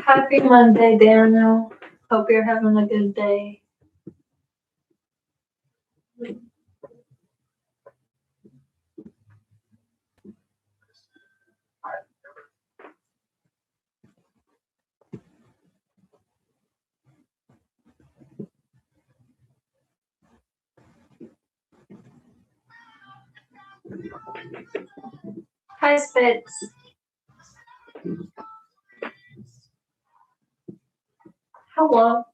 Happy Monday, Daniel. Hope you're having a good day. Hi, Spitz. Hello.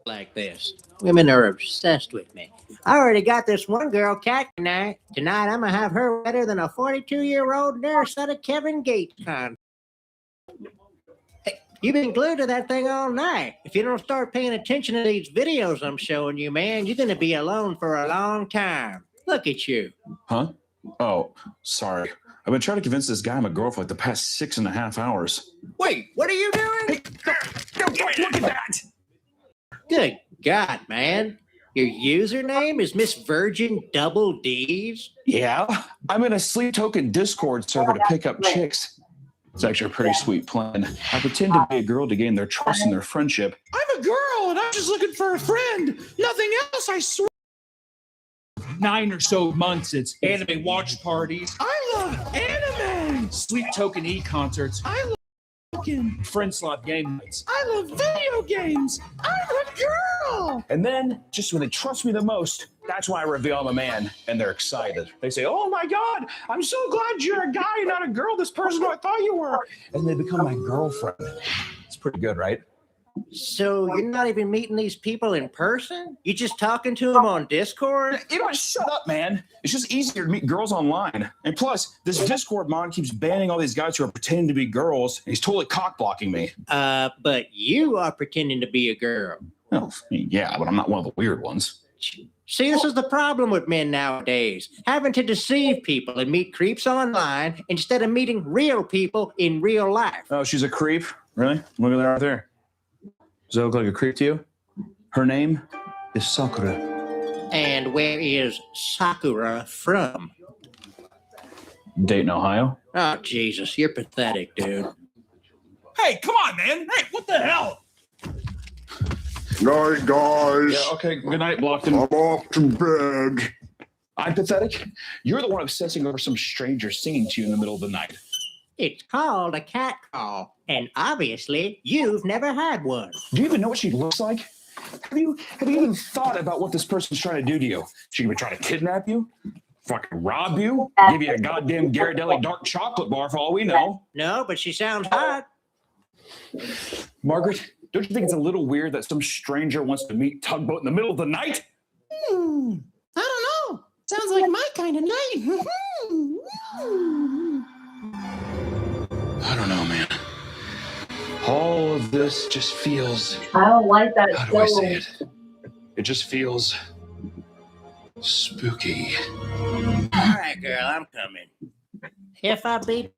Like this. Women are obsessed with me. I already got this one girl cat tonight. Tonight I'm gonna have her better than a 42-year-old nurse at a Kevin Gates con. Hey, you've been glued to that thing all night. If you don't start paying attention to these videos I'm showing you, man, you're gonna be alone for a long time. Look at you. Huh? Oh, sorry. I've been trying to convince this guy I'm a girl for like the past 6.5 hours. Wait, what are you doing? Hey, look at that! Good God, man. Your username is Miss Virgin Double D's? Yeah, I'm in a Sleep Token Discord server to pick up chicks. It's actually a pretty sweet plan. I pretend to be a girl to gain their trust and their friendship. I'm a girl and I'm just looking for a friend. Nothing else, I swear. 9 or so months, it's anime watch parties. I love anime. Sleep Token E-concerts. I love friend slot game nights. I love video games. I'm a girl. And then, just when they trust me the most, that's why I reveal I'm a man, and they're excited. They say, "Oh my God, I'm so glad you're a guy, not a girl. This person who I thought you were." And they become my girlfriend. It's pretty good, right? So you're not even meeting these people in person? You just talking to them on Discord? You know, shut up, man. It's just easier to meet girls online. And plus, this Discord mod keeps banning all these guys who are pretending to be girls. And he's totally cock blocking me. But you are pretending to be a girl. Oh, yeah, but I'm not one of the weird ones. See, this is the problem with men nowadays. Having to deceive people and meet creeps online instead of meeting real people in real life. Oh, she's a creep? Really? Look at that right there. Does that look like a creep to you? Her name is Sakura. And where is Sakura from? Dayton, Ohio. Oh, Jesus, you're pathetic, dude. Hey, come on, man. Hey, what the hell? Night, guys. Yeah, okay. Good night, Blockton. I'm off to bed. I'm pathetic? You're the one obsessing over some stranger singing to you in the middle of the night. It's called a cat call, and obviously you've never had one. Do you even know what she looks like? Have you even thought about what this person's trying to do to you? She could be trying to kidnap you, fucking rob you, give you a goddamn Ghirardelli dark chocolate bar for all we know. No, but she sounds hot. Margaret, don't you think it's a little weird that some stranger wants to meet Tugboat in the middle of the night? I don't know. Sounds like my kind of night. I don't know, man. all of this just feels, I don't like that. how do I say stove. it? It just feels spooky. All right, girl, I'm coming. If I beat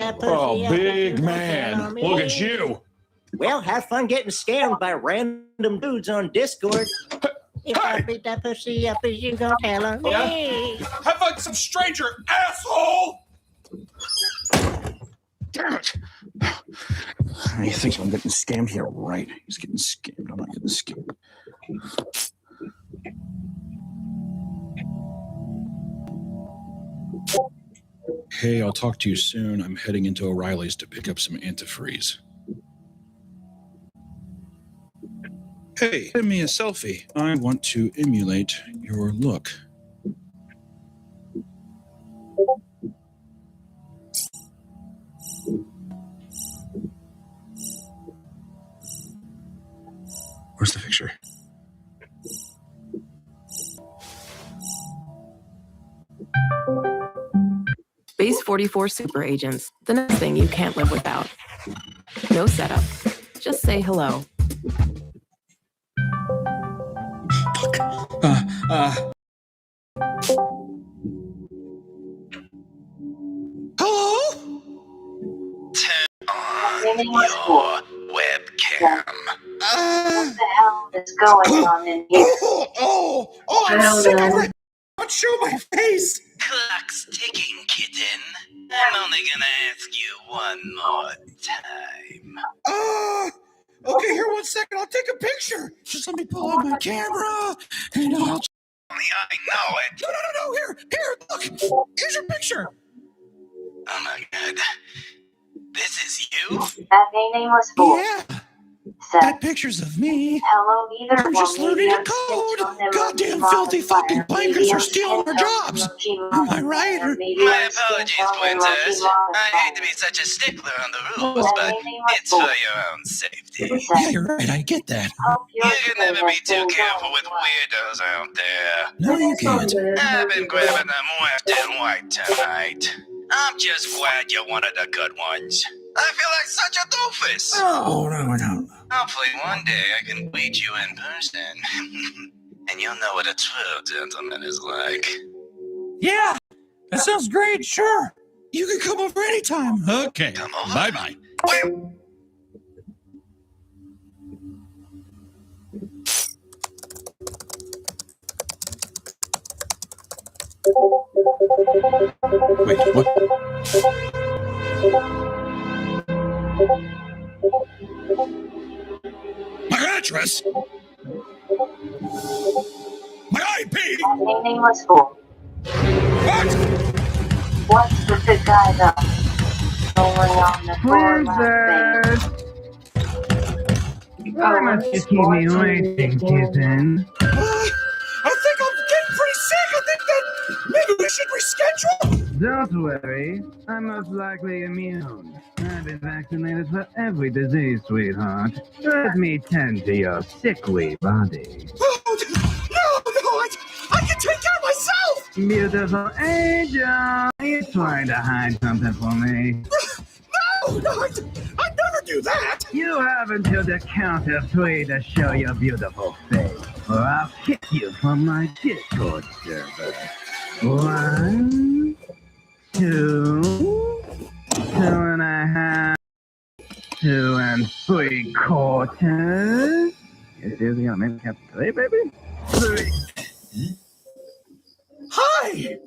that pussy Oh, up, big you man. tell me. Look at you. Well, have fun getting scammed by random dudes on Discord. If I Hey! beat that pussy up, is you gonna tell on me? Have fun, some stranger, asshole! Damn it. He thinks I'm getting scammed here, right? He's getting scammed. I'm not getting scammed. Hey, I'll talk to you soon. I'm heading into O'Reilly's to pick up some antifreeze. Hey, send me a selfie. I want to emulate your look. Where's the picture? Base 44 super agents, the next thing you can't live without. No setup. Just say hello. Hello? Your webcam. What the hell is going on in here? I'm I sick don't of know. it. Don't show my face. Clock's ticking, kitten. I'm only gonna ask you one more time. Okay, here 1 second. I'll take a picture. Just let me pull out my camera. And I'll... Only I know it. No. Here, look. Here's your picture. Oh my god. This is you? That name was fool. Yeah, Said, that picture's of me. hello, either I'm just one, learning medium, to code. central, and Goddamn emoji filthy fucking modifier, blankets are medium, stealing our central, jobs. emoji Am I right? modifier, Or... medium, My apologies, central, Pointers. emoji I hate to be modifier. such a stickler on the rules, That but name was it's fool. for your own safety. Yeah, Said, you're right. I get that. hope You your can day never be has too been careful going with well. weirdos out there. No, you can't. I've been grabbing them left and right tonight. I'm just glad you're one of the good ones. I feel like such a doofus. No. Hopefully one day I can meet you in person. And you'll know what a true gentleman is like. Yeah, that sounds great. Sure. You can come over anytime. Okay. Come over. Bye-bye. Wait, what? My address? My IP? That name was fool. What? What's with the guy though? Going on the floor like thing. Why must you keep me waiting, kitten? I think I'm getting pretty sick. I think that maybe we should reschedule. Don't worry, I'm most likely immune. I've been vaccinated for every disease, sweetheart. Let me tend to your sickly body. No, I can take care of myself. Beautiful angel, you trying to hide something from me? No, I'd never do that. You have until the count of 3 to show your beautiful face, or I'll kick you from my Discord server. 1, 2, 2.5, 2 3/4. You seriously gonna make up 3, baby? 3. Hi.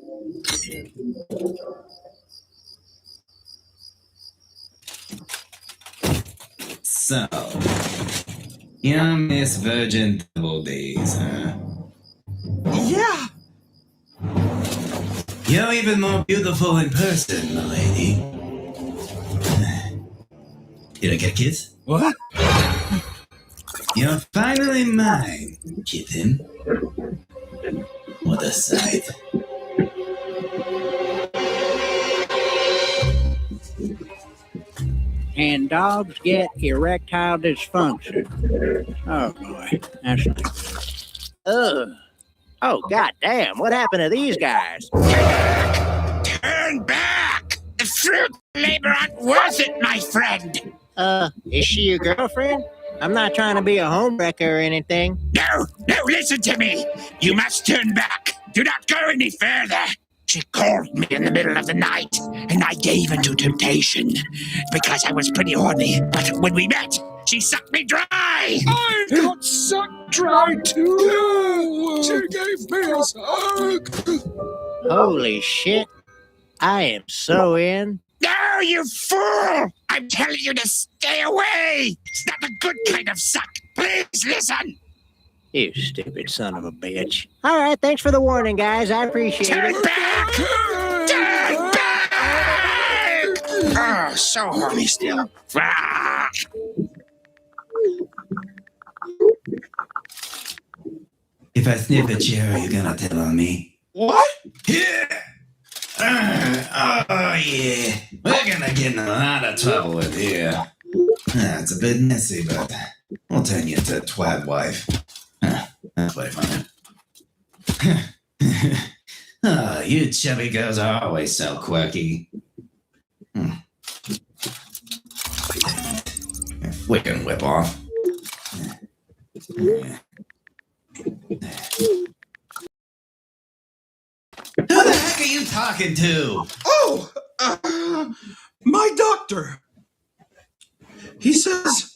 So, you miss virgin double days, huh? Yeah. You're even more beautiful in person, my lady. Did I get a kiss? What? You're finally mine, kitten. What a sight. And dogs get erectile dysfunction. Oh boy, that's. Ugh. Oh goddamn! What happened to these guys? Turn back. labor aren't worth it, my friend. Is she your girlfriend? I'm not trying to be a homewrecker or anything. No, listen to me. You must turn back. Do not go any further. She called me in the middle of the night, and I gave in to temptation because I was pretty horny. But when we met, she sucked me dry. I got sucked dry too. She gave me a suck. Holy shit. I am so in. No, you fool! I'm telling you to stay away. It's not the good kind of suck. Please listen. You stupid son of a bitch. All right, thanks for the warning, guys. I appreciate Turn it. back! Turn back! Oh, so horny still. Ah. If I sniff at you, are you gonna tell on me? What? Yeah! Oh, yeah. We're gonna get in a lot of trouble with here. It's a bit messy, but we'll turn you into a twat wife. That's way funny. Oh, you chubby girls are always so quirky. We can whip off. Who the heck are you talking to? Oh, my doctor. He says...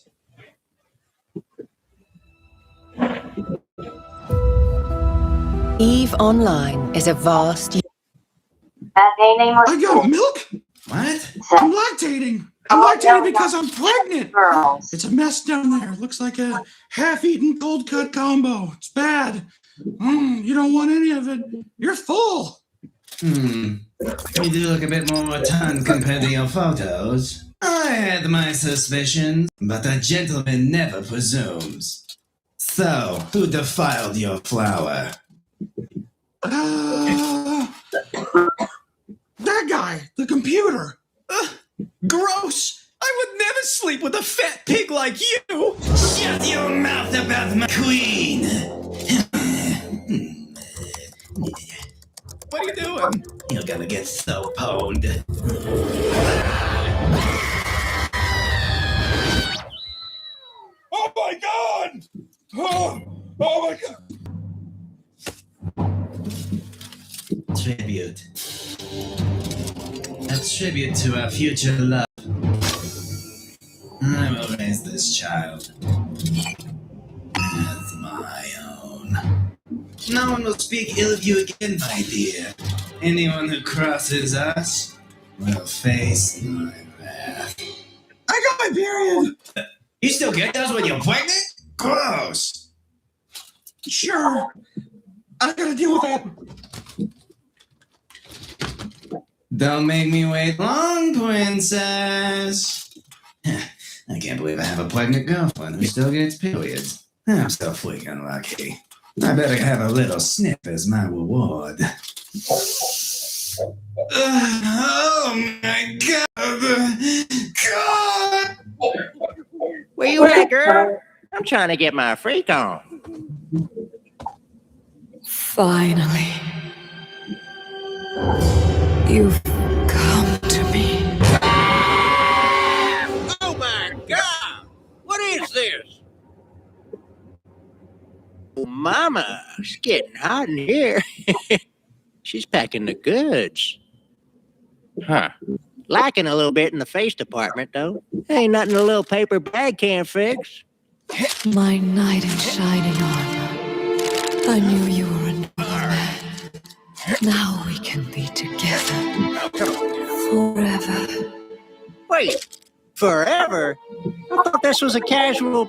EVE Online is a vast... That name was I got milk? What? I'm lactating. I'm lactating because I'm pregnant. girls. It's a mess down there. Looks like a half-eaten cold cut combo. It's bad. You don't want any of it. You're full. You do look a bit more rotund compared to your photos. I had my suspicions, but a gentleman never presumes. So, who defiled your flower? That guy, the computer. Gross! I would never sleep with a fat pig like you! Shut your mouth about my queen! What are you doing? You're gonna get so pwned. Oh my god! Oh my god! Tribute. A tribute to our future love. I will raise this child as my own. No one will speak ill of you again, my dear. Anyone who crosses us will face my wrath. I got my period! You still get those when you're pregnant? Gross! Sure. I gotta deal with that. Don't make me wait long, princess. I can't believe I have a pregnant girlfriend who still gets periods. I'm so freaking lucky. I better have a little snip as my reward. Oh my god! God! Where you at, girl? I'm trying to get my freak on. Finally. You've come to me. Oh my God! What is this? Oh, Mama, it's getting hot in here. She's packing the goods. Huh. Lacking a little bit in the face department, though. Ain't nothing a little paper bag can't fix. My knight in shining armor. I knew you were another man. Now we can be together. Forever. Wait, forever? I thought this was a casual,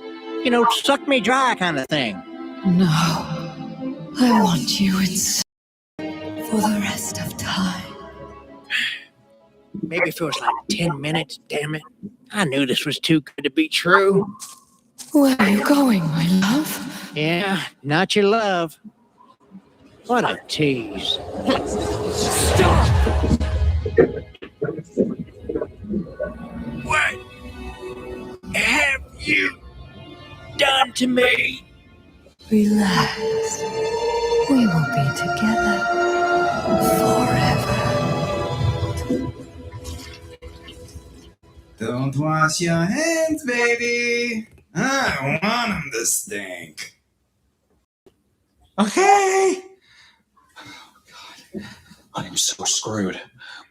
suck me dry kind of thing. No. I want you inside for the rest of time. Maybe if it was like 10 minutes, damn it. I knew this was too good to be true. Where are you going, my love? Yeah, not your love. What a tease. Stop! What have you done to me? Relax. We will be together forever. Don't wash your hands, baby. I want them to stink. Okay. I am so screwed.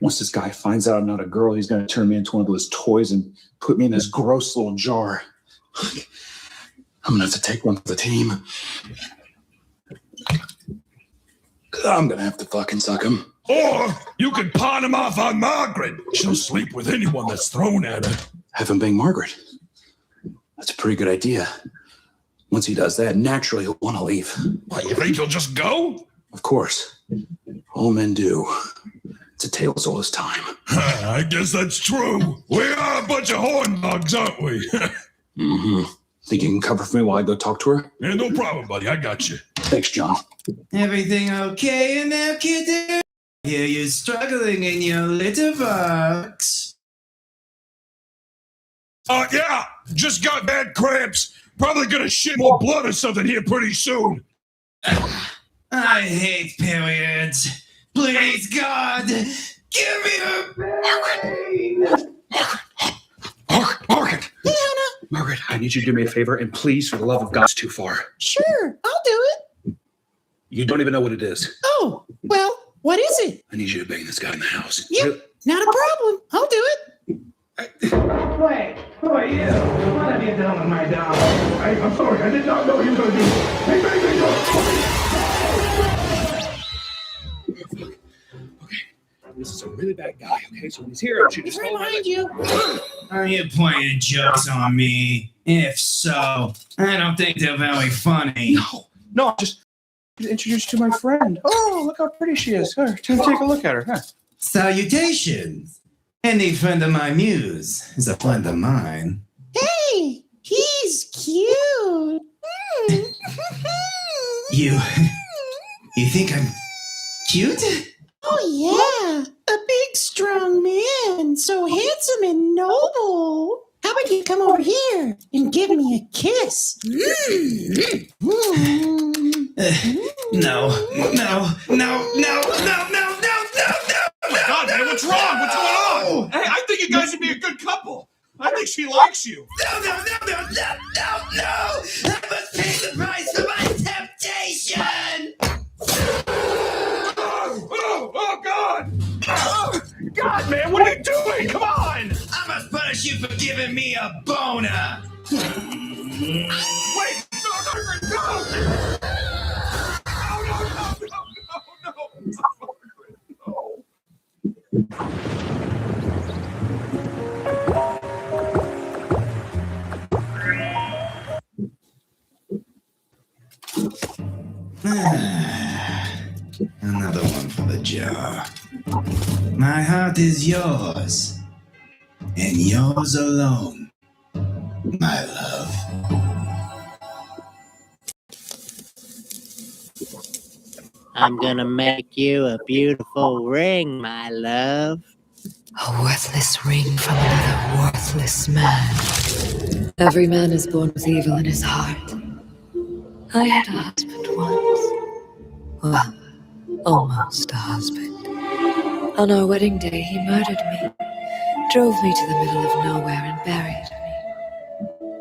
Once this guy finds out I'm not a girl, he's going to turn me into one of those toys and put me in this gross little jar. I'm going to have to take one for the team. I'm going to have to fucking suck him. Or you could pawn him off on Margaret. She'll sleep with anyone that's thrown at her. Have him bang Margaret. That's a pretty good idea. Once he does that, naturally he'll want to leave. What, you think he'll just go? Of course. All men do. It's a tale as old as time. I guess that's true. We are a bunch of horndogs, aren't we? Mm-hmm. Think you can cover for me while I go talk to her? Yeah, no problem, buddy. I got you. Thanks, John. Everything okay in there, kiddo? Hear you struggling in your litter box. Yeah. Just got bad cramps. Probably gonna shit more blood or something here pretty soon. I hate periods. Please, God, give me a pain. Margaret! Margaret, I need you to do me a favor, and please, for the love of God, it's too far. Sure, I'll do it. You don't even know what it is. Oh, well, what is it? I need you to bang this guy in the house. Yep, not a problem. I'll do it. Wait, who are you? What have you done with my dog? I'm sorry, I did not know you were going to do this. Hey, This is a really bad guy, okay? So when he's here, I should just Remind you. Are you playing jokes on me? If so, I don't think they're very funny. No, just introduce you to my friend. Oh, look how pretty she is. Here, take a look at her. Huh? Salutations. Any friend of my muse is a friend of mine. Hey, he's cute. You think I'm cute? Oh, yeah. A big, strong man. So handsome and noble. How about you come over here and give me a kiss? No. Oh my God, man, what's wrong? What's going on? Hey, I think you guys would be a good couple. I think she likes you. No! I must pay the price for my temptation! Oh, God! Oh, God, man, what are you doing? Come on! I must punish you for giving me a boner! Wait! No! Another one for the jar. My heart is yours, and yours alone, my love. I'm gonna make you a beautiful ring, my love. A worthless ring from another worthless man. Every man is born with evil in his heart. I had a husband once. Well, almost a husband. On our wedding day, he murdered me, drove me to the middle of nowhere and buried me.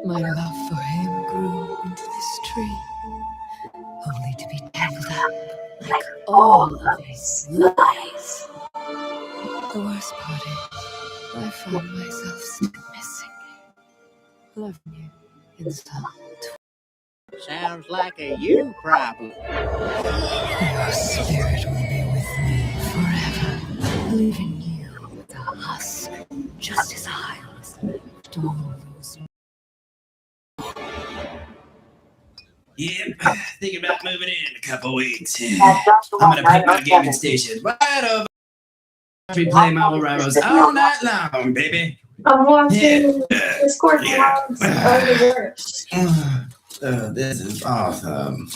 My love for him grew into this tree, only to be tangled up like all of his lies. The worst part is, I found myself still missing you, loving you in some Sounds like a you problem. Your spirit will be with me forever, leaving you with a husk, just as I was left all those. Yep, thinking about moving in a couple weeks. I'm gonna put my gaming station right over. We play Marvel Rivals all night long, baby. I'm watching Discord vlogs of the worst. This is awesome.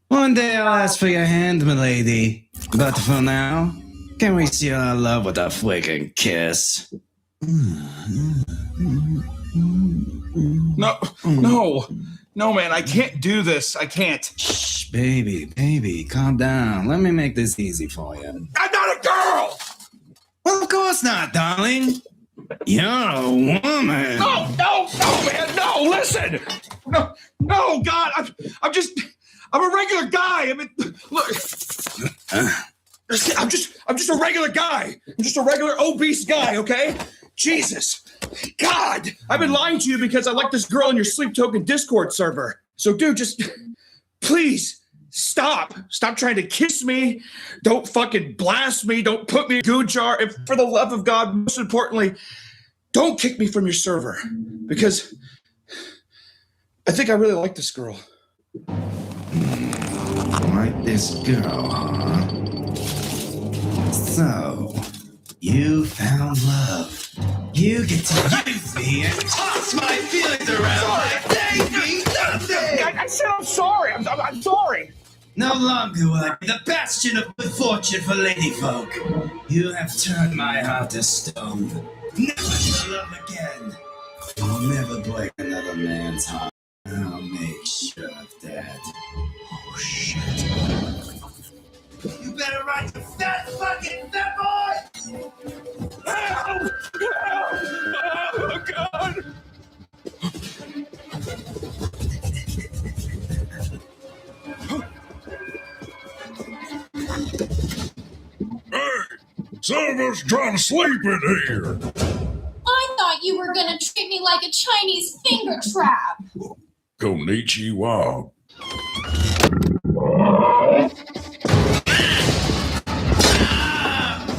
One day I'll ask for your hand, milady. But for now, can we seal our love with a flicking kiss? No, man, I can't do this. I can't. Shh, baby, calm down. Let me make this easy for you. I'm not a girl! Well, of course not, darling. You're a woman. No, man, no, listen. No, God, I'm a regular guy. I mean, look. I'm just a regular guy. I'm just a regular obese guy, okay? Jesus. God, I've been lying to you because I like this girl in your Sleep Token Discord server. So, dude, just please stop. Stop trying to kiss me. Don't fucking blast me. Don't put me in a goo jar. And for the love of God, most importantly, don't kick me from your server because I think I really like this girl. Like this girl, huh? So, you found love. You get to use me and toss my feelings around like they mean nothing. I said I'm sorry. I'm sorry. No longer will I be the bastion of good fortune for ladyfolk. You have turned my heart to stone. Never to love again. I'll never break another man's heart. I'll make sure of that. Oh, shit. You better write the fat fucking fat boy! Help! Oh, God! Hey, some of us trying to sleep in here. I thought you were gonna treat me like a Chinese finger trap. Konnichiwa.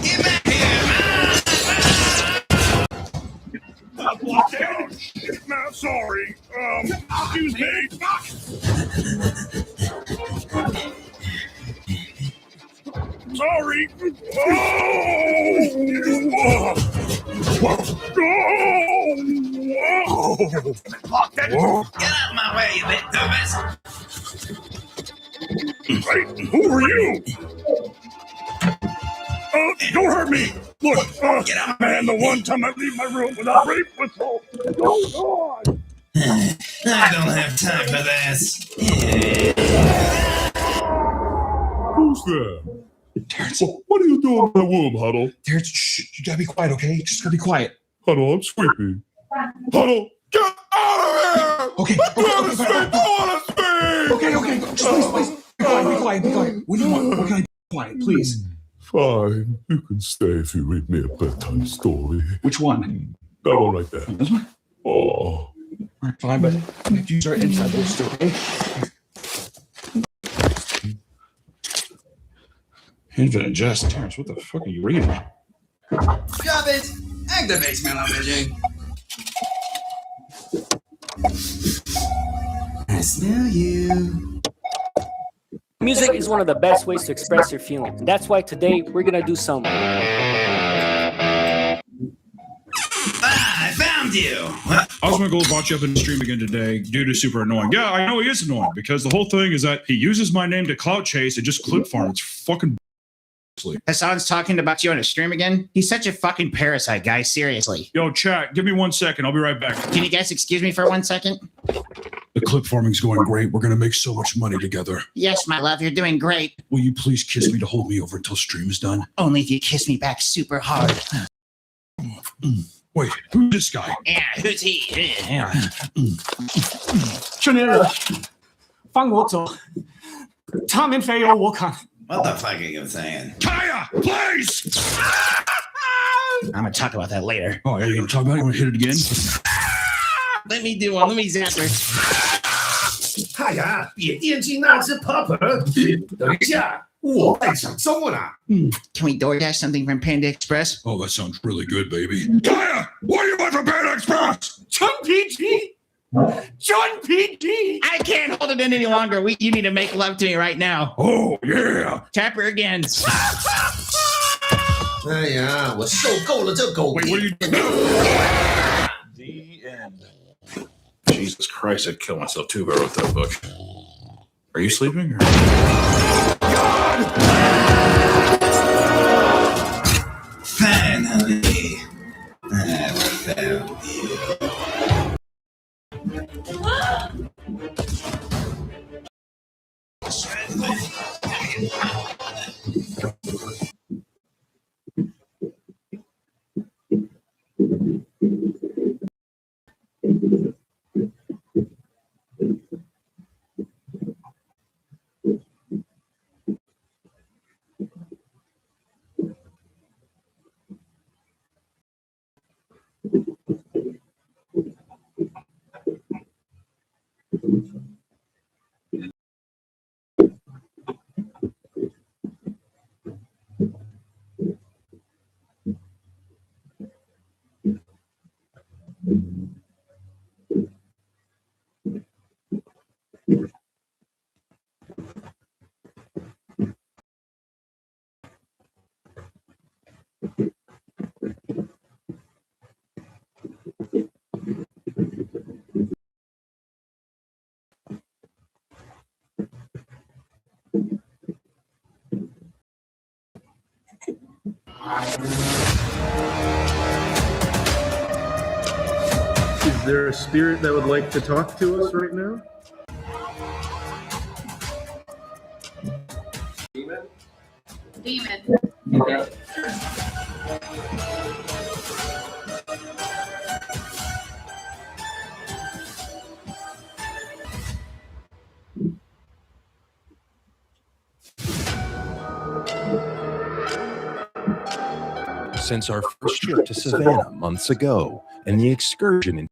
Get back here! Oh, shit, man, sorry. Excuse me. Sorry. Get out of my way, you bit dumbass! Hey, who are you? Don't hurt me. Look, Get out. man, the one time I leave my room without rape whistle. Oh, God. I don't have time for this. Who's there? Terrence. What are you doing in my womb, Huddle? Terrence, shh, you gotta be quiet, okay? Just gotta be quiet. Huddle, I'm sleepy. Huddle, get out of here! Okay. I want to sleep! I want to sleep! Okay. Just please. Be quiet. What do you want? What can I be quiet, please? Fine. You can stay if you read me a bedtime story. Which one? That one right there. This one? Oh. All right, fine, but you start inside this, okay? Infinite Jest. Terrence, what the fuck are you reading? Drop it! Activate smell-o-vision. I smell you. Music is one of the best ways to express your feelings. That's why today we're gonna do some. I found you! What? Osmongold brought you up in the stream again today. Dude is super annoying. Yeah, I know he is annoying because the whole thing is that he uses my name to clout chase and just clip farm. It's fucking. Hassan's talking about you on a stream again? He's such a fucking parasite, guys. Seriously. Yo, chat, give me 1 second. I'll be right back. Can you guys excuse me for 1 second? The clip farming's going great. We're gonna make so much money together. Yes, my love, you're doing great. Will you please kiss me to hold me over until stream is done? Only if you kiss me back super hard. Wait, who's this guy? Yeah, who's he? 兄弟们，放我走！他们非要我看。 What the fuck are you saying? Kaya, please! I'm gonna talk about that later. Oh, yeah, you gonna talk about it? You wanna hit it again? Let me do one. Let me zap her. 太阳，别惦记那只 Pupper。等一下，我在想中了。Can we DoorDash something from Panda Express? Oh, that sounds really good, baby. Kaya, what do you want from Panda Express? John PG. John PG. I can't hold it in any longer. You need to make love to me right now. Oh, yeah. Tap her again. 哎呀，我受够了这狗 Wait, what are you doing? The end. Jesus Christ, I'd kill myself too if I wrote that book. Are you sleeping? Or... Finally, I found you. Is there a spirit that would like to talk to us right now? Demon. Since our first trip to Savannah months ago, and the excursion in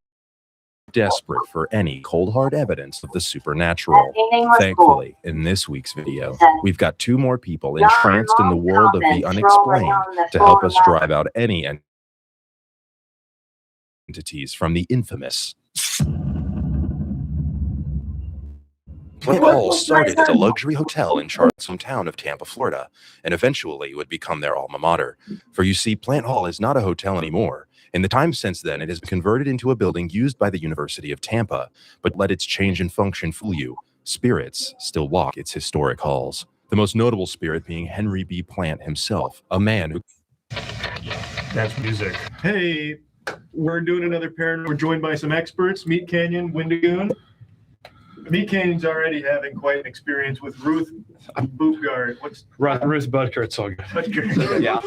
desperate for any cold hard evidence of the supernatural. Thankfully, in this week's video, we've got 2 more people entranced in the world of the unexplained to help us drive out any entities from the infamous. Plant Hall started as a luxury hotel in Charlotte's hometown of Tampa, Florida, and eventually would become their alma mater. For you see, Plant Hall is not a hotel anymore. In the time since then, it has been converted into a building used by the University of Tampa, but let its change in function fool you. Spirits still walk its historic halls. The most notable spirit being Henry B. Plant himself, a man who... That's music. Hey, we're doing another paranormal. We're joined by some experts, Meat Canyon, Windigoon. Meat Canyon's already having quite an experience with Ruth Bootgard. What's Ruth Butkert's all good. Yeah.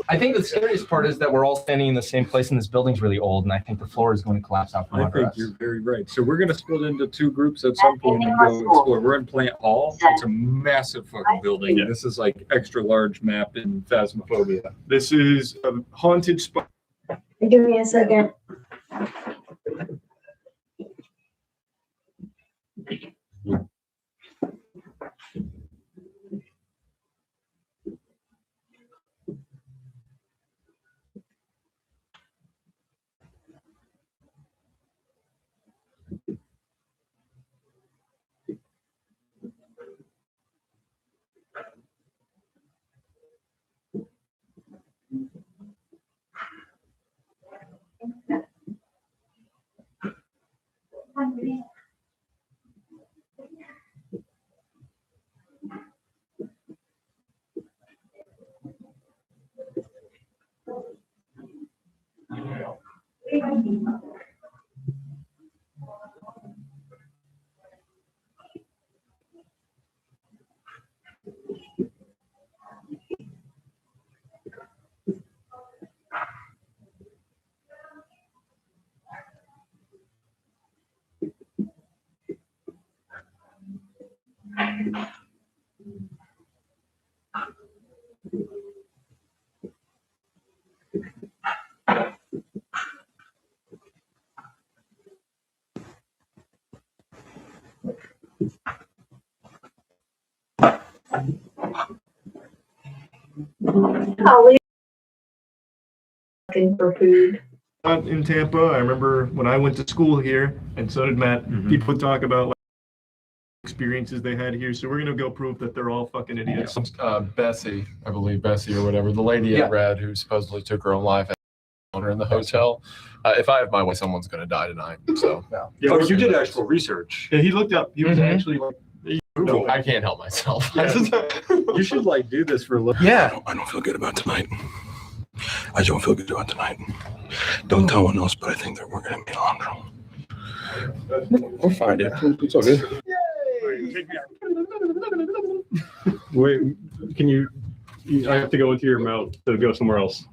I think the scariest part is that we're all standing in the same place and this building's really old, and I think the floor is going to collapse out from I under think us. you're very right. So we're going to split into 2 groups at some point and go explore. We're in Plant Hall. It's a massive fucking building. Yeah. This is like extra large map in Phasmophobia. This is a haunted spot. Give me a second. Looking for food. In Tampa, I remember when I went to school here, and so did Matt. People would talk about like, experiences they had here. So we're gonna go prove that they're all fucking idiots. Bessie, I believe Bessie or whatever, the lady Yeah. in red who supposedly took her own life at owner in the hotel. If I have my way, someone's going to die tonight. So Yeah, you did actual research. Yeah, he looked up. He was actually like, no, I can't help myself. You should like do this for a little. Yeah. I don't feel good about tonight. I don't feel good about tonight. Don't tell one else, but I think that we're going to be Alejandro. We'll find it. It's all good. Wait, can you? I have to go into your mouth to go somewhere else.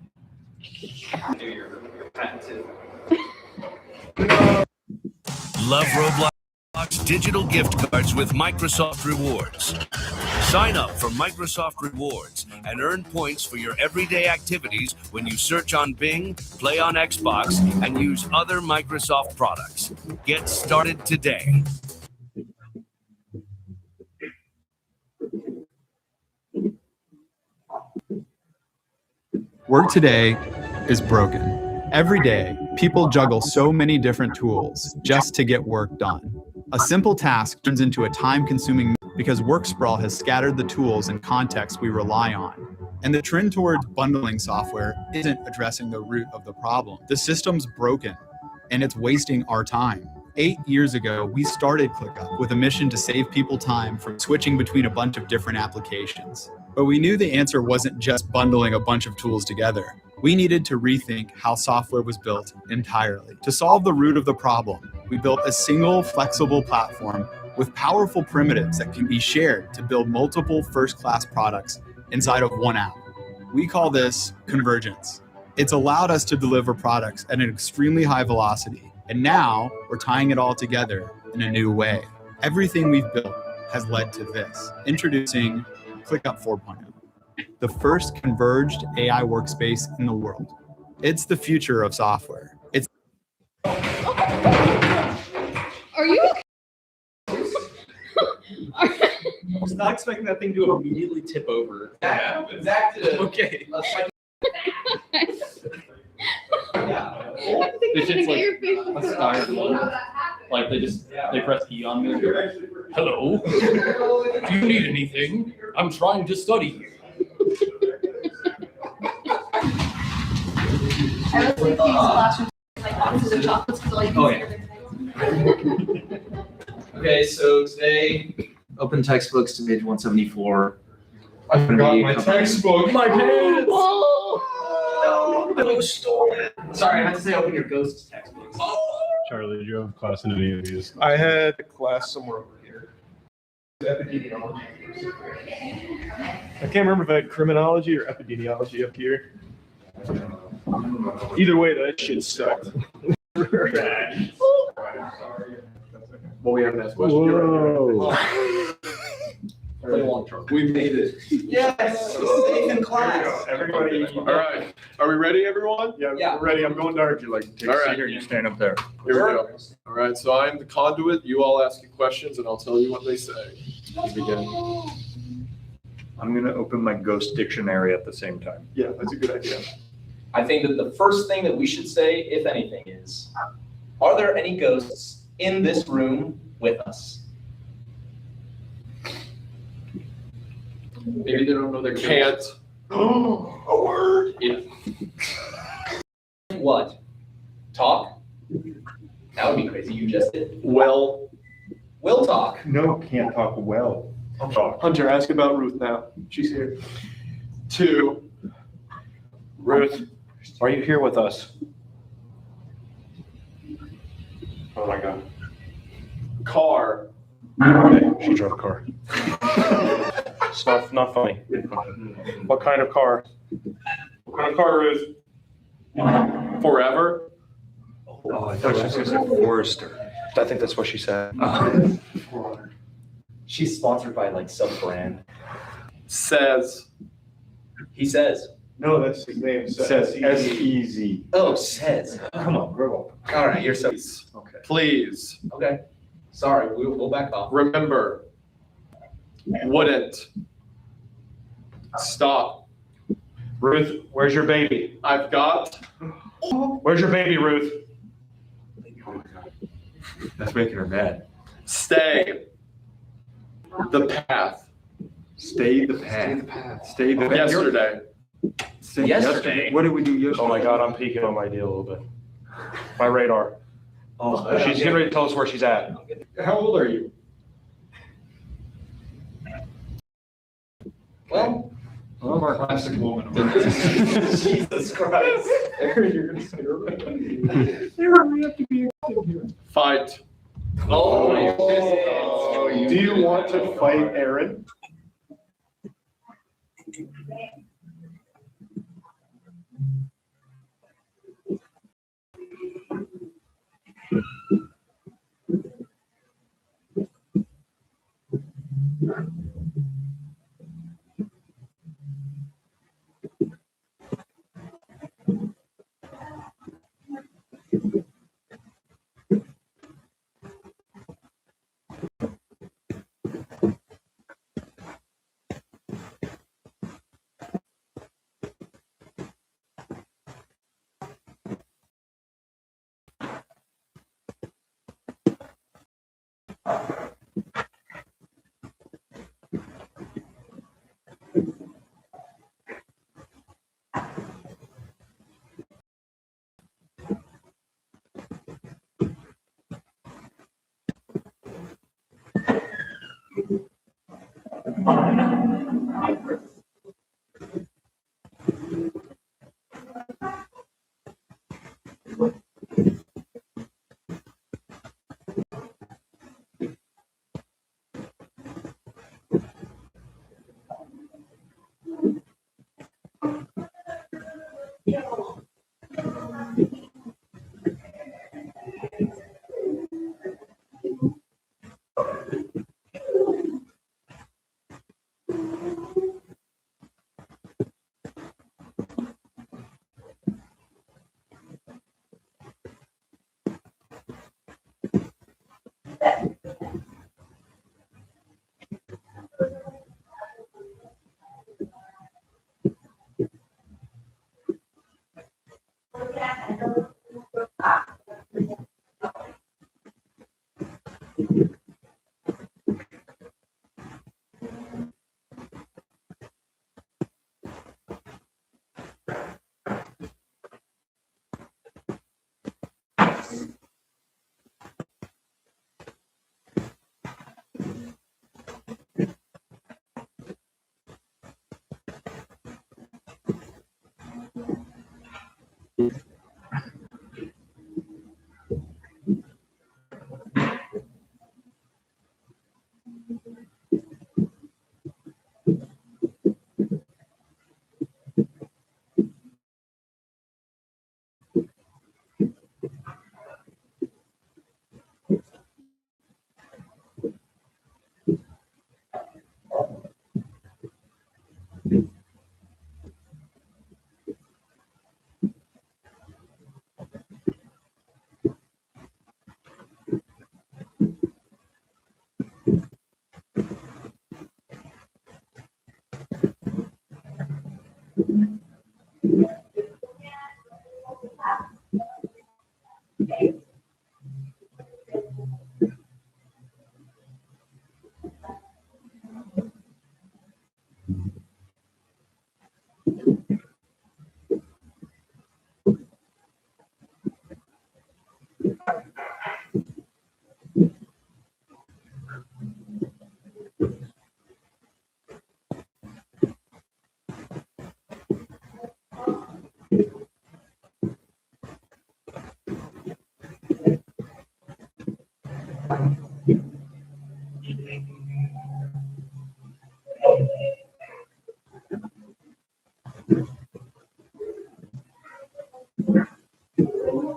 Love Roblox digital gift cards with Microsoft Rewards. Sign up for Microsoft Rewards and earn points for your everyday activities when you search on Bing, play on Xbox, and use other Microsoft products. Get started today. Work today is broken. Every day, people juggle so many different tools just to get work done. A simple task turns into a time-consuming because work sprawl has scattered the tools and context we rely on. And the trend towards bundling software isn't addressing the root of the problem. The system's broken, and it's wasting our time. 8 years ago, we started ClickUp with a mission to save people time from switching between a bunch of different applications. But we knew the answer wasn't just bundling a bunch of tools together. We needed to rethink how software was built entirely. To solve the root of the problem, we built a single flexible platform with powerful primitives that can be shared to build multiple first-class products inside of one app. We call this convergence. It's allowed us to deliver products at an extremely high velocity, and now we're tying it all together in a new way. Everything we've built has led to this. Introducing ClickUp 4.0, the first converged AI workspace in the world. It's the future of software. Are you okay? I was not expecting that thing to immediately tip over. Zach did it. Okay. It's just like a styrofoam. Like they press E on me. Hello. Do you need anything? I'm trying to study here. I was thinking classrooms like boxes of chocolates because all you can see Okay, so today, open textbooks to page 174. I forgot my textbook. My pants. Oh, no, I stole it. Sorry, I meant to say open your ghost textbooks. Charlie, did you have class in any of these? I had a class somewhere over here. Epidemiology. I can't remember if I had criminology or epidemiology up here. Either way, that shit sucked. Well, we haven't asked questions. Whoa. We made it. Yes, safe in class. Everybody. All right. Are we ready, everyone? Yeah, we're ready. I'm going dark. You like take All a right. seat or you stand up there? Here we go. All right. So I'm the conduit. You all ask me questions, and I'll tell you what they say. You begin. I'm going to open my ghost dictionary at the same time. Yeah, that's a good idea. I think that the first thing that we should say, if anything, is, are there any ghosts in this room with us? Maybe they don't know they can't. Oh, a word. Yeah. What? Talk? That would be crazy. You just did. Well. Will talk. No, can't talk well. Hunter, ask about Ruth now. She's here. 2. Ruth, are you here with us? Oh my God. Car. Okay, she drove a car. It's not funny. What kind of car? What kind of car, Ruth? Forever. Oh, I thought she was going to say Forester. I think that's what she said. She's sponsored by like some brand. Says. He says. No, that's his name. Says S-E-Z. Oh, says. Come on, grow up. All right, you're so. Okay. Please. Okay. Sorry, we'll back off. Remember. Wouldn't. Stop. Ruth, where's your baby? I've got. Where's your baby, Ruth? Oh my God. That's making her mad. Stay. The path. Stay the path. Stay the path. Yesterday. Yesterday. What did we do yesterday? Oh my God, I'm peeking on my deal a little bit. My radar. Oh, she's getting ready to tell us where she's at. How old are you? Well, our classic woman. Jesus Christ. Aaron, you're going to say her. Aaron, we have to be here. Fight. Oh, do you want to fight Aaron?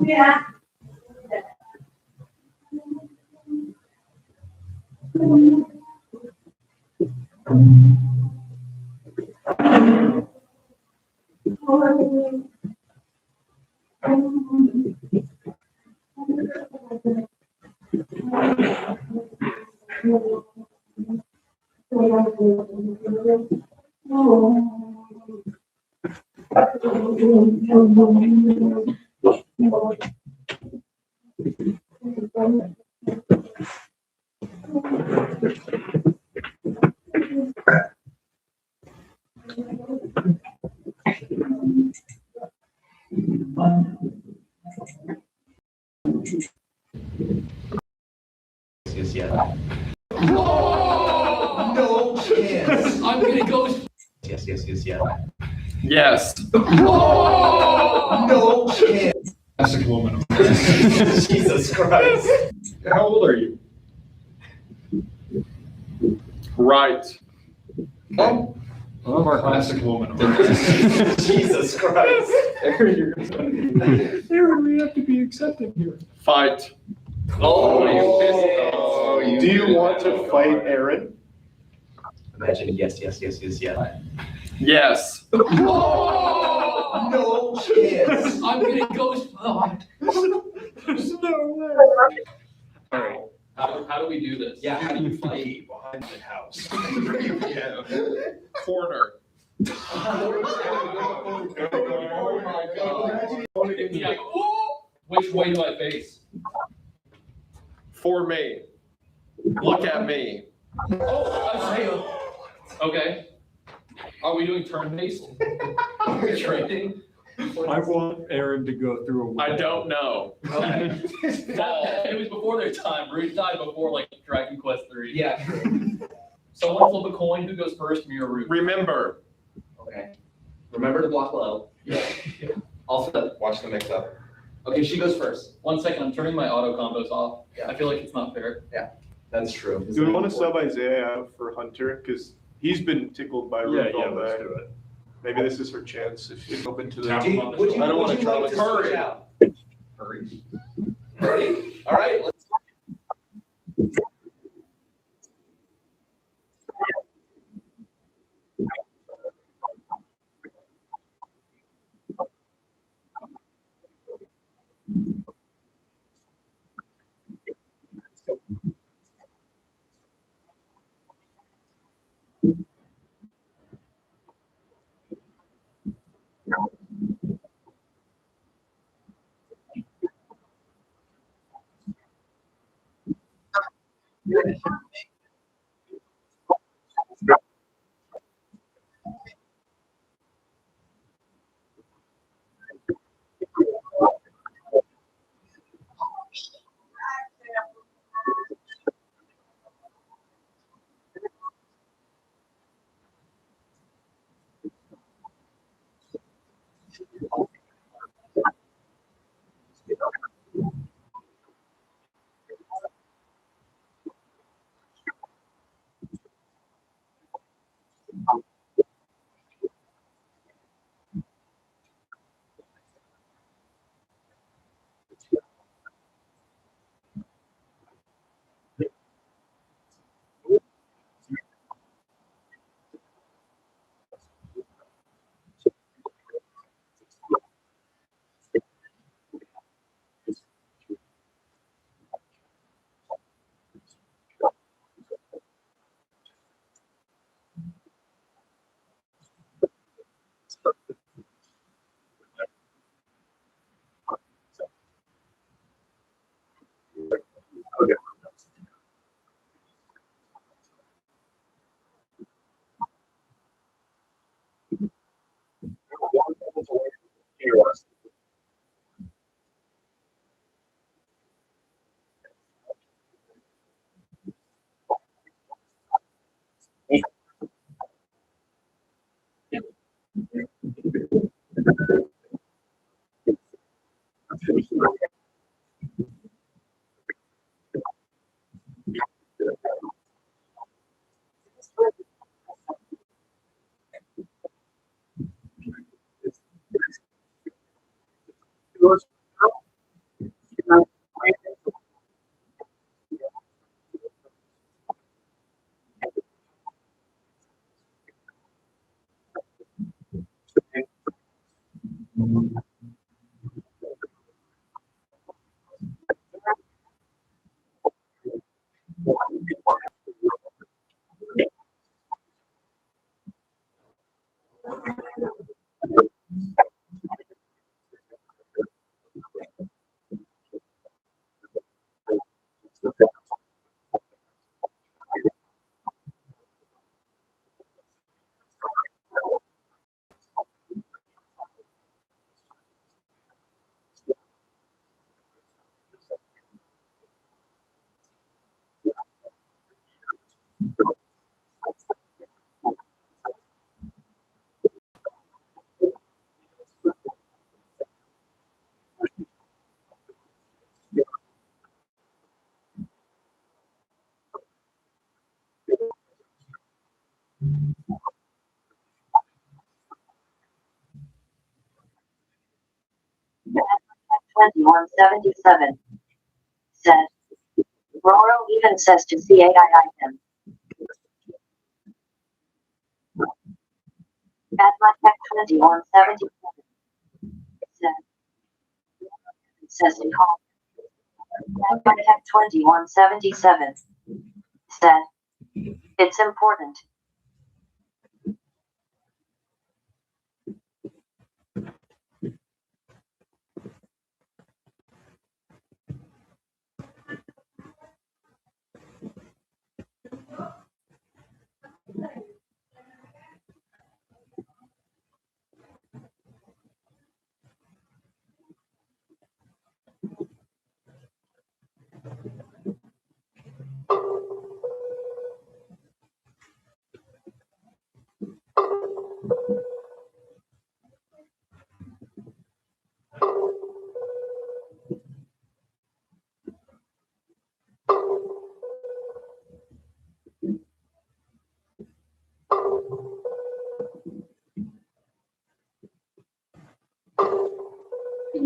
Yeah. Yes, yeah. No chance. I'm gonna go. Yes, yeah. Yes. No chance. That's a woman. Jesus Christ. How old are you? Right. Oh. One of our classic woman. Jesus Christ. Aaron, we have to be accepting here. Fight. Oh, you pissed. Oh, Do you want to fight Aaron? Imagine yes. Yes. No chance. I'm gonna go spot. There's no way. All right. How do we do this? Yeah, how do you fight? Behind the house. Corner. Oh my God. Yeah. Which way do I face? For me. Look at me. Oh, I see. Okay. Are we doing turn-based? Trading? I want Aaron to go through I don't know. Okay. It was before their time. Rude died before like Dragon Quest 3. Yeah. Someone flip a coin. Who goes first? Me or Rude? Remember. Okay. Remember to block low. Yeah. Also, Watch the mix up. okay, she goes first. 1 second. I'm turning my auto combos off. Yeah. I feel like it's not fair. That's true. Do we want to sub Isaiah out for Hunter? Because he's been tickled by Ruth all let's day. do it. Maybe this is her chance if she's open to Tap that. him on the Would shoulder. you, I don't would wanna you try like to to switch hurry. out? Hurry. Ready? All right. Let's 2177 said, Roro even says to CAII him. Atmatech 2177 says to call. Atmatech 2177 said, it's important.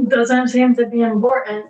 Doesn't seem to be important.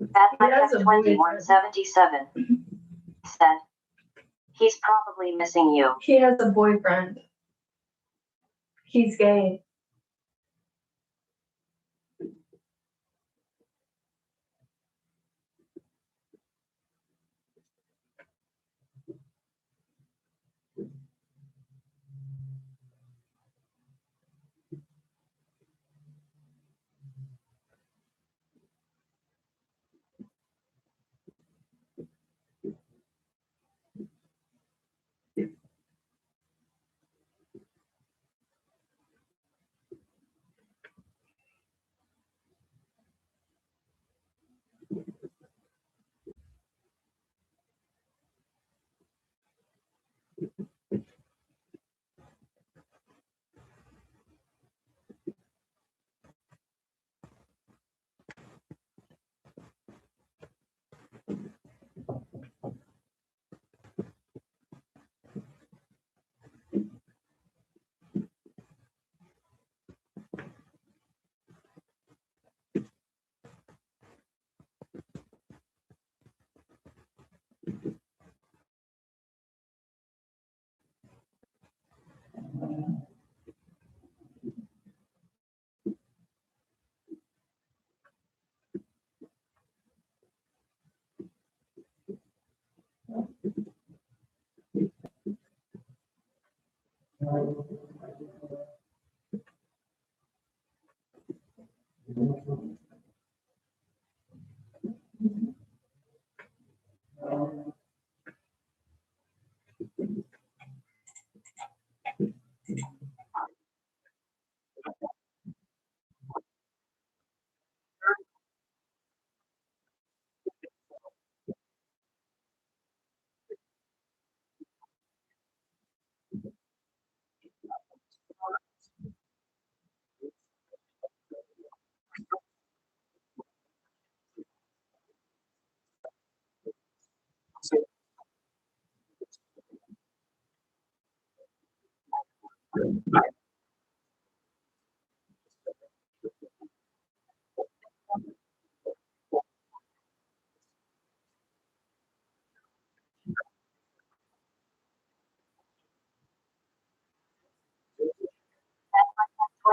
Atmatech 2177 said, he's probably missing you. He has a boyfriend. He's gay.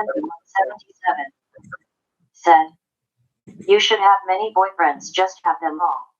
2177 said, "You should have many boyfriends, just have them all."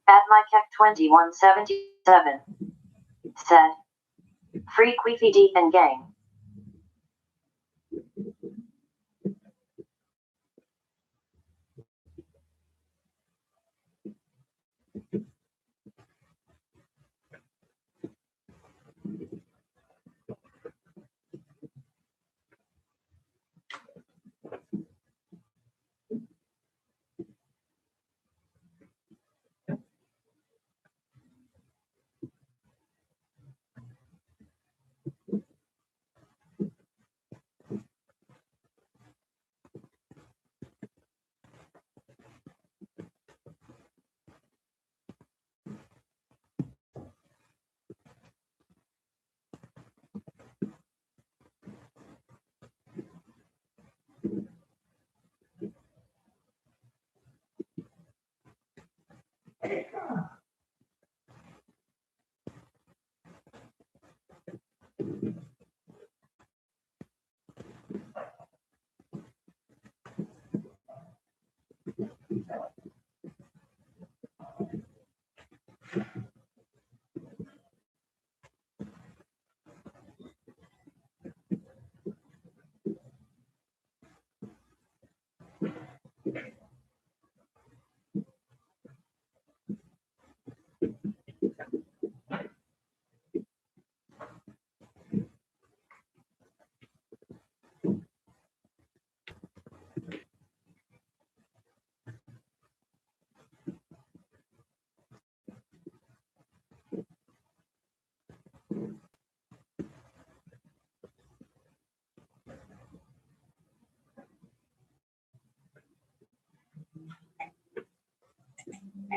At MyKek2177 said, "Free Queefy Deep and Gang."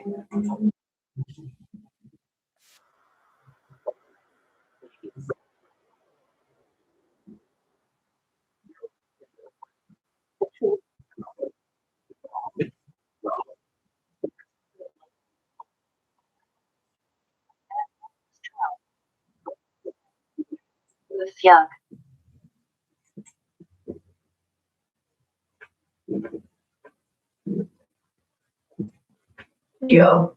Yuck. Yo.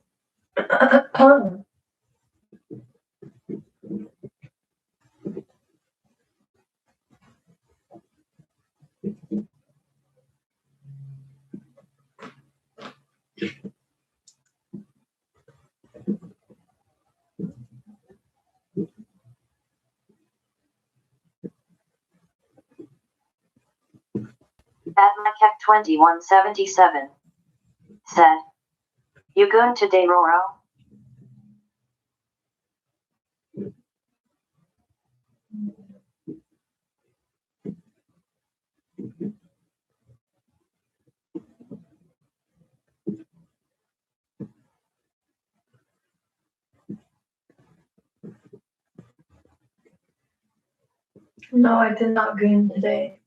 At Macaque 2177 said, "You going to Roro?" No, I did not game today.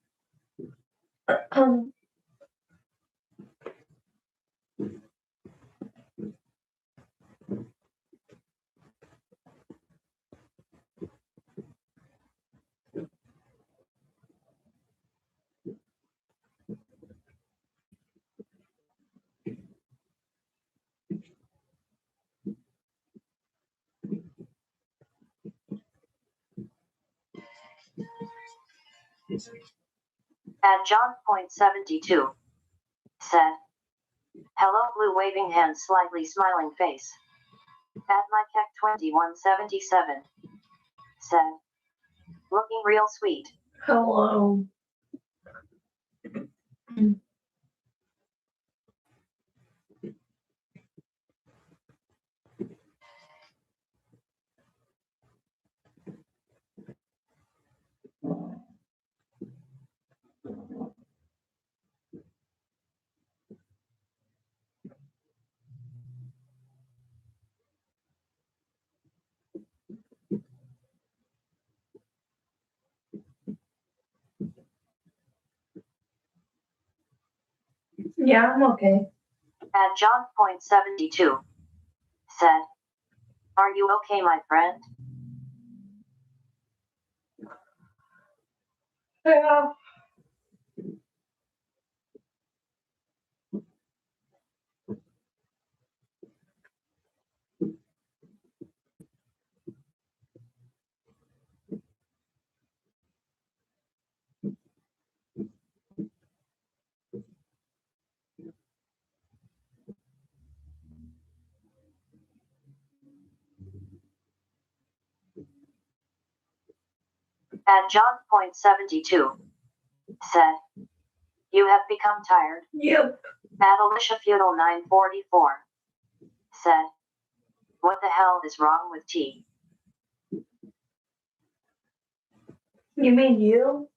At John.72 said, "Hello, blue waving hand, slightly smiling face." At Macaque 2177 said, "Looking real sweet." Hello. Yeah, I'm okay. At John.72 said, "Are you okay, my friend?" Yeah. At John.72 said, "You have become tired?" Yep. At Alicia Feudal 944 said, "What the hell is wrong with T?" You mean you?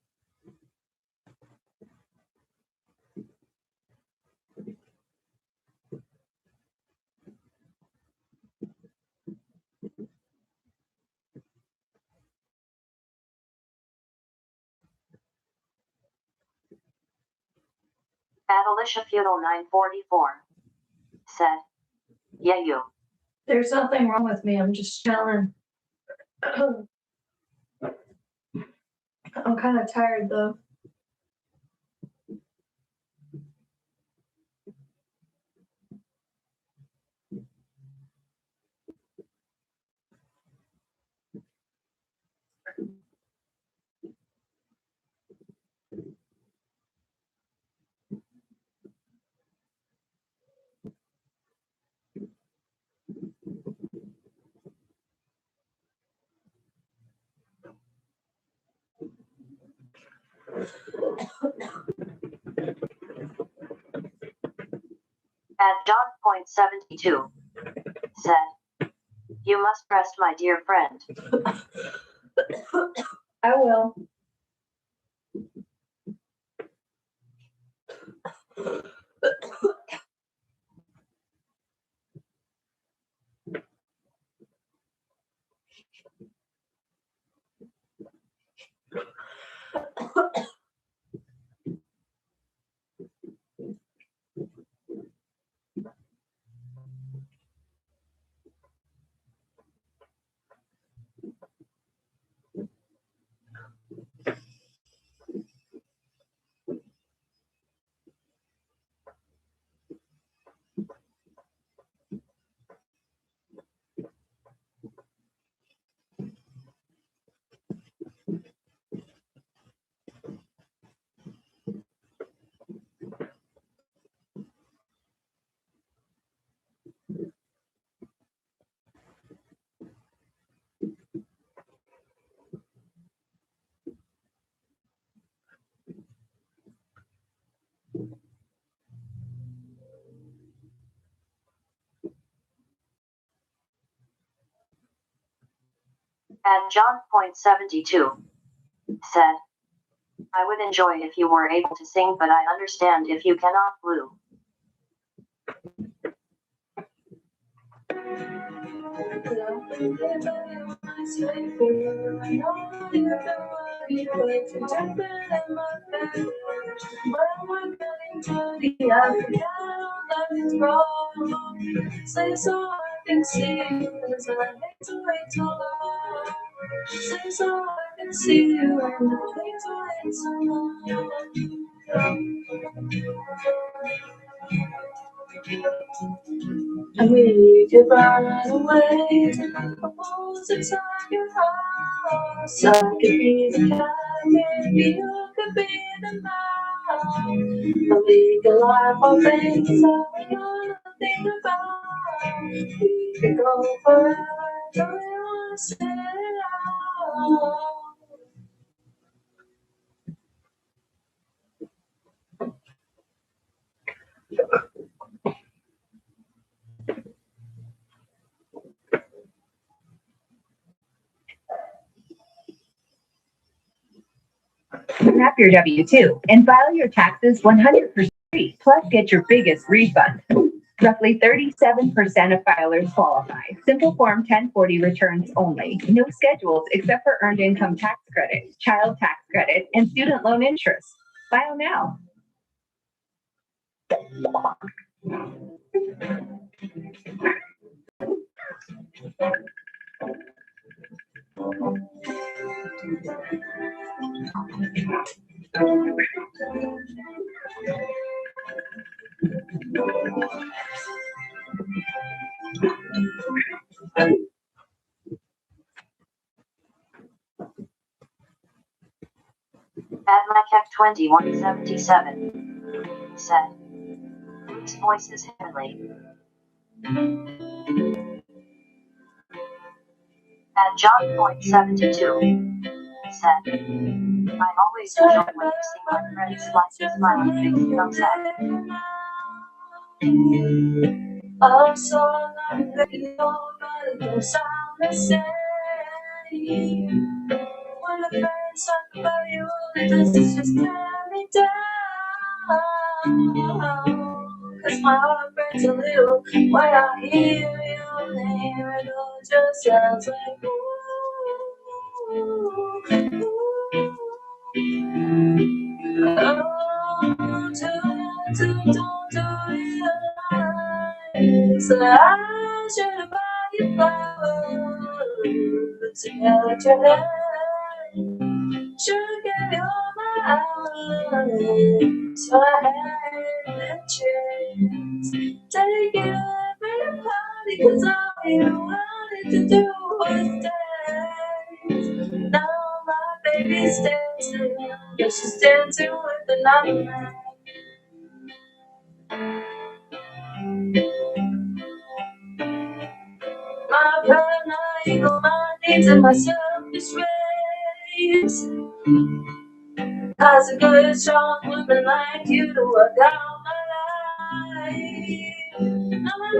At Alicia Feudal 944 said, "Yeah, you." There's nothing wrong with me. I'm just chilling. I'm kind of tired though. At John.72 said, "You must rest, my dear friend." I will. At John.72 said, I would enjoy if you were able to sing, but I understand if you cannot. Blue. Say so I can see you as I hate to wait too long. Say so I can see you and I hate to wait so long. I need you right away to the walls inside your heart. So I could be the cat, maybe you could be the mouse. But we can laugh on things that we know nothing about. We could go forever, don't we want to stay out? Snap your W-2 and file your taxes 100% free, plus get your biggest refund. Roughly 37% of filers qualify. Simple Form 1040 returns only. No schedules except for earned income tax credit, child tax credit, and student loan interest. File now. Admikek2177 said, Whose voice is heavenly? At John.72 said, I always enjoy when you see my friends like this smiling face comes at. Oh, so long that you know, but it don't sound the same. When the friends talk about you, it does just tear me down. Cause my heart breaks a little when I hear your name. It all just sounds like ooh, don't do it. So I should have bought you flowers to held your hand. Should have gave you all my hours, so I had the chance. Take it every party, cause all you wanted to do was dance. Now my baby's dancing, but she's dancing with another man. My pride, my ego, my needs, and my selfish ways cause a good, strong woman like you to work out my life. No, I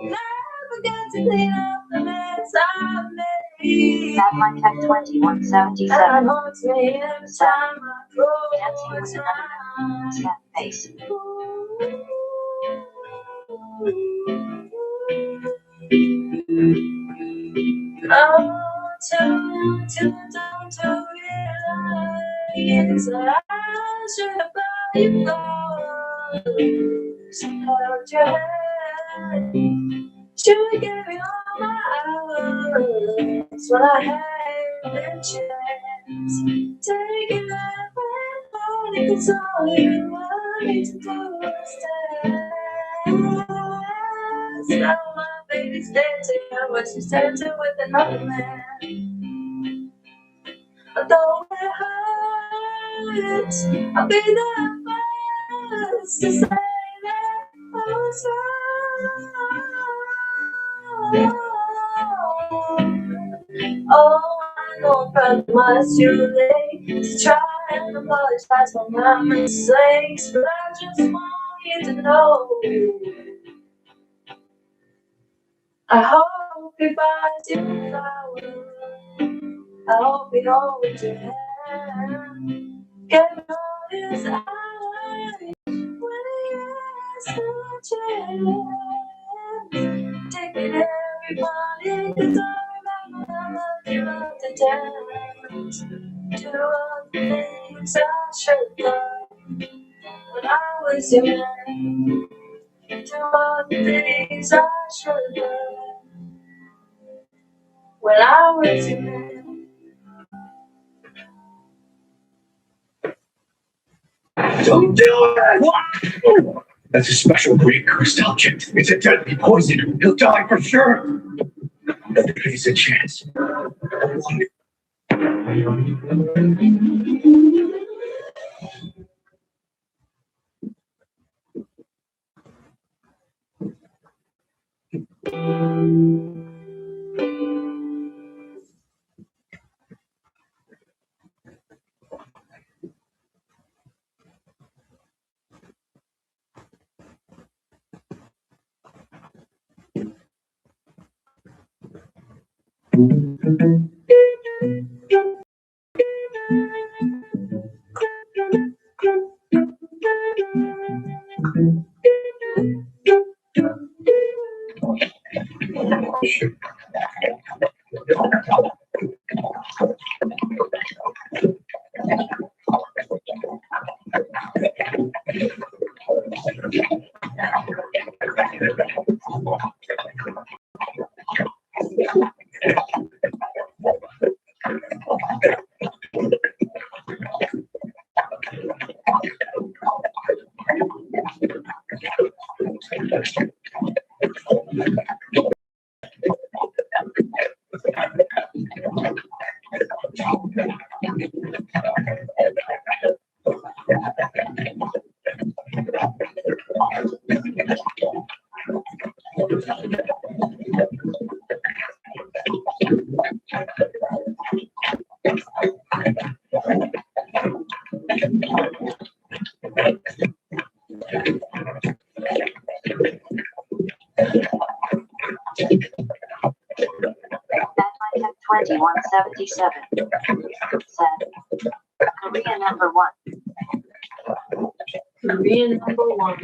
never got to clean up the mess I made. Admikek2177 And it haunts me every time I dancing with close another my sad face. Oh, to realize that I should have bought you flowers and held your hand. Should have given you all my hours when I had the chance. Take it every morning, cause all you wanted to do was dance. Now my baby's dancing, but she's dancing with another man. Though it hurts, I'll be the first to say that I was wrong. Oh, I know I'm probably much too late to try and apologize for my mistakes, but I just want you to know I hope he buys you flowers I'll be always your hand. Get on his eyes when he asks for change. Take it everybody, 'cause I remember how much you loved to dance. Do all the things I should have when I was your man. Do all the things I should have when I was your man. Don't do it! That's a special grade cursed object. It's a deadly poison. He'll die for sure. But there's a chance. Atlantic 2177 said, Korea number 1. Korean number 1.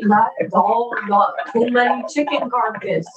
That dog got too many chicken carcass.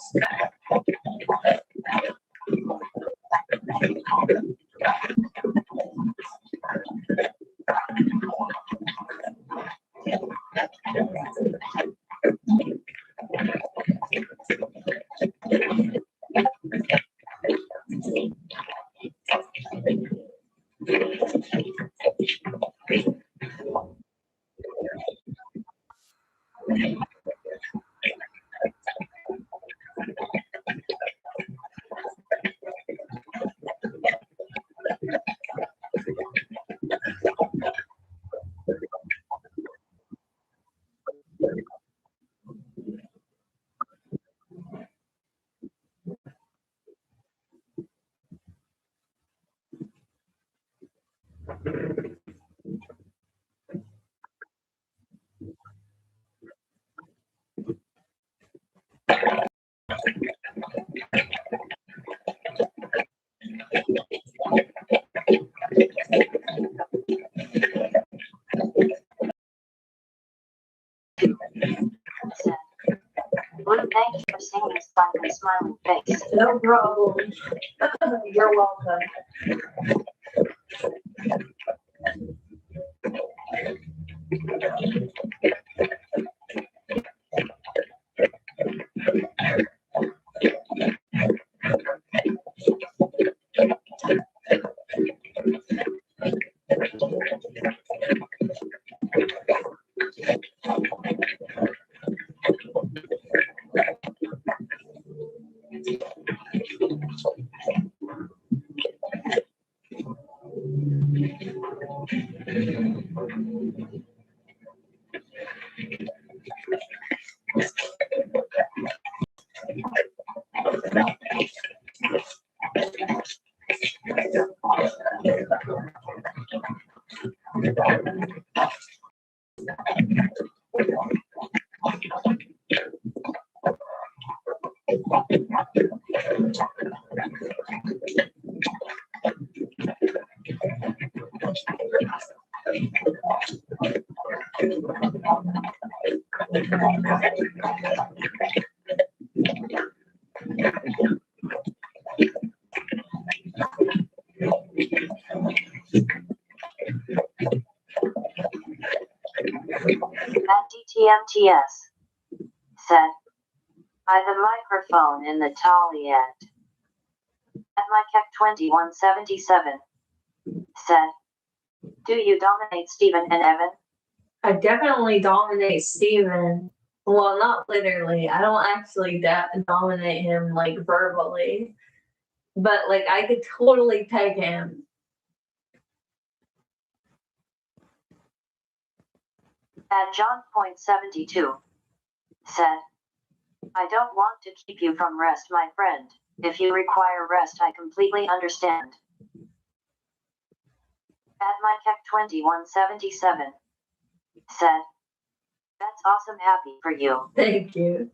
with a smiling face. No problem. You're welcome. At DTMTS said, by the microphone in the Taliet. At MyCat 2177 said, do you dominate Stephen and Evan? I definitely dominate Steven. Well, not literally. I don't actually dominate him like verbally. But like I could totally peg him. At John.72 said, I don't want to keep you from rest, my friend. If you require rest, I completely understand. At MyCat 2177 said, that's awesome, happy for you. Thank you.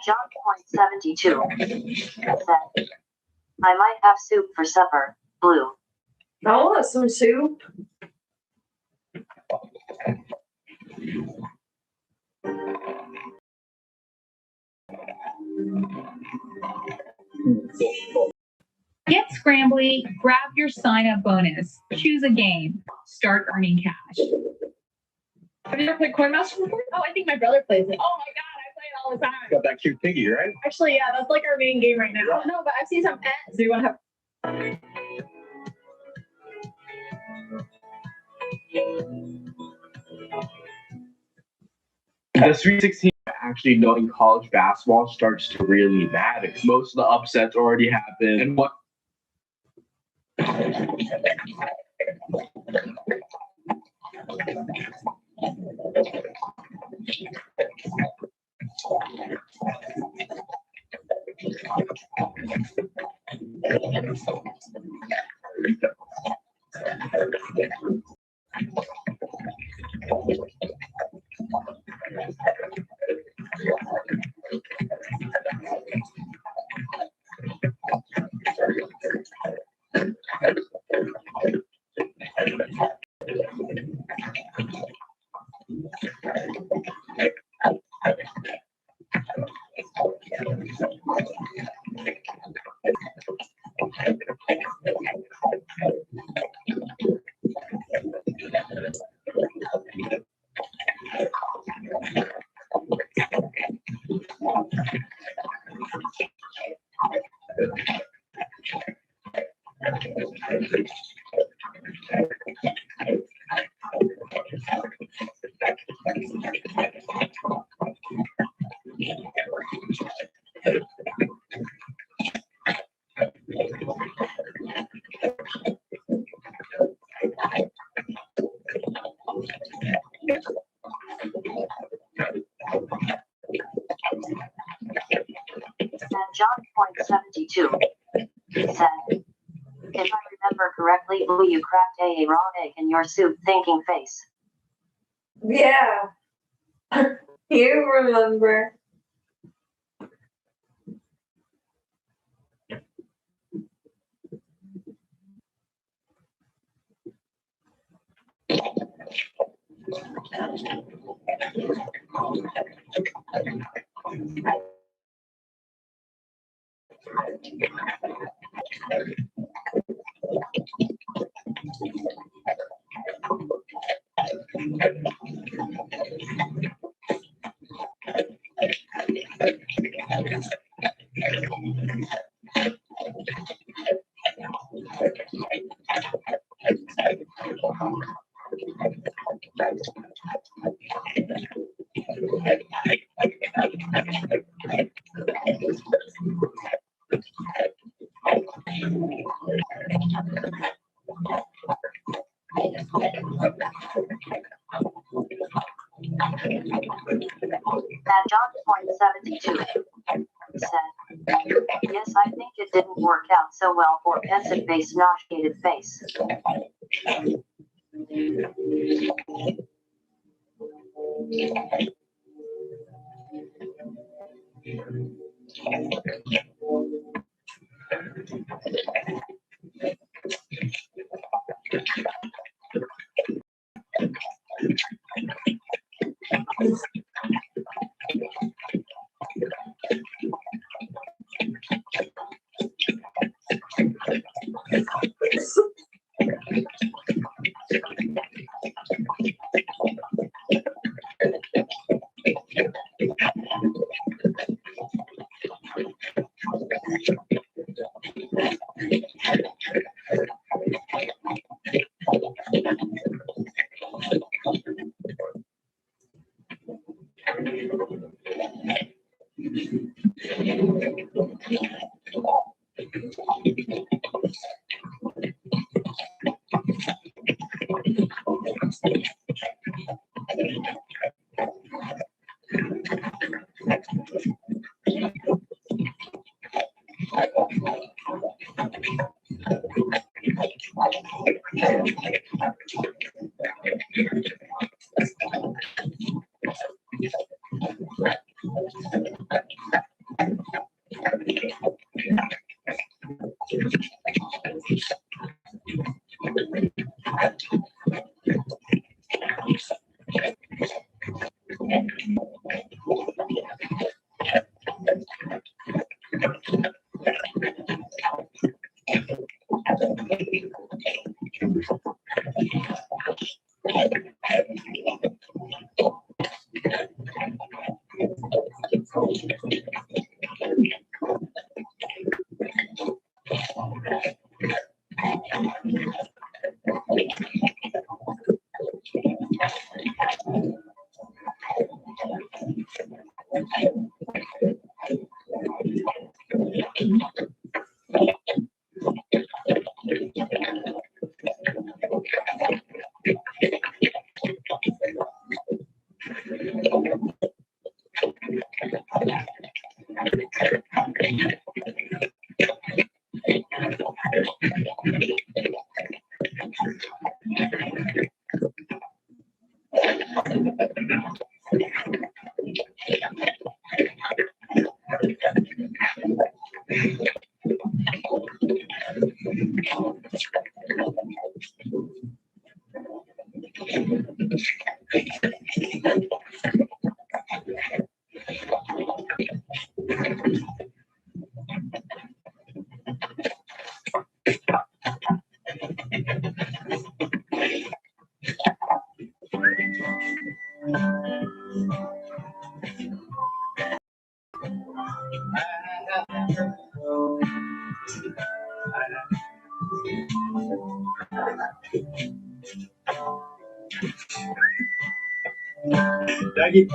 John.72 said, I might have soup for supper, Blue. I want some soup. Get Scrambly, grab your sign-up bonus, choose a game, start earning cash. Have you ever played Coin Master before? Oh, I think my brother plays it. Oh my god, I play it all the time. Got that cute piggy, right? Actually, yeah, that's like our main game right now. Oh, no, but I've seen some pets. Do you want to have? The Sweet 16, actually knowing college basketball starts to really matter. Most of the upsets already happened. And what John.72 said, if I remember correctly, Blue, you cracked a raw egg in your soup thinking face. Yeah. You remember. John.72 said, yes, I think it didn't work out so well for acid-base nauseated face. Daggy.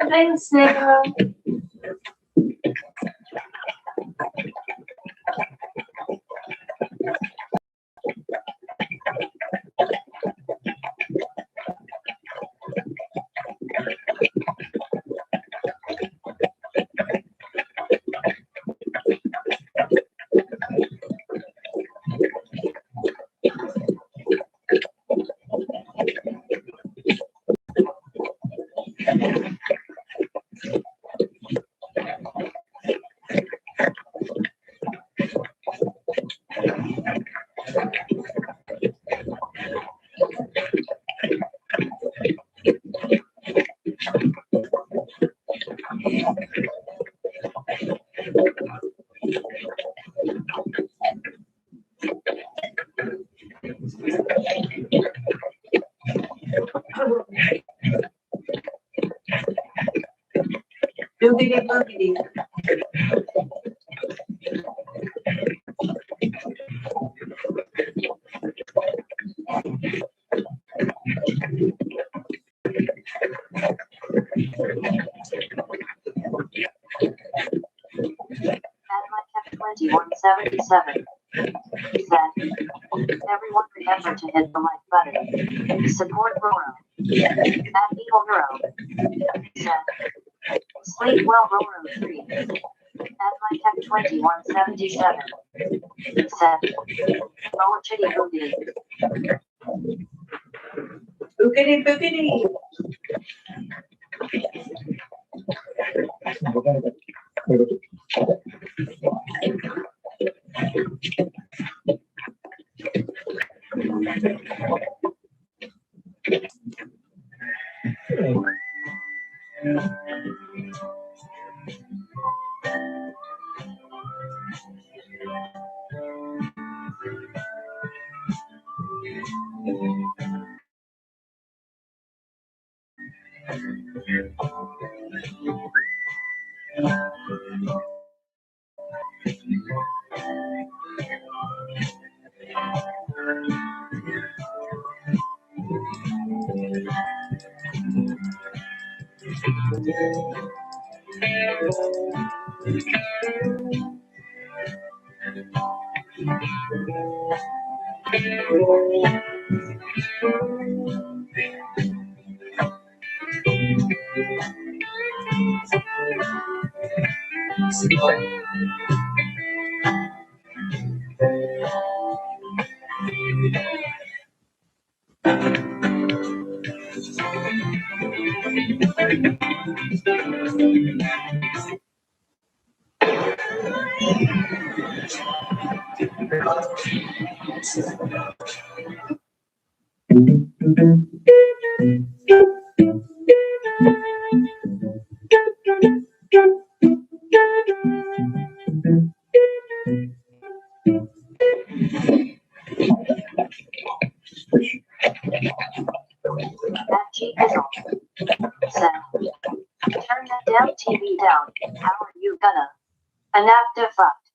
Thanks, Sarah. Doogity boogity. At my 21 2077 said, everyone remember to hit the like button. Support Roro. At Evil Roro said, sleep well Roro 3. At my tech 2177 said, oh chitty boogity. Boogity boogity. At G Fizzle said, turn that damn TV down. How are you gonna? Anapta fucked.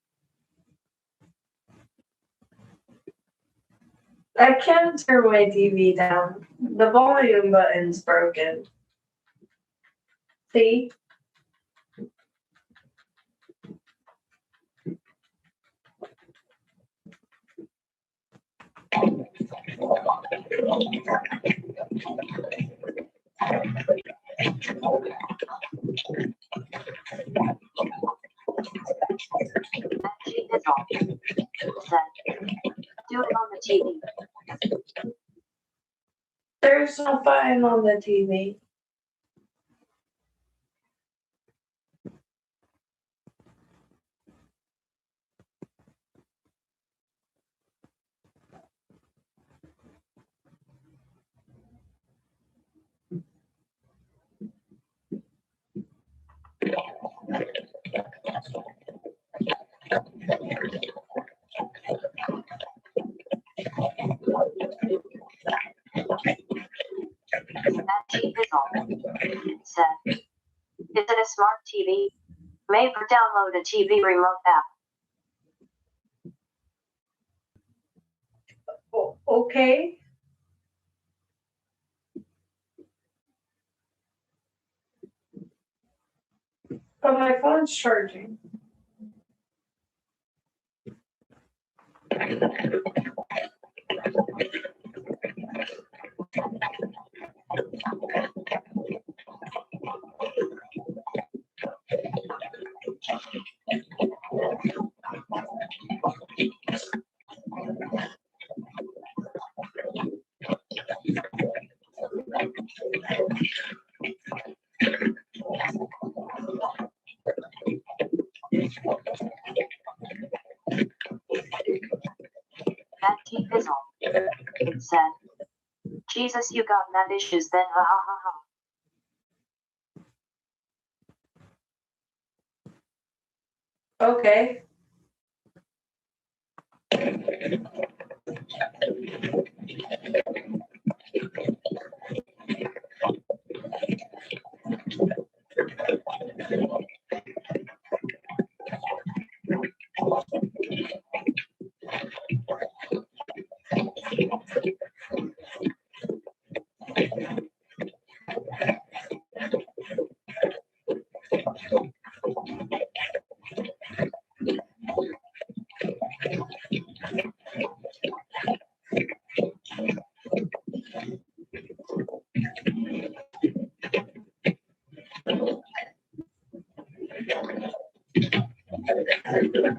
I can't turn my TV down. The volume button's broken. See? At G Fizzle said, do it on the TV. There's no button on the TV. At G Fizzle said, is it a smart TV? Made for download a TV remote app. Okay. But my phone's charging. At T Fizzle said, Jesus, you got mad issues then, ha ha ha ha. Okay.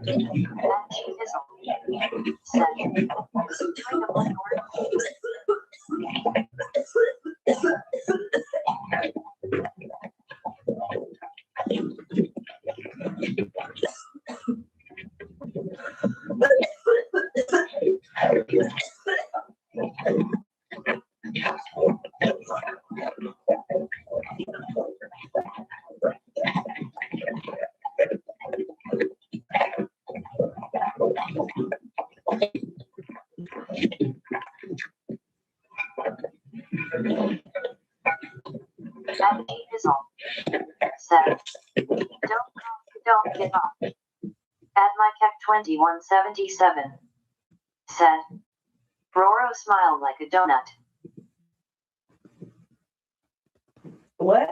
She fizzled. Said, "Is he doing a blood work?" And she fizzled. Said, don't give up. At my Keck 2177. Said, Roro smiled like a donut. What?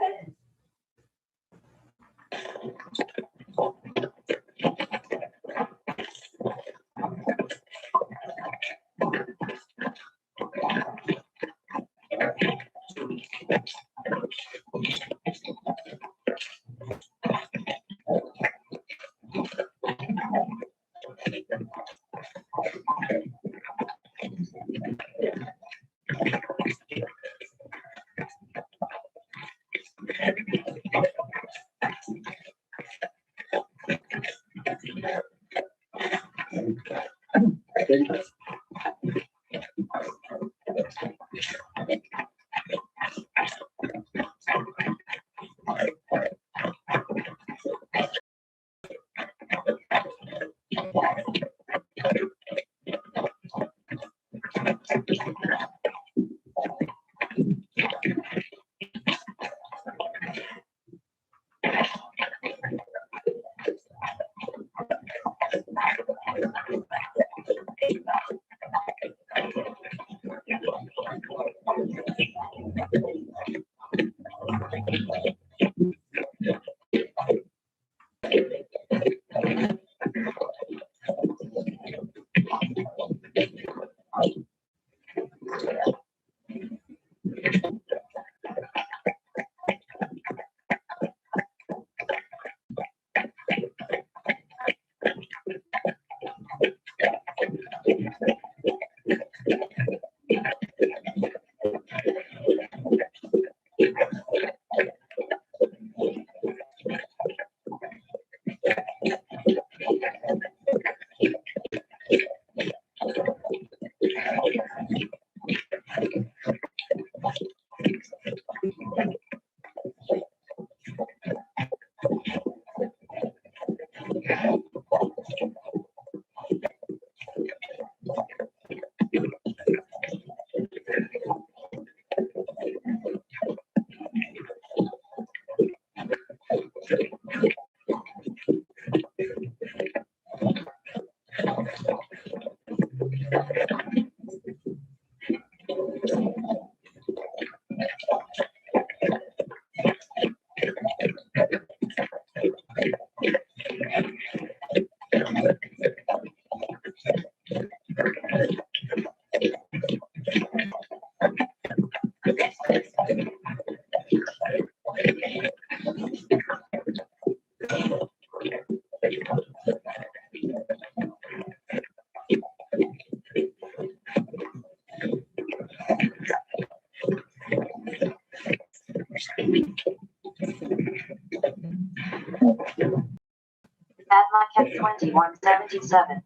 At my Keck 2177.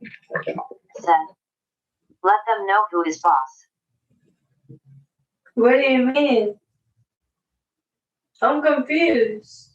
Said, let them know who is boss. What do you mean? I'm confused.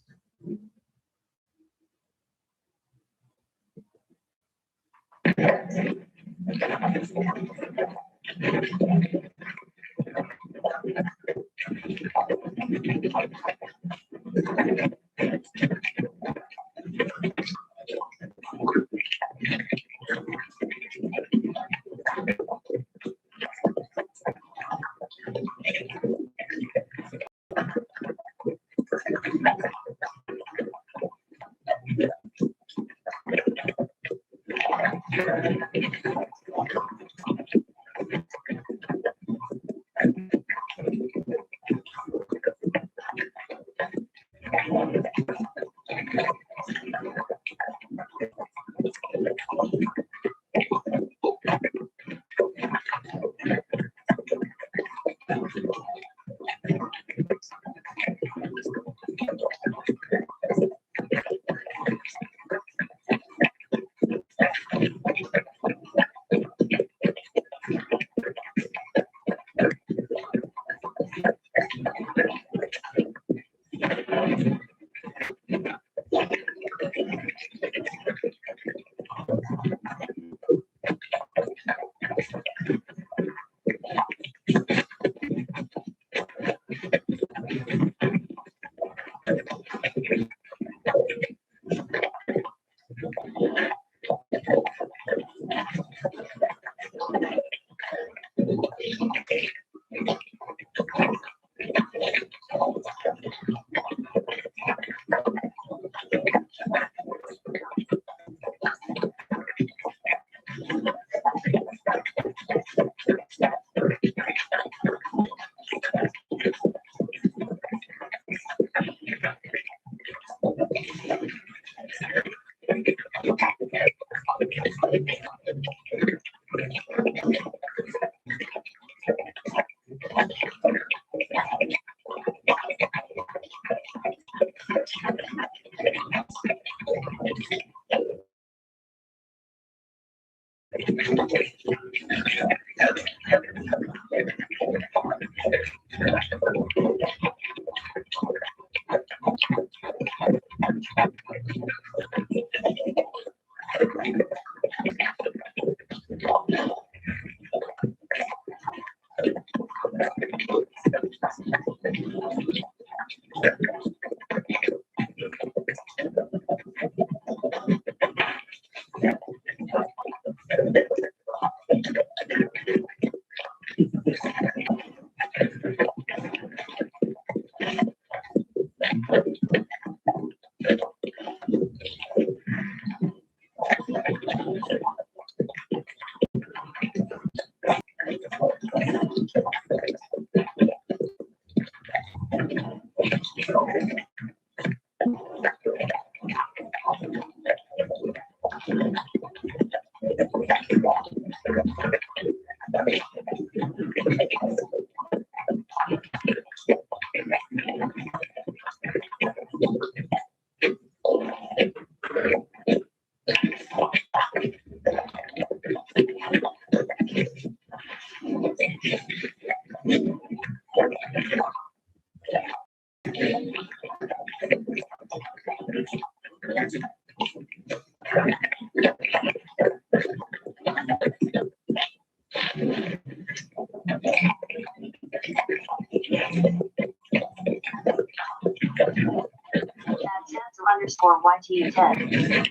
Underscore YT10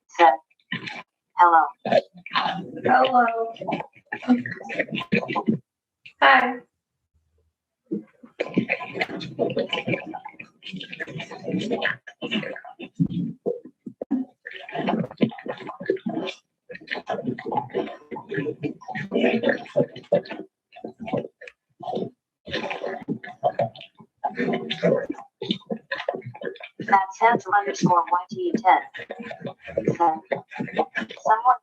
said, hello. Hello. Hi. Sense underscore YT10 said, someone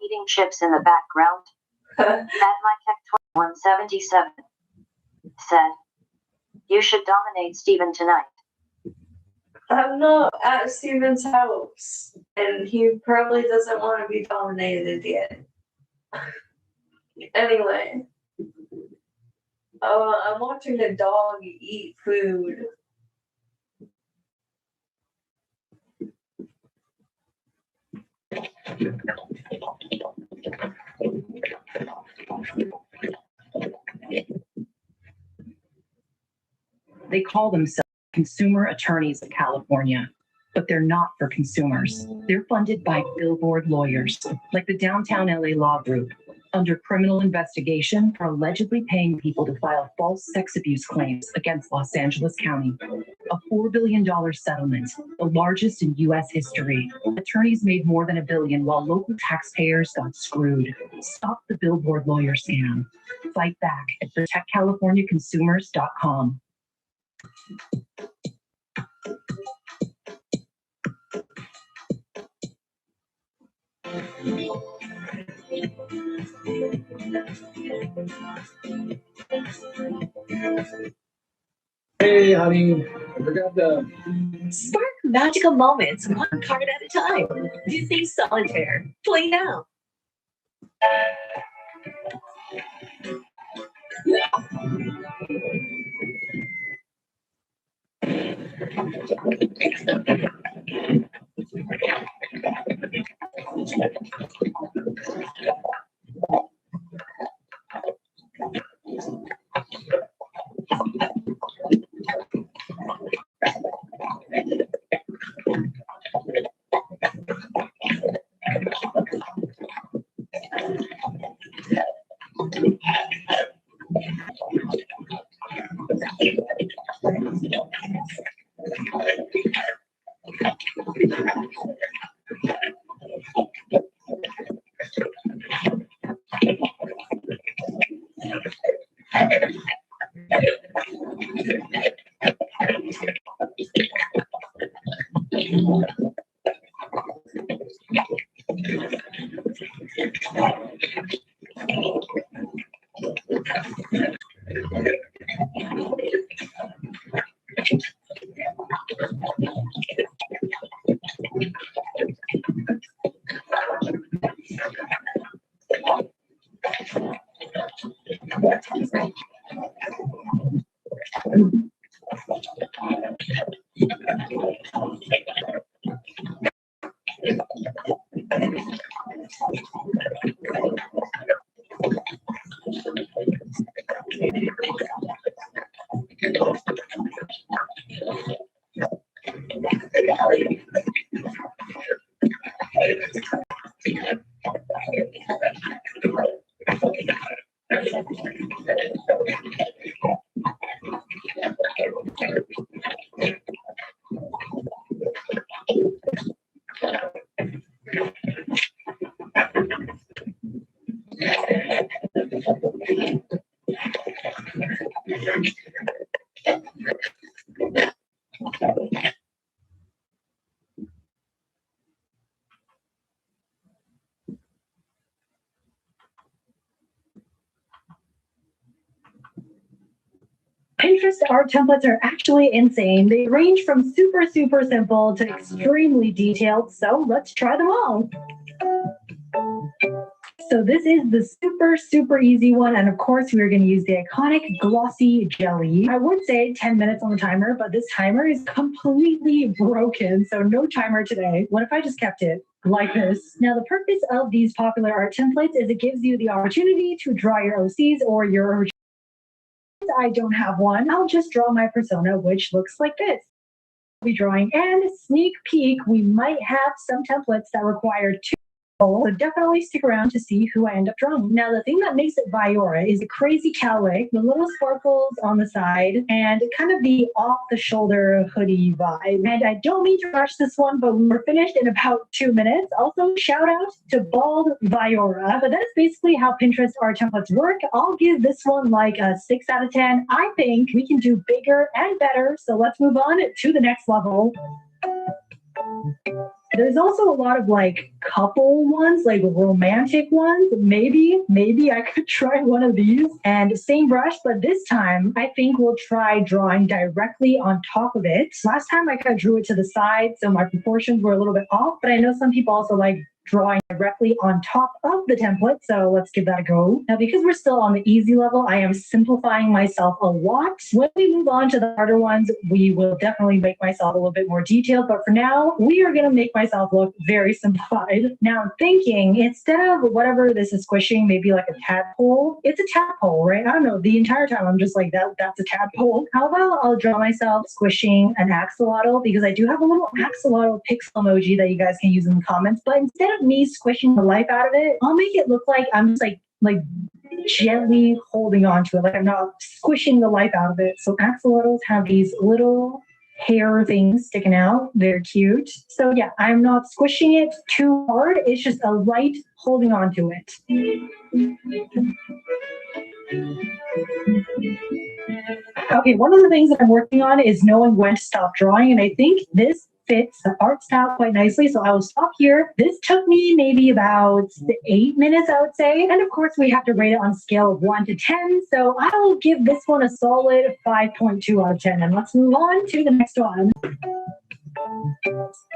eating chips in the background. At my Tech 2177 said, you should dominate Steven tonight. I'm not at Steven's house, and he probably doesn't want to be dominated yet. Anyway, I'm watching a dog eat food. They call themselves Consumer Attorneys of California, but they're not for consumers. They're funded by billboard lawyers, like the Downtown LA Law Group, under criminal investigation for allegedly paying people to file false sex abuse claims against Los Angeles County. A $4 billion settlement, the largest in U.S. history. Attorneys made more than $1 billion while local taxpayers got screwed. Stop the billboard lawyer scam. Fight back at protectcaliforniaconsumers.com. Hey, honey, I forgot the. Spark magical moments one card at a time. Disney Solitaire. Play now. Pinterest art templates are actually insane. They range from super, super simple to extremely detailed, so let's try them all. So this is the super, super easy one, and of course we're going to use the iconic glossy jelly. I would say 10 minutes on the timer, but this timer is completely broken, so no timer today. What if I just kept it like this? Now the purpose of these popular art templates is it gives you the opportunity to draw your OCs or your I don't have one. I'll just draw my persona, which looks like this. I'll be drawing, and sneak peek, we might have some templates that require 2 people, so definitely stick around to see who I end up drawing. Now, the thing that makes it Viora is the crazy cowlick, the little sparkles on the side, and kind of the off-the-shoulder hoodie vibe. And I don't mean to rush this one, but we're finished in about 2 minutes. Also, shout out to Bald Viora. But that's basically how Pinterest art templates work. I'll give this one like a 6 out of 10. I think we can do bigger and better, so let's move on to the next level. There's also a lot of like couple ones, like romantic ones. Maybe I could try one of these. And same brush, but this time I think we'll try drawing directly on top of it. Last time I kind of drew it to the side, so my proportions were a little bit off, but I know some people also like drawing directly on top of the template, so let's give that a go. Now, because we're still on the easy level, I am simplifying myself a lot. When we move on to the harder ones, we will definitely make myself a little bit more detailed, but for now, we are gonna make myself look very simplified. Now, I'm thinking, instead of whatever this is squishing, maybe like a tadpole, it's a tadpole, right? I don't know, the entire time I'm just like, that's a tadpole. How about I'll draw myself squishing an axolotl, because I do have a little axolotl pixel emoji that you guys can use in the comments, but instead of me squishing the life out of it, I'll make it look like I'm just like gently holding on to it, like I'm not squishing the life out of it. So axolotls have these little hair things sticking out. They're cute. So yeah, I'm not squishing it too hard. It's just a light holding on to it. Okay, one of the things that I'm working on is knowing when to stop drawing, and I think this fits the art style quite nicely, so I will stop here. This took me maybe about 8 minutes, I would say, and of course we have to rate it on a scale of 1 to 10, so I will give this one a solid 5.2 out of 10, and let's move on to the next one.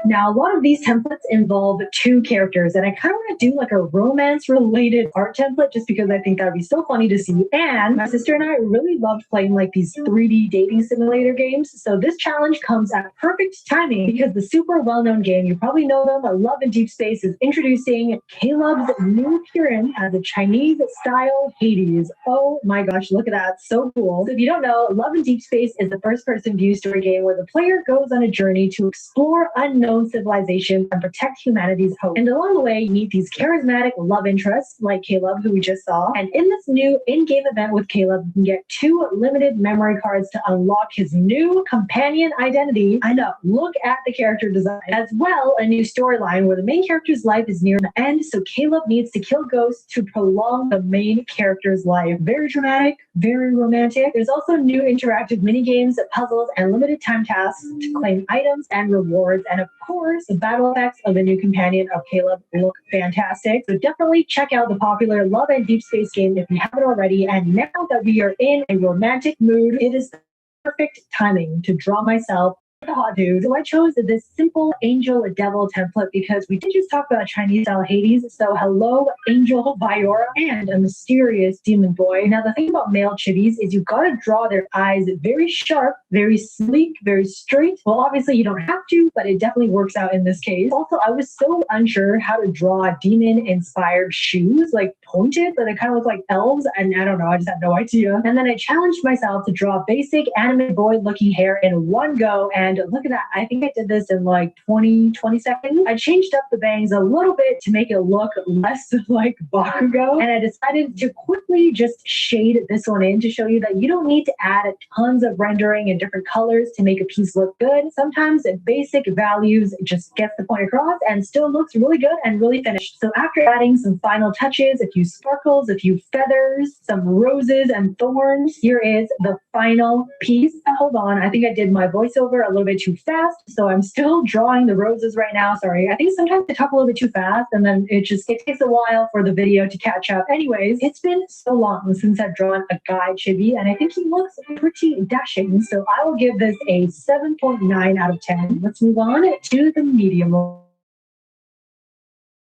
Now, a lot of these templates involve 2 characters, and I kind of want to do like a romance-related art template just because I think that would be so funny to see. And my sister and I really loved playing like these 3D dating simulator games, so this challenge comes at perfect timing because the super well-known game, you probably know them, Love in Deep Space, is introducing Caleb's new appearance as a Chinese-style Hades. Oh my gosh, look at that, so cool. So if you don't know, Love in Deep Space is the first-person view story game where the player goes on a journey to explore unknown civilizations and protect humanity's hope. And along the way, you meet these charismatic love interests like Caleb, who we just saw. And in this new in-game event with Caleb, you can get 2 limited memory cards to unlock his new companion identity. I know, look at the character design. As well, a new storyline where the main character's life is near the end, so Caleb needs to kill ghosts to prolong the main character's life. Very dramatic, very romantic. There's also new interactive mini games, puzzles, and limited time tasks to claim items and rewards. And of course, the battle effects of the new companion of Caleb look fantastic. So definitely check out the popular Love and Deep Space game if you haven't already. And now that we are in a romantic mood, it is the perfect timing to draw myself the hot dude. So I chose this simple angel devil template because we did just talk about Chinese style Hades. So hello, Angel Viora and a mysterious demon boy. Now the thing about male chibis is you've got to draw their eyes very sharp, very sleek, very straight. Well, obviously you don't have to, but it definitely works out in this case. Also, I was so unsure how to draw demon-inspired shoes, like pointed, but they kind of look like elves, and I don't know, I just had no idea. And then I challenged myself to draw basic anime boy-looking hair in one go, and look at that. I think I did this in like 20 seconds. I changed up the bangs a little bit to make it look less like Bakugo. And I decided to quickly just shade this one in to show you that you don't need to add tons of rendering and different colors to make a piece look good. Sometimes basic values just gets the point across and still looks really good and really finished. So after adding some final touches, a few sparkles, a few feathers, some roses and thorns, here is the final piece. Hold on, I think I did my voiceover a little bit too fast, so I'm still drawing the roses right now. Sorry, I think sometimes I talk a little bit too fast and then it takes a while for the video to catch up. Anyways, it's been so long since I've drawn a guy chibi, and I think he looks pretty dashing, so I will give this a 7.9 out of 10. Let's move on to the medium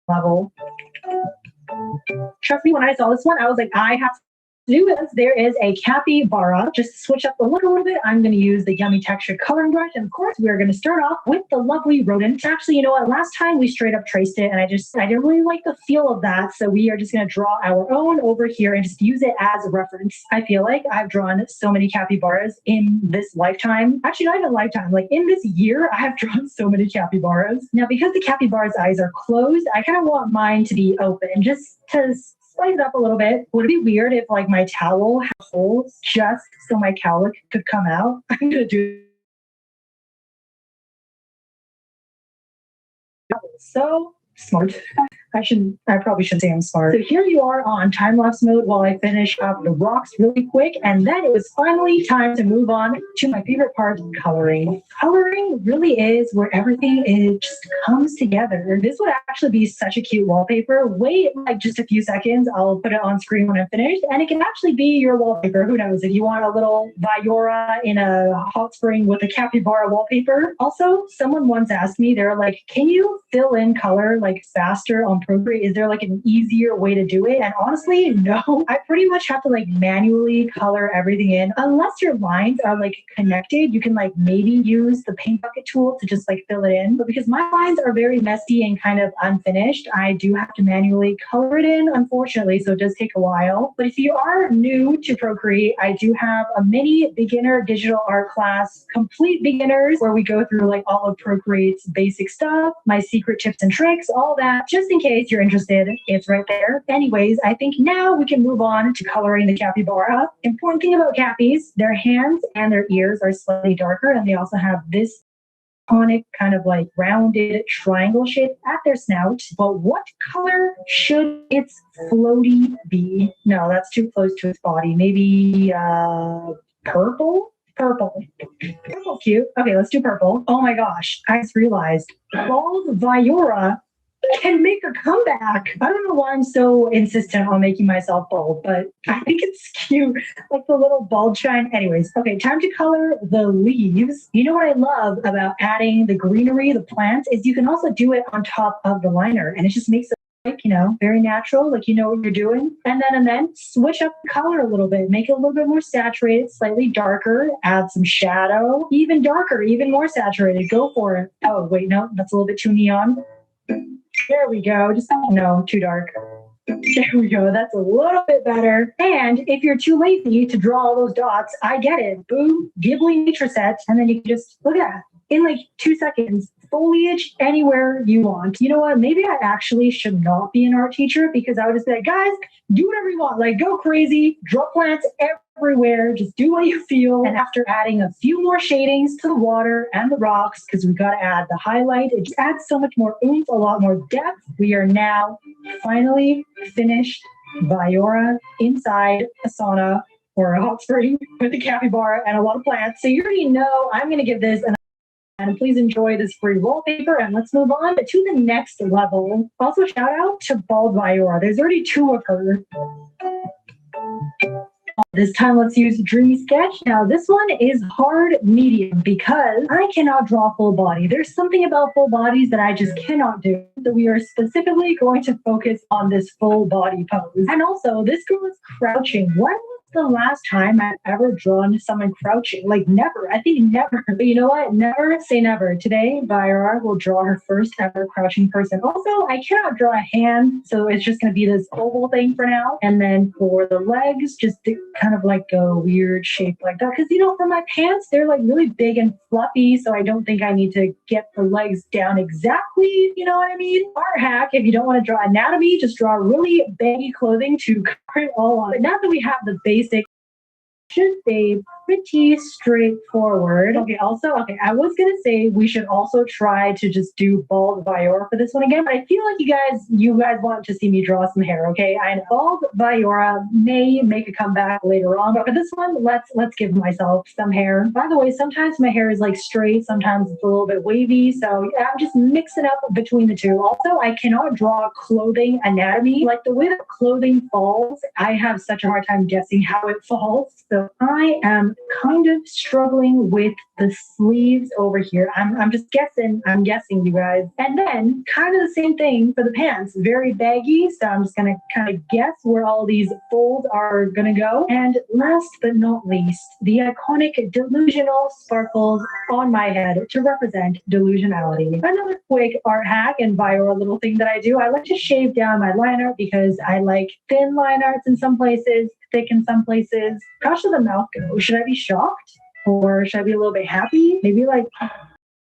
level. Trust me, when I saw this one, I was like, I have to do this. There is a capybara. Just to switch up the look a little bit, I'm going to use the Yummy Texture coloring brush. And of course, we're going to start off with the lovely rodent. Actually, you know what? Last time we straight up traced it, and I didn't really like the feel of that. So we are just going to draw our own over here and just use it as a reference. I feel like I've drawn so many capybaras in this lifetime. Actually, not even lifetime. Like in this year, I have drawn so many capybaras. Now, because the capybara's eyes are closed, I kind of want mine to be open just to spice it up a little bit. Would it be weird if like my towel had holes just so my cowlick could come out? I'm gonna do so smart. I probably shouldn't say I'm smart. So here you are on time-lapse mode while I finish up the rocks really quick. And then it was finally time to move on to my favorite part, coloring. Coloring really is where everything just comes together. This would actually be such a cute wallpaper. Wait like just a few seconds. I'll put it on screen when I'm finished. And it can actually be your wallpaper. Who knows? If you want a little Viora in a hot spring with a capybara wallpaper. Also, someone once asked me, they're like, can you fill in color like faster on Procreate? Is there like an easier way to do it? And honestly, no. I pretty much have to like manually color everything in. Unless your lines are like connected, you can like maybe use the paint bucket tool to just like fill it in. But because my lines are very messy and kind of unfinished, I do have to manually color it in, unfortunately. So it does take a while. But if you are new to Procreate, I do have a mini beginner digital art class, complete beginners, where we go through like all of Procreate's basic stuff, my secret tips and tricks, all that, just in case you're interested, it's right there. Anyways, I think now we can move on to coloring the capybara. Important thing about cappies, their hands and their ears are slightly darker, and they also have this iconic kind of like rounded triangle shape at their snout. But what color should its floaty be? No, that's too close to its body. Maybe purple? Purple. Purple's cute. Okay, let's do purple. Oh my gosh, I just realized Bald Viora can make a comeback. I don't know why I'm so insistent on making myself bald, but I think it's cute. Like the little bald shine. Anyways, okay, time to color the leaves. You know what I love about adding the greenery, the plants, is you can also do it on top of the liner, and it just makes it like, you know, very natural, like you know what you're doing. And then switch up the color a little bit, make it a little bit more saturated, slightly darker, add some shadow, even darker, even more saturated. Go for it. Oh, wait, no, that's a little bit too neon. There we go. Just no, too dark. There we go. That's a little bit better. And if you're too lazy to draw all those dots, I get it. Boom, Ghibli nature set. And then you can just look at that. in like 2 seconds. Foliage anywhere you want. You know what? Maybe I actually should not be an art teacher because I would just be like, guys, do whatever you want. Like, go crazy, draw plants everywhere, just do what you feel. And after adding a few more shadings to the water and the rocks, because we've got to add the highlight, it just adds so much more oomph, a lot more depth. We are now finally finished Viora inside a sauna or a hot spring with a capybara and a lot of plants. So you already know I'm going to give this an and please enjoy this free wallpaper, and let's move on to the next level. Also, shout out to Bald Viora. There's already 2 of her. This time, let's use Dreamy Sketch. Now, this one is hard medium because I cannot draw full body. There's something about full bodies that I just cannot do. So we are specifically going to focus on this full body pose. And also, this girl is crouching. When was the last time I've ever drawn someone crouching? Like, never. I think never. But you know what? Never say never. Today, Viora will draw her first ever crouching person. Also, I cannot draw a hand, so it's just going to be this oval thing for now. And then for the legs, just kind of like a weird shape like that. Because, you know, for my pants, they're like really big and fluffy, so I don't think I need to get the legs down exactly. You know what I mean? Art hack, if you don't want to draw anatomy, just draw really baggy clothing to cover it all on. But now that we have the basic, should be pretty straightforward. Okay, I was gonna say we should also try to just do Bald Viora for this one again, but I feel like you guys want to see me draw some hair, okay? I know Bald Viora may make a comeback later on, but for this one, let's give myself some hair. By the way, sometimes my hair is like straight, sometimes it's a little bit wavy, so yeah, I'm just mixing up between the two. Also, I cannot draw clothing anatomy. Like the way that clothing falls, I have such a hard time guessing how it falls. So I am kind of struggling with the sleeves over here. I'm just guessing. I'm guessing, you guys. And then kind of the same thing for the pants. Very baggy. So I'm just going to kind of guess where all these folds are going to go. And last but not least, the iconic delusional sparkles on my head to represent delusionality. Another quick art hack and Viora little thing that I do. I like to shave down my line art because I like thin line arts in some places, thick in some places. How should the mouth go? Should I be shocked? Or should I be a little bit happy? Maybe like, oh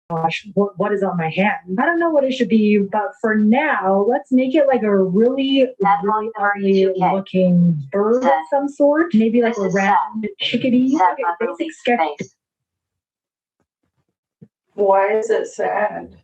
gosh, what is on my hand? I don't know what it should be, but for now, let's make it like a really ugly looking bird of some sort. Maybe like a round chickadee. Okay, basic sketch. Why is it sad?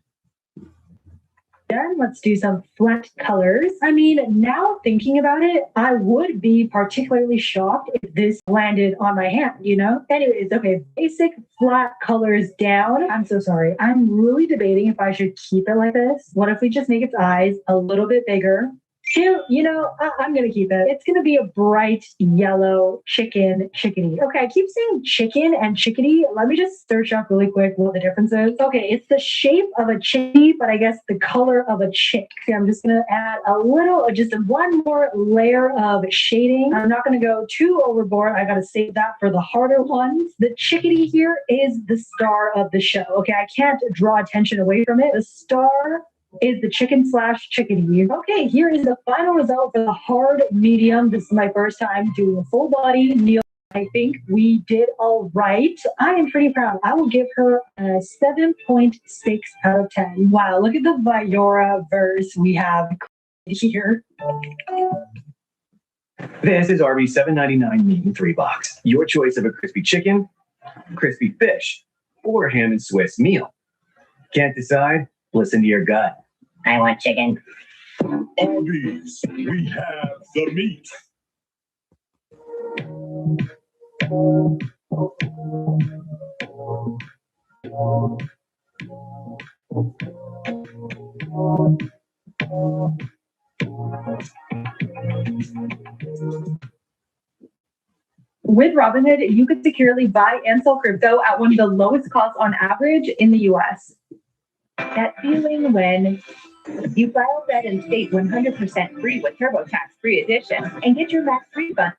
Then let's do some flat colors. I mean, now thinking about it, I would be particularly shocked if this landed on my hand, you know? Anyways, okay, basic flat colors down. I'm so sorry. I'm really debating if I should keep it like this. What if we just make its eyes a little bit bigger? You know, I'm going to keep it. It's going to be a bright yellow chickadee. Okay, I keep saying chicken and chickadee. Let me just search up really quick what the difference is. Okay, it's the shape of a chickadee, but I guess the color of a chick. Okay, I'm just going to add just one more layer of shading. I'm not going to go too overboard. I got to save that for the harder ones. The chickadee here is the star of the show. Okay, I can't draw attention away from it. The star is the chicken/chickadee. Okay, here is the final result for the hard medium. This is my first time doing a full body Neil. I think we did all right. I am pretty proud. I will give her a 7.6 out of 10. Wow, look at the Viora verse we have here. This is Arby's $7.99 medium 3-box. Your choice of a crispy chicken, crispy fish, or ham and Swiss meal. Can't decide? Listen to your gut. I want chicken. Arby's, we have the meat. With Robinhood, you could securely buy and sell crypto at one of the lowest costs on average in the US. That feeling when you file that and state 100% free with TurboTax Free Edition and get your max refund.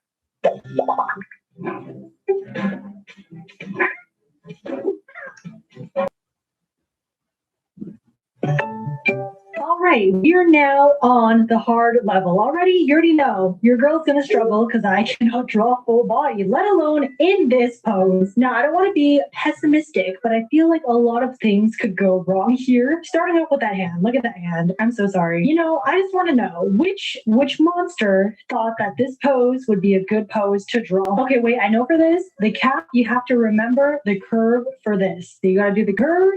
All right, we're now on the hard level. You already know your girl's gonna struggle because I cannot draw full body, let alone in this pose. Now, I don't want to be pessimistic, but I feel like a lot of things could go wrong here. Starting out with that hand. Look at that hand. I'm so sorry. You know, I just want to know which monster thought that this pose would be a good pose to draw. Okay, wait, I know for this, the cat, you have to remember the curve for this. So you gotta do the curve.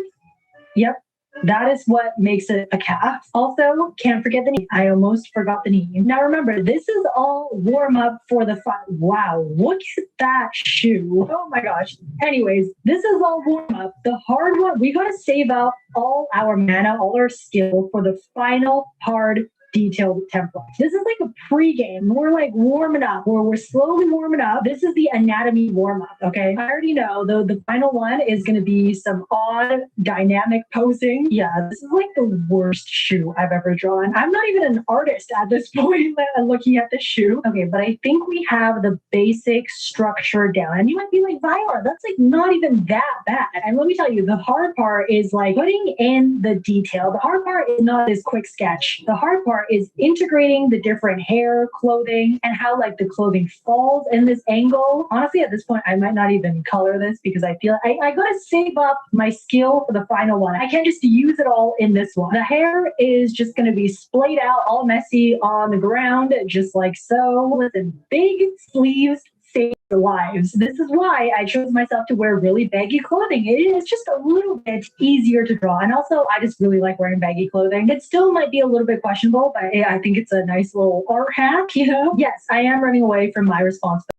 Yep. That is what makes it a calf. Also, can't forget the knee. I almost forgot the knee. Now remember, this is all warm up for the fight. Wow, look at that shoe. Oh my gosh. Anyways, this is all warm up. The hard one, we gotta save up all our mana, all our skill for the final hard detailed template. This is like a pre-game. We're like warming up, or we're slowly warming up. This is the anatomy warm-up, okay? I already know, though, the final one is going to be some odd dynamic posing. Yeah, this is like the worst shoe I've ever drawn. I'm not even an artist at this point looking at the shoe. Okay, but I think we have the basic structure down. And you might be like, Vior, that's like not even that bad. And let me tell you, the hard part is like putting in the detail. The hard part is not this quick sketch. The hard part is integrating the different hair, clothing, and how like the clothing falls in this angle. Honestly, at this point, I might not even color this because I feel I gotta save up my skill for the final one. I can't just use it all in this one. The hair is just gonna be splayed out all messy on the ground, just like so, with the big sleeves. Save the lives. This is why I chose myself to wear really baggy clothing. It is just a little bit easier to draw. And also, I just really like wearing baggy clothing. It still might be a little bit questionable, but I think it's a nice little art hack, you know? Yes, I am running away from my responsibility.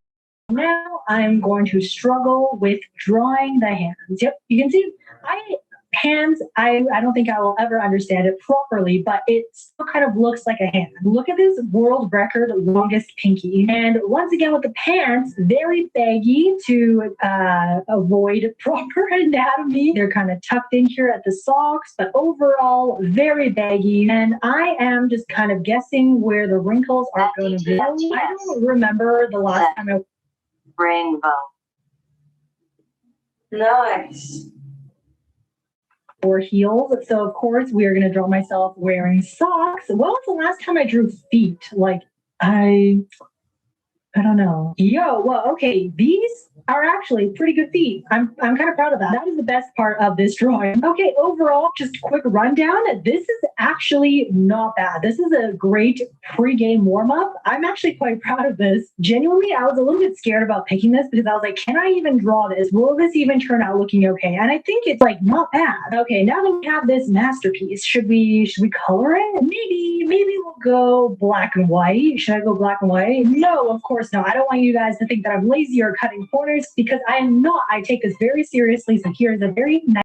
Now I'm going to struggle with drawing the hands. Yep, you can see hands, I don't think I will ever understand it properly, but it still kind of looks like a hand. Look at this world record longest pinky. And once again with the pants, very baggy to avoid proper anatomy. They're kind of tucked in here at the socks, but overall very baggy. And I am just kind of guessing where the wrinkles are going to be. I don't remember the last time I... Rainbow. Nice. Or heels. So of course we are going to draw myself wearing socks. When was the last time I drew feet? Like I don't know. Well, okay, these are actually pretty good feet. I'm kind of proud of that. That is the best part of this drawing. Okay, overall, just a quick rundown. This is actually not bad. This is a great pre-game warm-up. I'm actually quite proud of this. Genuinely, I was a little bit scared about picking this because I was like, can I even draw this? Will this even turn out looking okay? And I think it's like not bad. Okay, now that we have this masterpiece, should we color it? Maybe we'll go black and white. Should I go black and white? No, of course not. I don't want you guys to think that I'm lazy or cutting corners because I am not. I take this very seriously. So here's a very nice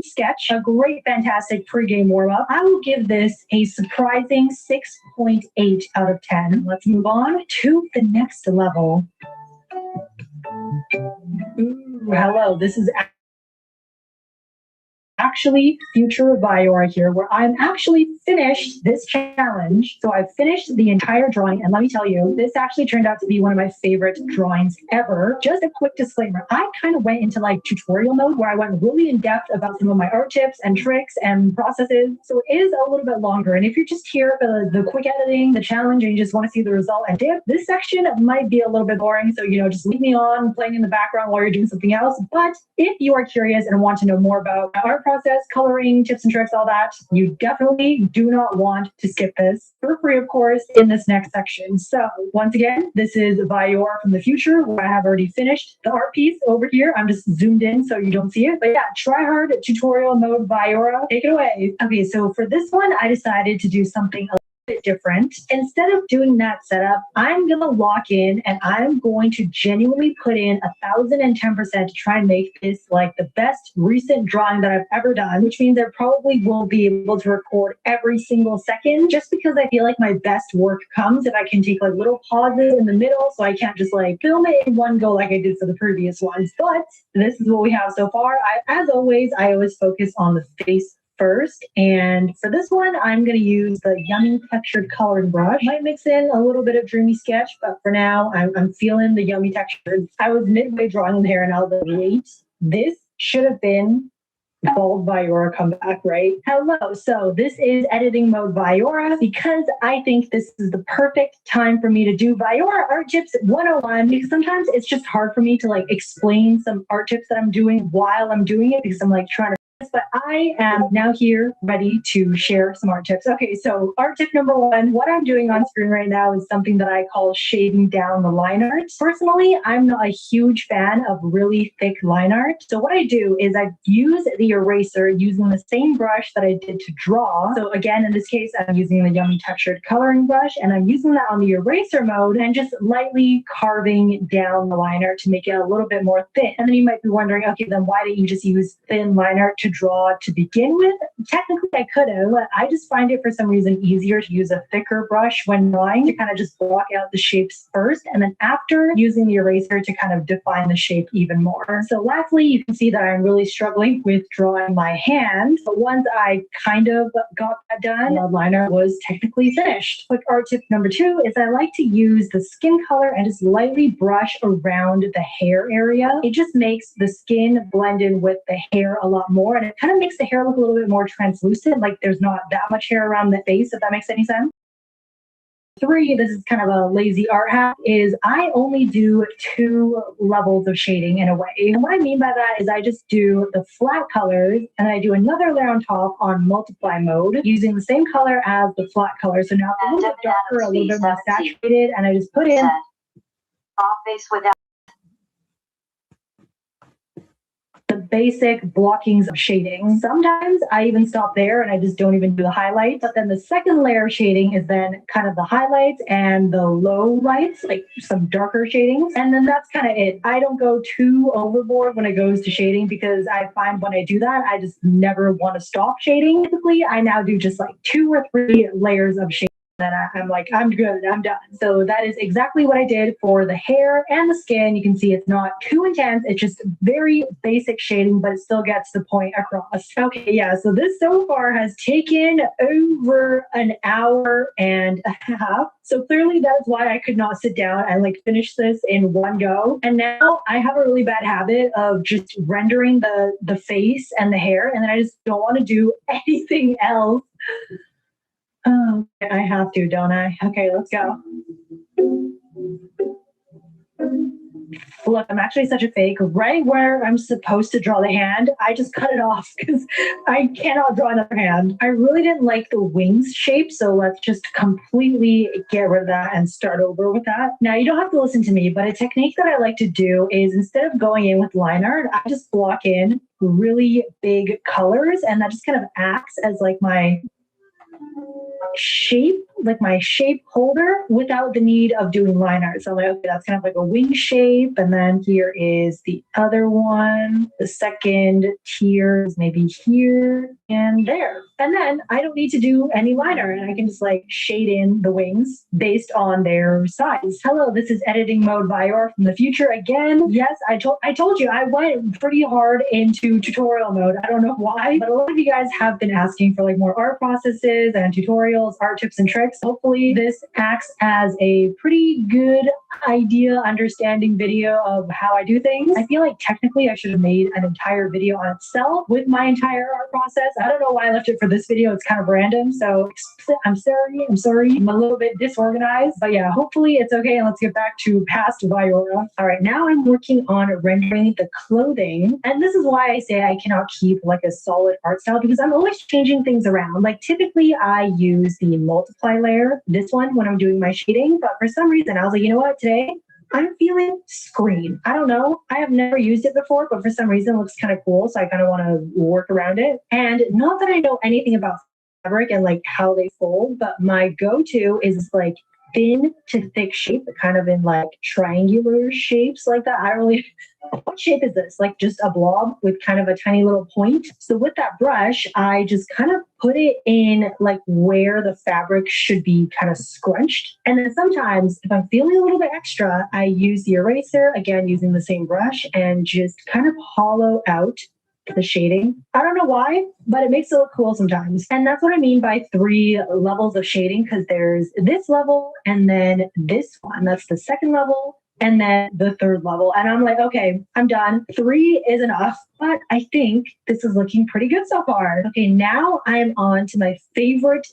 sketch, a great, fantastic pre-game warm-up. I will give this a surprising 6.8 out of 10. Let's move on to the next level. Ooh, hello, this is actually future Vior here, where I'm actually finished this challenge. So I've finished the entire drawing, and let me tell you, this actually turned out to be one of my favorite drawings ever. Just a quick disclaimer, I kind of went into like tutorial mode where I went really in depth about some of my art tips and tricks and processes. So it is a little bit longer. And if you're just here for the quick editing, the challenge, and you just want to see the result and dip, this section might be a little bit boring. So, just leave me on playing in the background while you're doing something else. But if you are curious and want to know more about my art process, coloring, tips and tricks, all that, you definitely do not want to skip this for free, of course, in this next section. So once again, this is Vior from the future, where I have already finished the art piece over here. I'm just zoomed in so you don't see it. But yeah, try hard tutorial mode Viora. Take it away. Okay, so for this one, I decided to do something a bit different. Instead of doing that setup, I'm gonna lock in and I'm going to genuinely put in 1,010% to try and make this like the best recent drawing that I've ever done, which means I probably will be able to record every single second, just because I feel like my best work comes if I can take like little pauses in the middle, so I can't just like film it in one go like I did for the previous ones. But this is what we have so far. As always, I always focus on the face first, and for this one I'm going to use the Yummy Textured coloring brush. Might mix in a little bit of Dreamy Sketch, but for now I'm feeling the Yummy Textured. I was midway drawing the hair and I was like, wait, this should have been bald Viora come back, right? Hello. So this is editing mode Viora because I think this is the perfect time for me to do Viora art tips 101 because sometimes it's just hard for me to like explain some art tips that I'm doing while I'm doing it because I'm like trying to, but I am now here ready to share some art tips. Okay, so art tip number 1, what I'm doing on screen right now is something that I call shading down the line art. Personally, I'm not a huge fan of really thick line art. So what I do is I use the eraser using the same brush that I did to draw. So again, in this case, I'm using the Yummy Textured Coloring Brush and I'm using that on the eraser mode and just lightly carving down the line art to make it a little bit more thin. And then you might be wondering, okay, then why didn't you just use thin line art to draw to begin with? Technically, I could have. I just find it for some reason easier to use a thicker brush when drawing to kind of just block out the shapes first, and then after using the eraser to kind of define the shape even more. So lastly, you can see that I'm really struggling with drawing my hand, but once I kind of got that done, the liner was technically finished. Quick art tip number 2 is I like to use the skin color and just lightly brush around the hair area. It just makes the skin blend in with the hair a lot more, and it kind of makes the hair look a little bit more translucent, like there's not that much hair around the face, if that makes any sense. 3, this is kind of a lazy art hack, is I only do 2 levels of shading in a way. And what I mean by that is I just do the flat colors and I do another layer on top on multiply mode using the same color as the flat color. So now it's a little bit darker, a little bit more saturated, and I just put in off base without the basic blockings of shading. Sometimes I even stop there and I just don't even do the highlights. But then the second layer of shading is then kind of the highlights and the low lights, like some darker shadings. And then that's kind of it. I don't go too overboard when it goes to shading because I find when I do that, I just never want to stop shading. Typically, I now do just like 2 or 3 layers of shading. And I'm like, I'm good, I'm done. So that is exactly what I did for the hair and the skin. You can see it's not too intense. It's just very basic shading, but it still gets the point across. Okay, yeah, so this so far has taken over an hour and a half. So clearly that is why I could not sit down and like finish this in one go. And now I have a really bad habit of just rendering the face and the hair, and then I just don't want to do anything else. Oh, I have to, don't I? Okay, let's go. Look, I'm actually such a fake. Right where I'm supposed to draw the hand, I just cut it off because I cannot draw another hand. I really didn't like the wings shape, so let's just completely get rid of that and start over with that. Now, you don't have to listen to me, but a technique that I like to do is instead of going in with line art, I just block in really big colors, and that just kind of acts as like my shape, like my shape holder without the need of doing line art. So I'm like, okay, that's kind of like a wing shape. And then here is the other one. The second tier is maybe here and there. And then I don't need to do any line art, and I can just like shade in the wings based on their size. Hello, this is editing mode Viora from the future again. Yes, I told you I went pretty hard into tutorial mode. I don't know why, but a lot of you guys have been asking for like more art processes and tutorials, art tips and tricks. Hopefully this acts as a pretty good idea, understanding video of how I do things. I feel like technically I should have made an entire video on itself with my entire art process. I don't know why I left it for this video. It's kind of random. So I'm sorry. I'm a little bit disorganized, but yeah, hopefully it's okay. And let's get back to past Viora. All right, now I'm working on rendering the clothing. And this is why I say I cannot keep like a solid art style because I'm always changing things around. Like typically I use the multiply layer, this one when I'm doing my shading, but for some reason I was like, you know what, today I'm feeling screen. I don't know. I have never used it before, but for some reason it looks kind of cool. So I kind of want to work around it. And not that I know anything about fabric and like how they fold, but my go-to is like thin to thick shape, kind of in like triangular shapes like that. What shape is this? Like just a blob with kind of a tiny little point. So with that brush, I just kind of put it in like where the fabric should be kind of scrunched. And then sometimes if I'm feeling a little bit extra, I use the eraser, again, using the same brush, and just kind of hollow out the shading. I don't know why, but it makes it look cool sometimes. And that's what I mean by 3 levels of shading, because there's this level and then this one. That's the second level. and then the third level. And I'm like, okay, I'm done. 3 is enough, but I think this is looking pretty good so far. Okay, now I'm on to my favorite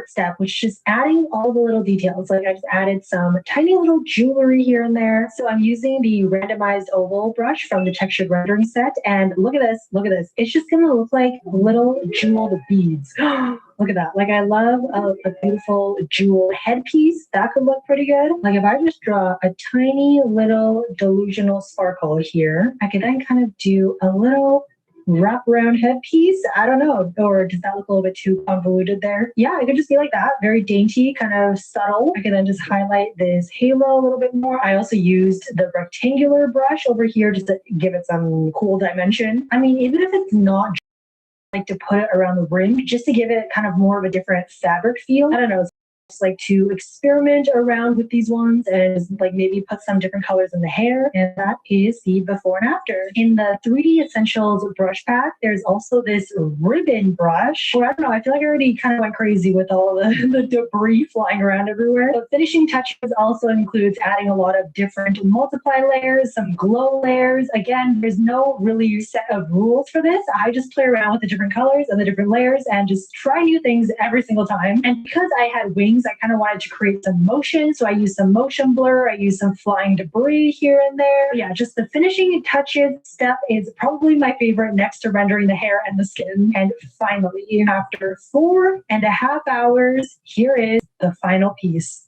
step, which is adding all the little details. Like I just added some tiny little jewelry here and there. So I'm using the randomized oval brush from the textured rendering set. And look at this, look at this. It's just gonna look like little jeweled beads. Look at that. Like I love a beautiful jeweled headpiece. That could look pretty good. Like if I just draw a tiny little delusional sparkle here, I could then kind of do a little wraparound headpiece. I don't know. Or does that look a little bit too convoluted there? Yeah, it could just be like that. Very dainty, kind of subtle. I can then just highlight this halo a little bit more. I also used the rectangular brush over here just to give it some cool dimension. I mean, even if it's not like to put it around the rim, just to give it kind of more of a different fabric feel. I don't know. Just like to experiment around with these ones and like maybe put some different colors in the hair. And that is the before and after. In the 3D Essentials brush pack, there's also this ribbon brush, or I don't know, I feel like I already kind of went crazy with all the debris flying around everywhere. The finishing touches also includes adding a lot of different multiply layers, some glow layers. Again, there's no really set of rules for this. I just play around with the different colors and the different layers and just try new things every single time. And because I had wings, I kind of wanted to create some motion. So I used some motion blur. I used some flying debris here and there. Yeah, just the finishing touches step is probably my favorite next to rendering the hair and the skin. And finally, after 4.5 hours, here is the final piece.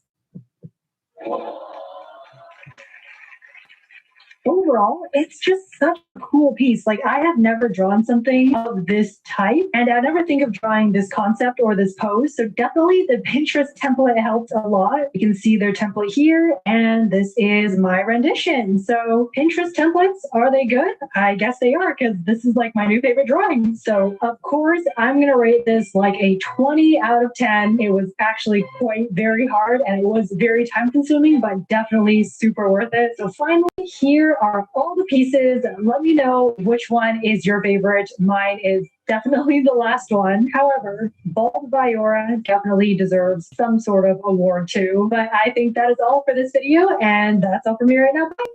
Overall, it's just such a cool piece. Like I have never drawn something of this type, and I never think of drawing this concept or this pose. So definitely the Pinterest template helped a lot. You can see their template here, and this is my rendition. So Pinterest templates, are they good? I guess they are, because this is like my new favorite drawing. So of course, I'm going to rate this like a 20 out of 10. It was actually quite very hard, and it was very time consuming, but definitely super worth it. So finally, here are all the pieces. Let me know which one is your favorite. Mine is definitely the last one. However, Bald Viora definitely deserves some sort of award too. But I think that is all for this video, and that's all from me right now. Bye.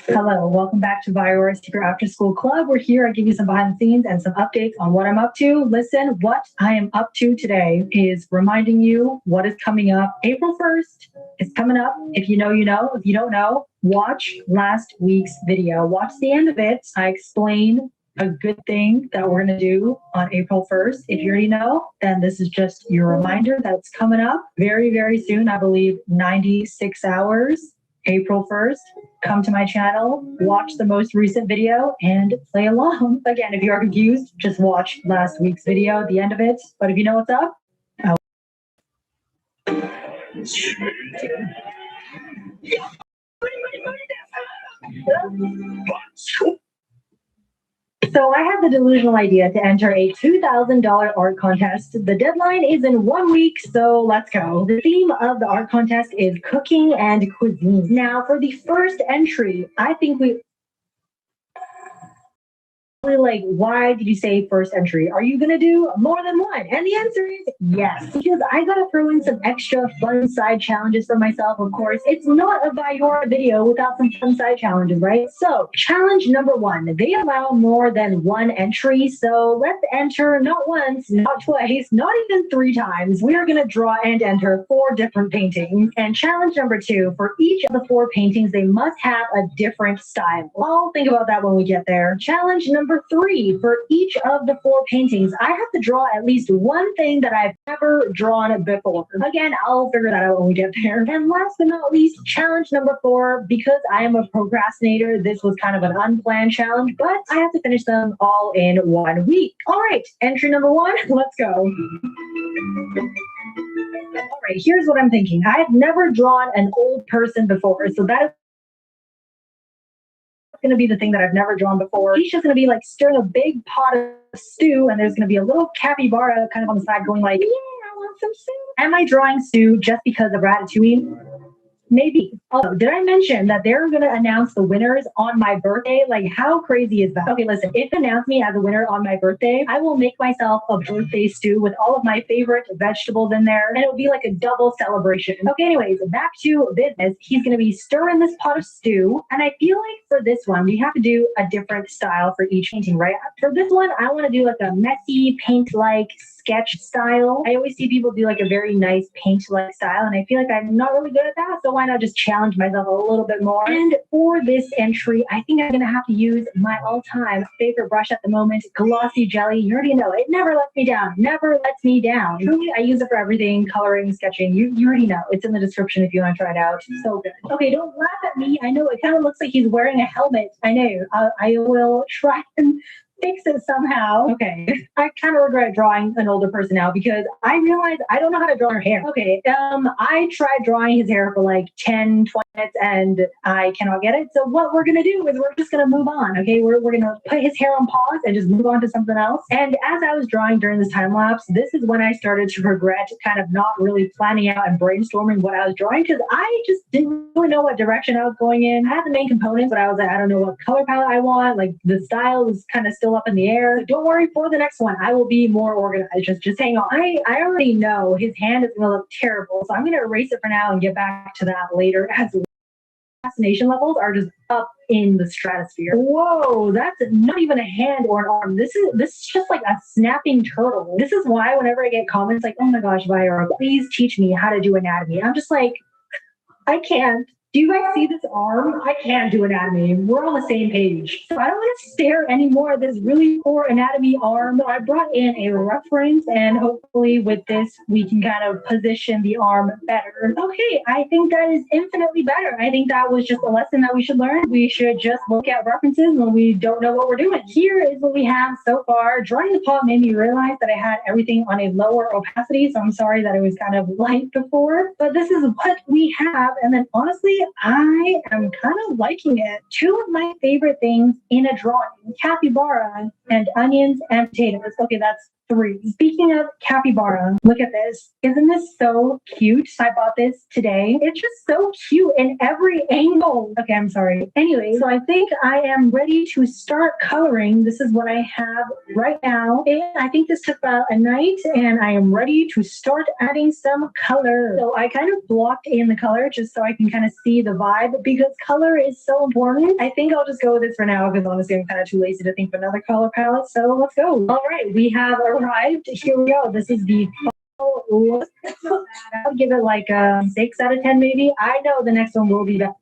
Hello, welcome back to Viora's Secret After School Club. We're here. I give you some behind the scenes and some updates on what I'm up to. Listen, what I am up to today is reminding you what is coming up. April 1st is coming up. If you know, you know. If you don't know, watch last week's video. Watch the end of it. I explain a good thing that we're going to do on April 1st. If you already know, then this is just your reminder that it's coming up very, very soon. I believe 96 hours. April 1st, come to my channel, watch the most recent video, and play along. Again, if you are confused, just watch last week's video at the end of it. But if you know what's up, So I had the delusional idea to enter a $2,000 art contest. The deadline is in 1 week, so let's go. The theme of the art contest is cooking and cuisine. Now, for the first entry, I think like, why did you say first entry? Are you gonna do more than one? And the answer is yes, because I gotta throw in some extra fun side challenges for myself. Of course, it's not a Viora video without some fun side challenges, right? So challenge number 1, they allow more than one entry. So let's enter not once, not twice, not even 3 times. We are gonna draw and enter 4 different paintings. And challenge number 2, for each of the 4 paintings, they must have a different style. I'll think about that when we get there. Challenge number 3, for each of the 4 paintings, I have to draw at least one thing that I've never drawn before. Again, I'll figure that out when we get there. And last but not least, challenge number 4, because I am a procrastinator, this was kind of an unplanned challenge, but I have to finish them all in 1 week. All right, entry number 1, let's go. All right, here's what I'm thinking. I've never drawn an old person before, so that is going to be the thing that I've never drawn before. He's just going to be like stirring a big pot of stew, and there's going to be a little capybara kind of on the side going like, yeah, I want some stew. Am I drawing stew just because of Ratatouille? Maybe. Oh, did I mention that they're going to announce the winners on my birthday? Like, how crazy is that? Okay, listen, if they announce me as a winner on my birthday, I will make myself a birthday stew with all of my favorite vegetables in there, and it'll be like a double celebration. Okay, anyways, back to business. He's going to be stirring this pot of stew, and I feel like for this one, we have to do a different style for each painting, right? For this one, I want to do like a messy, paint-like sketch style. I always see people do like a very nice paint-like style, and I feel like I'm not really good at that, so why not just challenge myself a little bit more? And for this entry, I think I'm gonna have to use my all-time favorite brush at the moment, Glossy Jelly. You already know it never lets me down. Never lets me down. Truly, I use it for everything, coloring, sketching. You already know. It's in the description if you want to try it out. So good. Okay, don't laugh at me. I know it kind of looks like he's wearing a helmet. I know. I will try and fix it somehow. Okay. I kind of regret drawing an older person now because I realized I don't know how to draw her hair. Okay. I tried drawing his hair for like 10, 20 minutes and I cannot get it. So what we're going to do is we're just going to move on. Okay. We're going to put his hair on pause and just move on to something else. And as I was drawing during this time lapse, this is when I started to regret kind of not really planning out and brainstorming what I was drawing because I just didn't really know what direction I was going in. I had the main components, but I was like, I don't know what color palette I want. Like the style was kind of still up in the air. So don't worry, for the next one, I will be more organized. Just hang on. I already know his hand is going to look terrible, so I'm going to erase it for now and get back to that later. As fascination levels are just up in the stratosphere. Whoa, that's not even a hand or an arm. This is just like a snapping turtle. This is why whenever I get comments like, "Oh my gosh, Vira, please teach me how to do anatomy," I'm just like, I can't. Do you guys see this arm? I can't do anatomy. We're on the same page. So I don't want to stare anymore at this really poor anatomy arm. I brought in a reference and hopefully with this, we can kind of position the arm better. Okay, I think that is infinitely better. I think that was just a lesson that we should learn. We should just look at references when we don't know what we're doing. Here is what we have so far. Drawing the pot made me realize that I had everything on a lower opacity, so I'm sorry that it was kind of light before, but this is what we have. And then honestly, I am kind of liking it. Two of my favorite things in a drawing, capybara and onions and potatoes. Okay, that's 3. Speaking of capybara, look at this. Isn't this so cute? I bought this today. It's just so cute in every angle. Okay, I'm sorry. Anyway, so I think I am ready to start coloring. This is what I have right now. And I think this took about a night and I am ready to start adding some color. So I kind of blocked in the color just so I can kind of see the vibe because color is so important. I think I'll just go with this for now because honestly I'm kind of too lazy to think of another color palette. So let's go. All right, we have arrived. Here we go. This is the final look. I'll give it like a 6 out of 10 maybe. I know the next one will be better.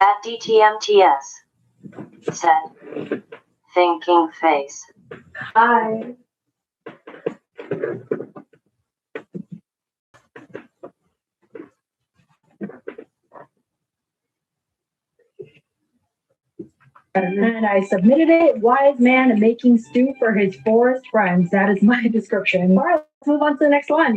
At DTMTS said, thinking face. Hi. And I submitted it. Wise man making stew for his forest friends. That is my description. All right, let's move on to the next one.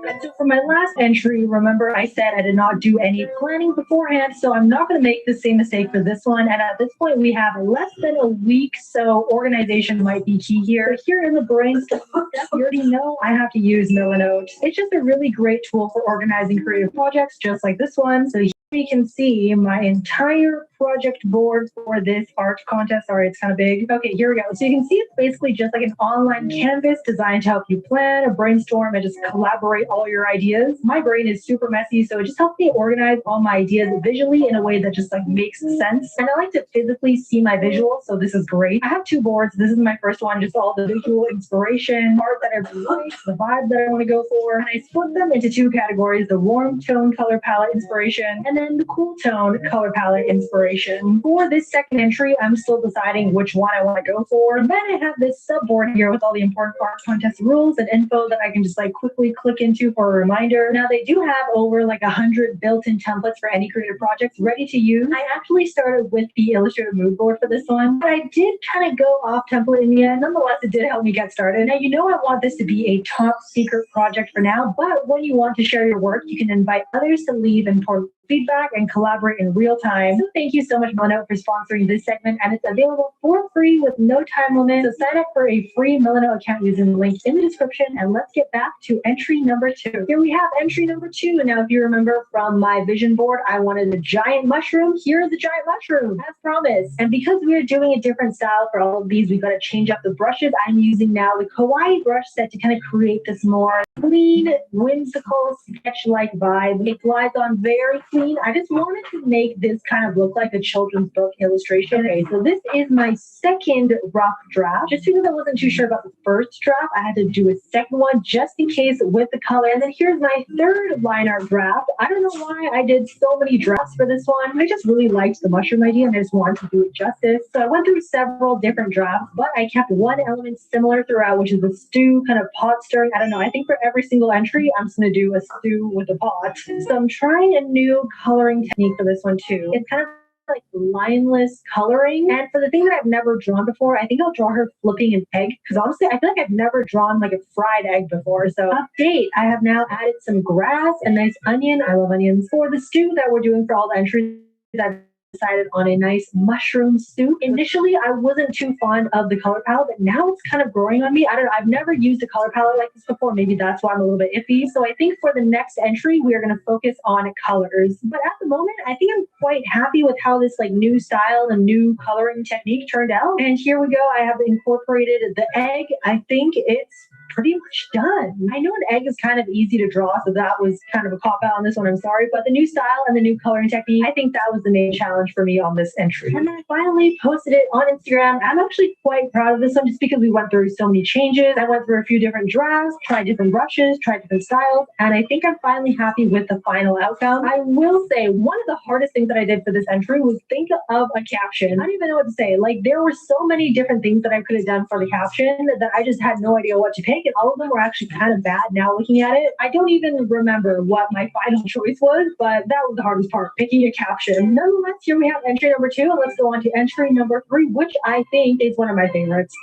And so for my last entry, remember I said I did not do any planning beforehand, so I'm not going to make the same mistake for this one. And at this point, we have less than a week, so organization might be key here. Here in the brainstorm, you already know I have to use Milanote. It's just a really great tool for organizing creative projects, just like this one. So you can see my entire project board for this art contest. Sorry, it's kind of big. Okay, here we go. So you can see it's basically just like an online canvas designed to help you plan, brainstorm, and just collaborate all your ideas. My brain is super messy, so it just helps me organize all my ideas visually in a way that just like makes sense. And I like to physically see my visuals, so this is great. I have two boards. This is my first one, just all the visual inspiration, art that I like, the vibe that I want to go for. And I split them into two categories, the warm tone color palette inspiration, and then the cool tone color palette inspiration. For this second entry, I'm still deciding which one I want to go for. And then I have this subboard here with all the important art contest rules and info that I can just like quickly click into for a reminder. Now they do have over like 100 built-in templates for any creative projects ready to use. I actually started with the Illustrator mood board for this one, but I did kind of go off template in the end. Nonetheless, it did help me get started. Now, you know I want this to be a top secret project for now, but when you want to share your work, you can invite others to leave important feedback and collaborate in real time. So thank you so much, Milanote, for sponsoring this segment, and it's available for free with no time limit. So sign up for a free Milanote account using the link in the description, and let's get back to entry number 2. Here we have entry number 2. Now, if you remember from my vision board, I wanted a giant mushroom. Here's the giant mushroom, as promised. And because we are doing a different style for all of these, we've got to change up the brushes. I'm using now the Kawaii brush set to kind of create this more clean, whimsical, sketch-like vibe. It glides on very clean. I just wanted to make this kind of look like a children's book illustration. Okay, so this is my second rough draft. Just because I wasn't too sure about the first draft, I had to do a second one just in case with the color. And then here's my third line art draft. I don't know why I did so many drafts for this one. I just really liked the mushroom idea and I just wanted to do it justice. So I went through several different drafts, but I kept one element similar throughout, which is the stew kind of pot stirring. I don't know. I think for every single entry, I'm just going to do a stew with a pot. So I'm trying a new coloring technique for this one too. It's kind of like lineless coloring. And for the thing that I've never drawn before, I think I'll draw her flipping an egg. Because honestly, I feel like I've never drawn like a fried egg before. So update, I have now added some grass, a nice onion. I love onions. For the stew that we're doing for all the entries, I've decided on a nice mushroom soup. Initially, I wasn't too fond of the color palette, but now it's kind of growing on me. I don't know. I've never used a color palette like this before. Maybe that's why I'm a little bit iffy. So I think for the next entry, we are going to focus on colors. But at the moment, I think I'm quite happy with how this like new style and new coloring technique turned out. And here we go. I have incorporated the egg. I think it's pretty much done. I know an egg is kind of easy to draw, so that was kind of a cop out on this one. I'm sorry, but the new style and the new coloring technique, I think that was the main challenge for me on this entry. And then I finally posted it on Instagram. I'm actually quite proud of this one just because we went through so many changes. I went through a few different drafts, tried different brushes, tried different styles, and I think I'm finally happy with the final outcome. I will say one of the hardest things that I did for this entry was think of a caption. I don't even know what to say. Like there were so many different things that I could have done for the caption that I just had no idea what to pick. And all of them were actually kind of bad now looking at it. I don't even remember what my final choice was, but that was the hardest part, picking a caption. Nonetheless, here we have entry number 2, and let's go on to entry number 3, which I think is one of my favorites.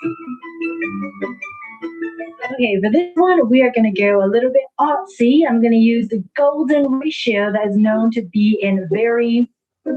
Okay, for this one, we are going to go a little bit artsy. I'm going to use the golden ratio that is known to be in very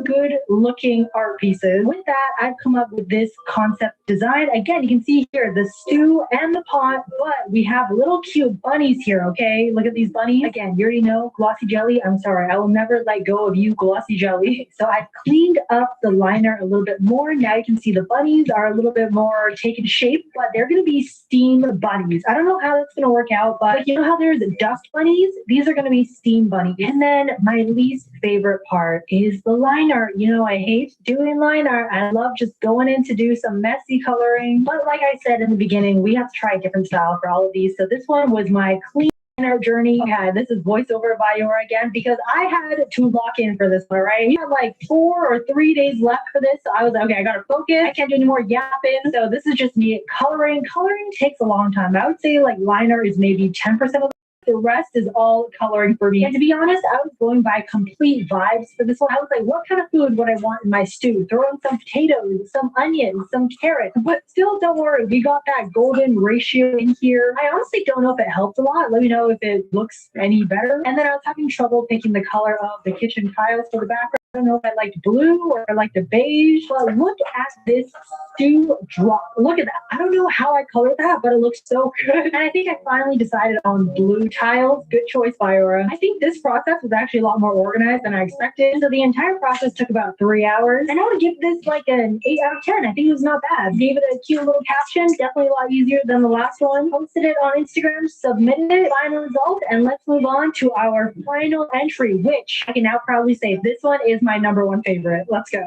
good looking art pieces. With that, I've come up with this concept design. Again, you can see here the stew and the pot, but we have little cute bunnies here, okay? Look at these bunnies. Again, you already know Glossy Jelly. I'm sorry, I will never let go of you, Glossy Jelly. So I've cleaned up the liner a little bit more. Now you can see the bunnies are a little bit more taken shape, but they're going to be steam bunnies. I don't know how that's going to work out, but you know how there's dust bunnies? These are going to be steam bunnies. And then my least favorite part is the line art. You know, I hate doing line art. I love just going in to do some messy coloring. But like I said in the beginning, we have to try a different style for all of these. So this one was my clean art journey. Yeah, this is voiceover by Yora again because I had to lock in for this one, right? We had like 4 or 3 days left for this. So I was like, okay, I got to focus. I can't do any more yapping. So this is just me coloring. Coloring takes a long time. I would say like line art is maybe 10% of The rest is all coloring for me. And to be honest, I was going by complete vibes for this one. I was like, what kind of food would I want in my stew? Throw in some potatoes, some onions, some carrots. But still, don't worry, we got that golden ratio in here. I honestly don't know if it helped a lot. Let me know if it looks any better. And then I was having trouble picking the color of the kitchen tiles for the background. I don't know if I liked blue or I liked the beige, but look at this stew drop. Look at that. I don't know how I colored that, but it looks so good. And I think I finally decided on blue tiles. Good choice, Biora. I think this process was actually a lot more organized than I expected. So the entire process took about 3 hours. And I would give this like an 8 out of 10. I think it was not bad. Gave it a cute little caption. Definitely a lot easier than the last one. Posted it on Instagram, submitted it, final result, and let's move on to our final entry, which I can now proudly say this one is my #1 favorite. Let's go.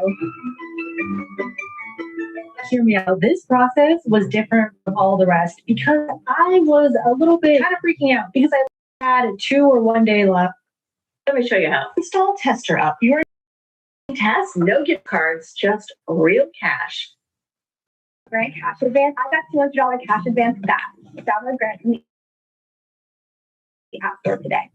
Hear me out. This process was different from all the rest because I was a little bit kind of freaking out because I had 2 or 1 day left. Let me show you how. Install Tester Up. Your test, no gift cards, just real cash. Grant cash advance. I got $200 cash advance back. Download grant from the App Store today.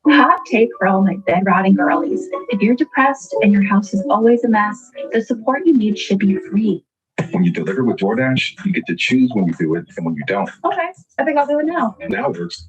Hot take for all my bed rotting girlies. If you're depressed and your house is always a mess, the support you need should be free. When you deliver with DoorDash, you get to choose when you do it and when you don't. Okay, I think I'll do it now. Now it works.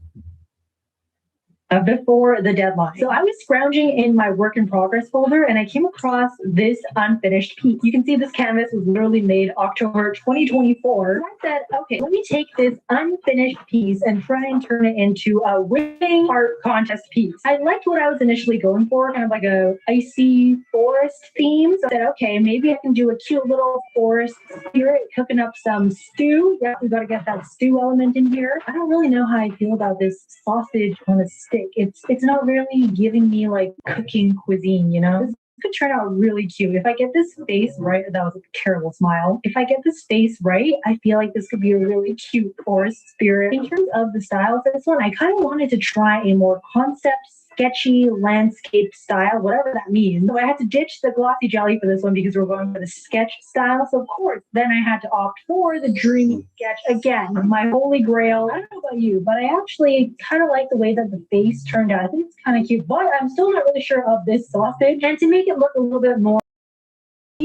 Before the deadline. So I was scrounging in my work in progress folder and I came across this unfinished piece. You can see this canvas was literally made October 2024. I said, okay, let me take this unfinished piece and try and turn it into a winning art contest piece. I liked what I was initially going for, kind of like a icy forest theme. So I said, okay, maybe I can do a cute little forest spirit, cooking up some stew. Yeah, we got to get that stew element in here. I don't really know how I feel about this sausage on a stick. It's not really giving me like cooking cuisine, you know? This could turn out really cute. If I get this face right, that was a terrible smile. If I get this face right, I feel like this could be a really cute forest spirit. In terms of the style for this one, I kind of wanted to try a more concept sketchy landscape style, whatever that means. So I had to ditch the glossy jelly for this one because we're going for the sketch style. So of course, then I had to opt for the dreamy sketch again, my holy grail. I don't know about you, but I actually kind of like the way that the face turned out. I think it's kind of cute, but I'm still not really sure of this sausage. And to make it look a little bit more,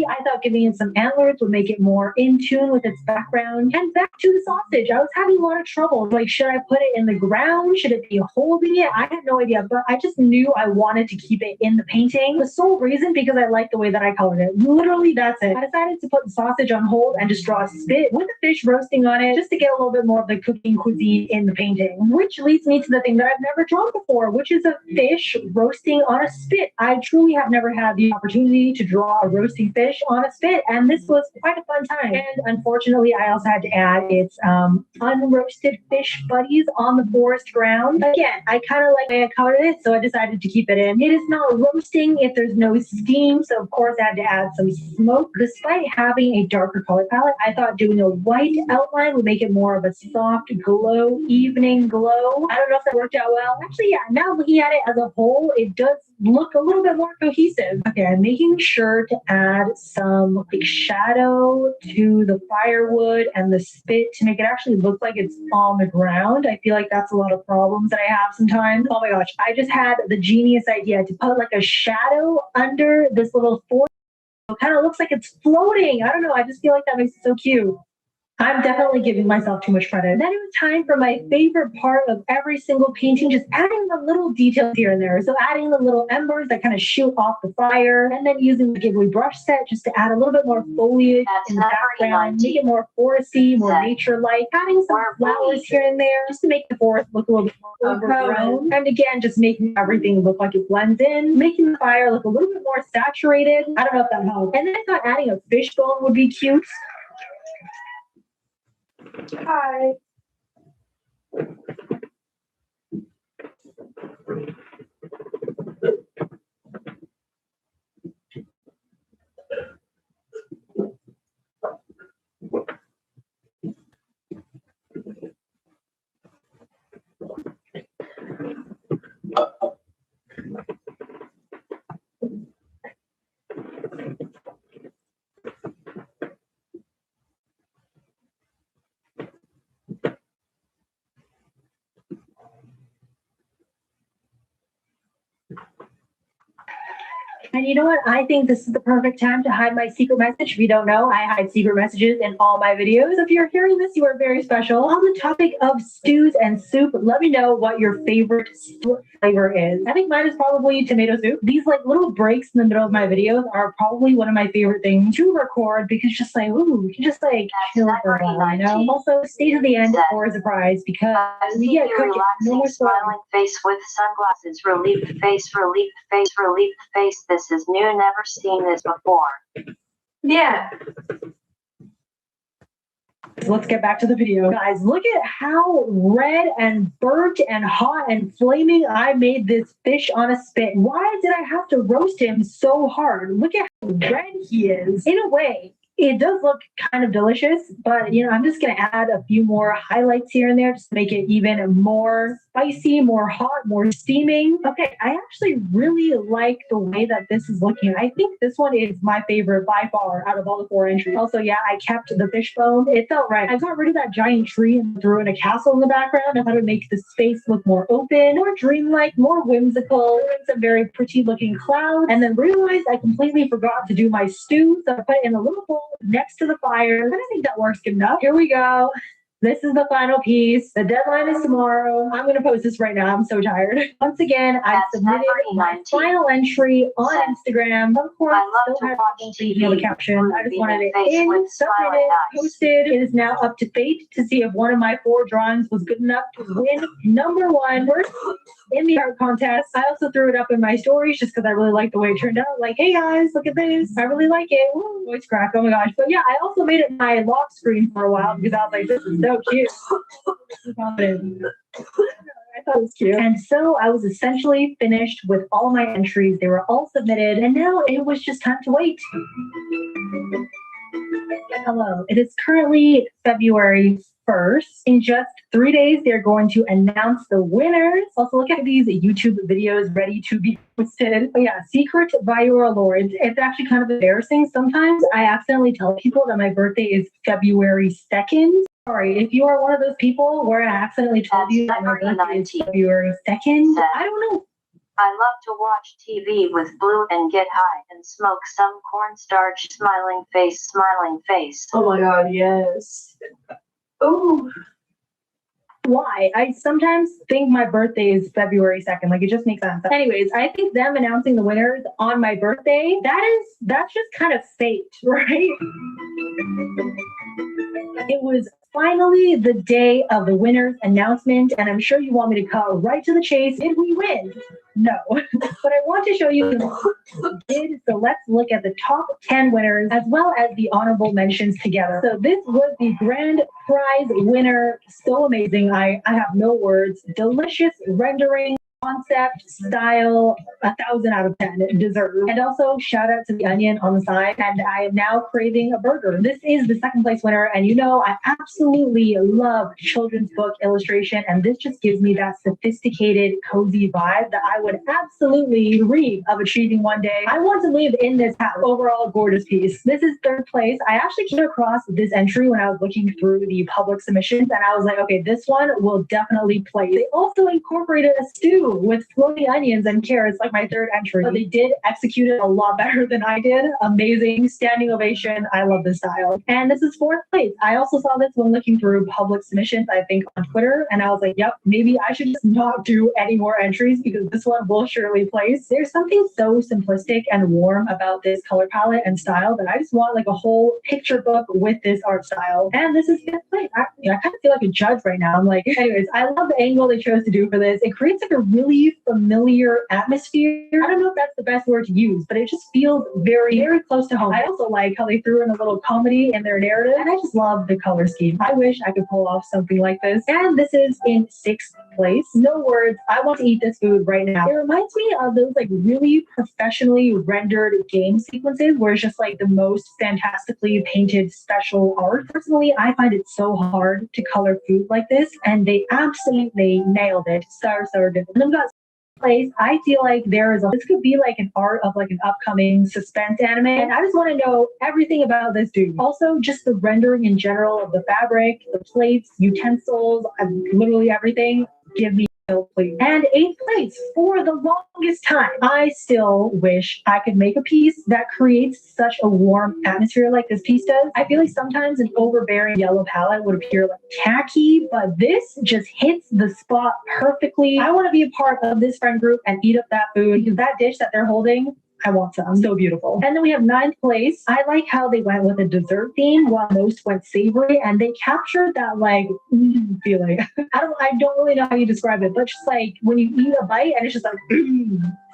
I thought giving it some antlers would make it more in tune with its background. And back to the sausage. I was having a lot of trouble. Like, should I put it in the ground? Should it be holding it? I had no idea, but I just knew I wanted to keep it in the painting. The sole reason, because I liked the way that I colored it. Literally, that's it. I decided to put the sausage on hold and just draw a spit with the fish roasting on it just to get a little bit more of the cooking cuisine in the painting. Which leads me to the thing that I've never drawn before, which is a fish roasting on a spit. I truly have never had the opportunity to draw a roasting fish on a spit, and this was quite a fun time. And unfortunately, I also had to add its unroasted fish buddies on the forest ground. Again, I kind of like the way I colored it, so I decided to keep it in. It is not roasting if there's no steam, so of course I had to add some smoke. Despite having a darker color palette, I thought doing a white outline would make it more of a soft glow, evening glow. I don't know if that worked out well. Actually, yeah, now looking at it as a whole, it does look a little bit more cohesive. Okay, I'm making sure to add some like shadow to the firewood and the spit to make it actually look like it's on the ground. I feel like that's a lot of problems that I have sometimes. Oh my gosh, I just had the genius idea to put like a shadow under this little forest. It kind of looks like it's floating. I don't know, I just feel like that makes it so cute. I'm definitely giving myself too much credit. Then it was time for my favorite part of every single painting, just adding the little details here and there. So adding the little embers that kind of shoot off the fire, and then using the Ghibli brush set just to add a little bit more foliage in the background, make it more foresty, more nature-like, adding some flowers here and there just to make the forest look a little bit more overgrown. And again, just making everything look like it blends in, making the fire look a little bit more saturated. I don't know if that helps. And then I thought adding a fishbone would be cute. Hi. And you know what? I think this is the perfect time to hide my secret message. If you don't know, I hide secret messages in all my videos. If you're hearing this, you are very special. On the topic of stews and soup, let me know what your favorite stew flavor is. I think mine is probably tomato soup. These like little breaks in the middle of my videos are probably one of my favorite things to record because just like, ooh, we can just like chill for a while, you know? Also, stay to the end for a surprise because we get cooking. No more Smiling face with sunglasses, relieved face, relieved face, relieved face. This is new, never seen this before. Yeah. Let's get back to the video. Guys, look at how red and burnt and hot and flaming I made this fish on a spit. Why did I have to roast him so hard? Look at how red he is. In a way, it does look kind of delicious, but you know, I'm just gonna add a few more highlights here and there just to make it even more spicy, more hot, more steaming. Okay, I actually really like the way that this is looking. I think this one is my favorite by far out of all the 4 entries. Also, yeah, I kept the fish bone. It felt right. I got rid of that giant tree and threw in a castle in the background. I thought it would make the space look more open, more dreamlike, more whimsical, and some very pretty looking clouds. And then realized I completely forgot to do my stew, so I put it in a little bowl next to the fire. And I think that works good enough. Here we go. This is the final piece. The deadline is tomorrow. I'm going to post this right now. I'm so tired. Once again, I submitted my final entry on Instagram. Of course, still have the caption. I just wanted it in, submitted, posted. It is now up to fate to see if one of my 4 drawings was good enough to win #1 first in the art contest. I also threw it up in my stories just because I really like the way it turned out. Like, hey guys, look at this. I really like it. Ooh, voice crack. Oh my gosh. But yeah, I also made it my lock screen for a while because I was like, this is so cute. I thought it was cute. And so I was essentially finished with all my entries. They were all submitted, and now it was just time to wait. Hello. It is currently February 1st. In just 3 days, they're going to announce the winners. Also, look at these YouTube videos ready to be posted. But yeah, secret Viora lore. It's actually kind of embarrassing. Sometimes I accidentally tell people that my birthday is February 2nd. Sorry, if you are one of those people where I accidentally told you that my birthday is February 2nd, I don't know. I love to watch TV with Blue and get high and smoke some cornstarch. Smiling face, smiling face. Oh my god, yes. Ooh. Why? I sometimes think my birthday is February 2nd. Like, it just makes sense. Anyways, I think them announcing the winners on my birthday, that's just kind of fate, right? It was finally the day of the winner's announcement, and I'm sure you want me to cut right to the chase. Did we win? No. But I want to show you who did. So let's look at the top 10 winners as well as the honorable mentions together. So this was the grand prize winner. So amazing. I have no words. Delicious rendering. Concept, style, 1,000 out of 10 deserved. And also shout out to the onion on the side. And I am now craving a burger. This is the 2nd place winner. And you know, I absolutely love children's book illustration. And this just gives me that sophisticated, cozy vibe that I would absolutely dream of achieving one day. I want to live in this house. Overall, gorgeous piece. This is 3rd place. I actually came across this entry when I was looking through the public submissions. And I was like, okay, this one will definitely place. They also incorporated a stew with floating onions and carrots, like my 3rd entry. But they did execute it a lot better than I did. Amazing. Standing ovation. I love this style. And this is 4th place. I also saw this when looking through public submissions, I think on Twitter. And I was like, yep, maybe I should just not do any more entries because this one will surely place. There's something so simplistic and warm about this color palette and style that I just want like a whole picture book with this art style. And this is 5th place. I kind of feel like a judge right now. I'm like, anyways, I love the angle they chose to do for this. It creates like a really familiar atmosphere. I don't know if that's the best word to use, but it just feels very, very close to home. I also like how they threw in a little comedy in their narrative, and I just love the color scheme. I wish I could pull off something like this. And this is in 6th place. No words. I want to eat this food right now. It reminds me of those like really professionally rendered game sequences where it's just like the most fantastically painted special art. Personally, I find it so hard to color food like this, and they absolutely nailed it. So good. And then we got place. I feel like this could be like an art of like an upcoming suspense anime. And I just want to know everything about this dude. Also, just the rendering in general of the fabric, the plates, utensils, literally everything. Give me please. And 8th place for the longest time. I still wish I could make a piece that creates such a warm atmosphere like this piece does. I feel like sometimes an overbearing yellow palette would appear like tacky, but this just hits the spot perfectly. I want to be a part of this friend group and eat up that food because that dish that they're holding, I want some. So beautiful. And then we have 9th place. I like how they went with a dessert theme while most went savory, and they captured that like feeling. I don't really know how you describe it, but just like when you eat a bite and it's just like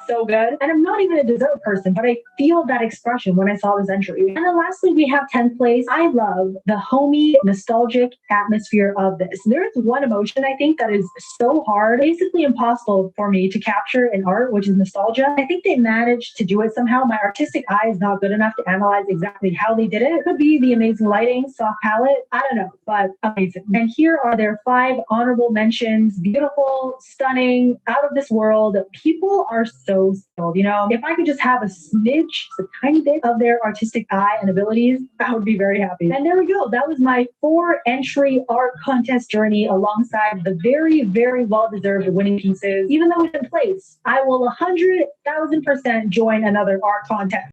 so good. And I'm not even a dessert person, but I feel that expression when I saw this entry. And then lastly, we have 10th place. I love the homey, nostalgic atmosphere of this. There's one emotion I think that is so hard, basically impossible for me to capture in art, which is nostalgia. I think they managed to do it somehow. My artistic eye is not good enough to analyze exactly how they did it. It could be the amazing lighting, soft palette, I don't know, but amazing. And here are their 5 honorable mentions. Beautiful, stunning, out of this world. People are so skilled. You know, if I could just have a smidge, a tiny bit of their artistic eye and abilities, I would be very happy. And there we go. That was my 4 entry art contest journey alongside the very, very well-deserved winning pieces. Even though it's in place, I will 100,000% join another art contest.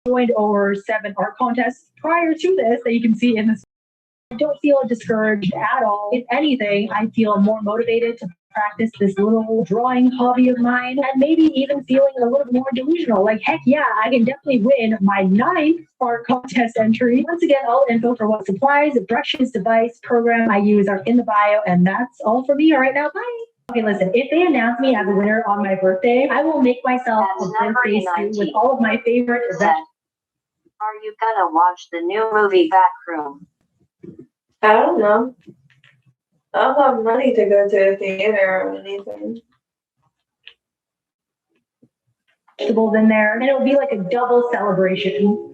I joined over 7 art contests prior to this that you can see in this. I don't feel discouraged at all. If anything, I feel more motivated to practice this little drawing hobby of mine, and maybe even feeling a little more delusional. Like, heck yeah, I can definitely win my 9th art contest entry. Once again, all info for what supplies, brushes, device, program I use are in the bio, and that's all for me right now. Bye. Okay, listen, if they announce me as a winner on my birthday, I will make myself a birthday suit with all of my favorite events. Are you gonna watch the new movie Backroom? I don't know. I don't have money to go to a theater or anything. Vegetables in there, and it will be like a double celebration.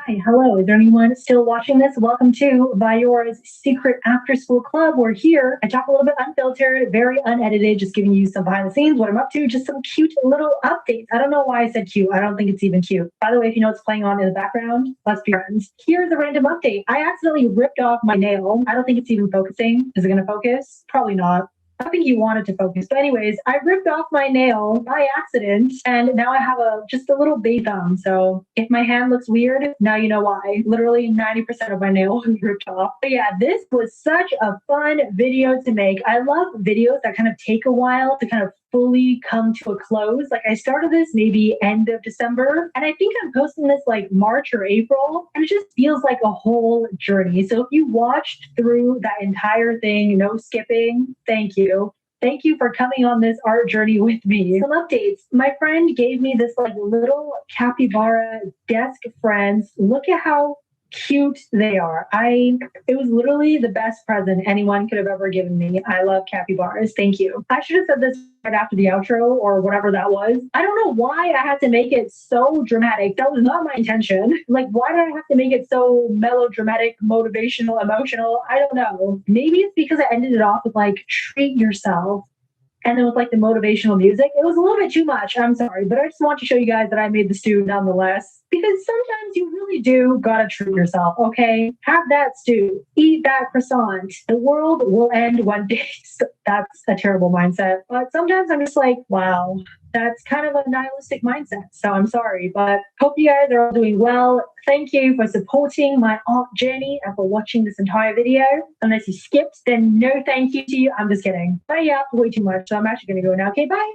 Hi, hello. Is there anyone still watching this? Welcome to Viora's Secret After School Club. We're here. I talk a little bit unfiltered, very unedited, just giving you some behind the scenes, what I'm up to, just some cute little updates. I don't know why I said cute. I don't think it's even cute. By the way, if you know what's playing on in the background, let's be friends. Here's a random update. I accidentally ripped off my nail. I don't think it's even focusing. Is it going to focus? Probably not. I think you wanted to focus. But anyways, I ripped off my nail by accident, and now I have just a little baby thumb. So if my hand looks weird, now you know why. Literally 90% of my nail was ripped off. But yeah, this was such a fun video to make. I love videos that kind of take a while to kind of fully come to a close. Like I started this maybe end of December, and I think I'm posting this like March or April, and it just feels like a whole journey. So if you watched through that entire thing, no skipping, thank you. Thank you for coming on this art journey with me. Some updates. My friend gave me this like little capybara desk friends. Look at how cute they are. It was literally the best present anyone could have ever given me. I love capybaras. Thank you. I should have said this right after the outro or whatever that was. I don't know why I had to make it so dramatic. That was not my intention. Like, why did I have to make it so melodramatic, motivational, emotional? I don't know. Maybe it's because I ended it off with like, treat yourself. And then with like the motivational music, it was a little bit too much. I'm sorry, but I just want to show you guys that I made the stew nonetheless. Because sometimes you really do gotta treat yourself, okay? Have that stew, eat that croissant. The world will end one day. So that's a terrible mindset. But sometimes I'm just like, wow, that's kind of a nihilistic mindset. So I'm sorry, but hope you guys are all doing well. Thank you for supporting my art journey and for watching this entire video. Unless you skipped, then no thank you to you. I'm just kidding. But yeah, way too much. So I'm actually gonna go now. Okay, bye.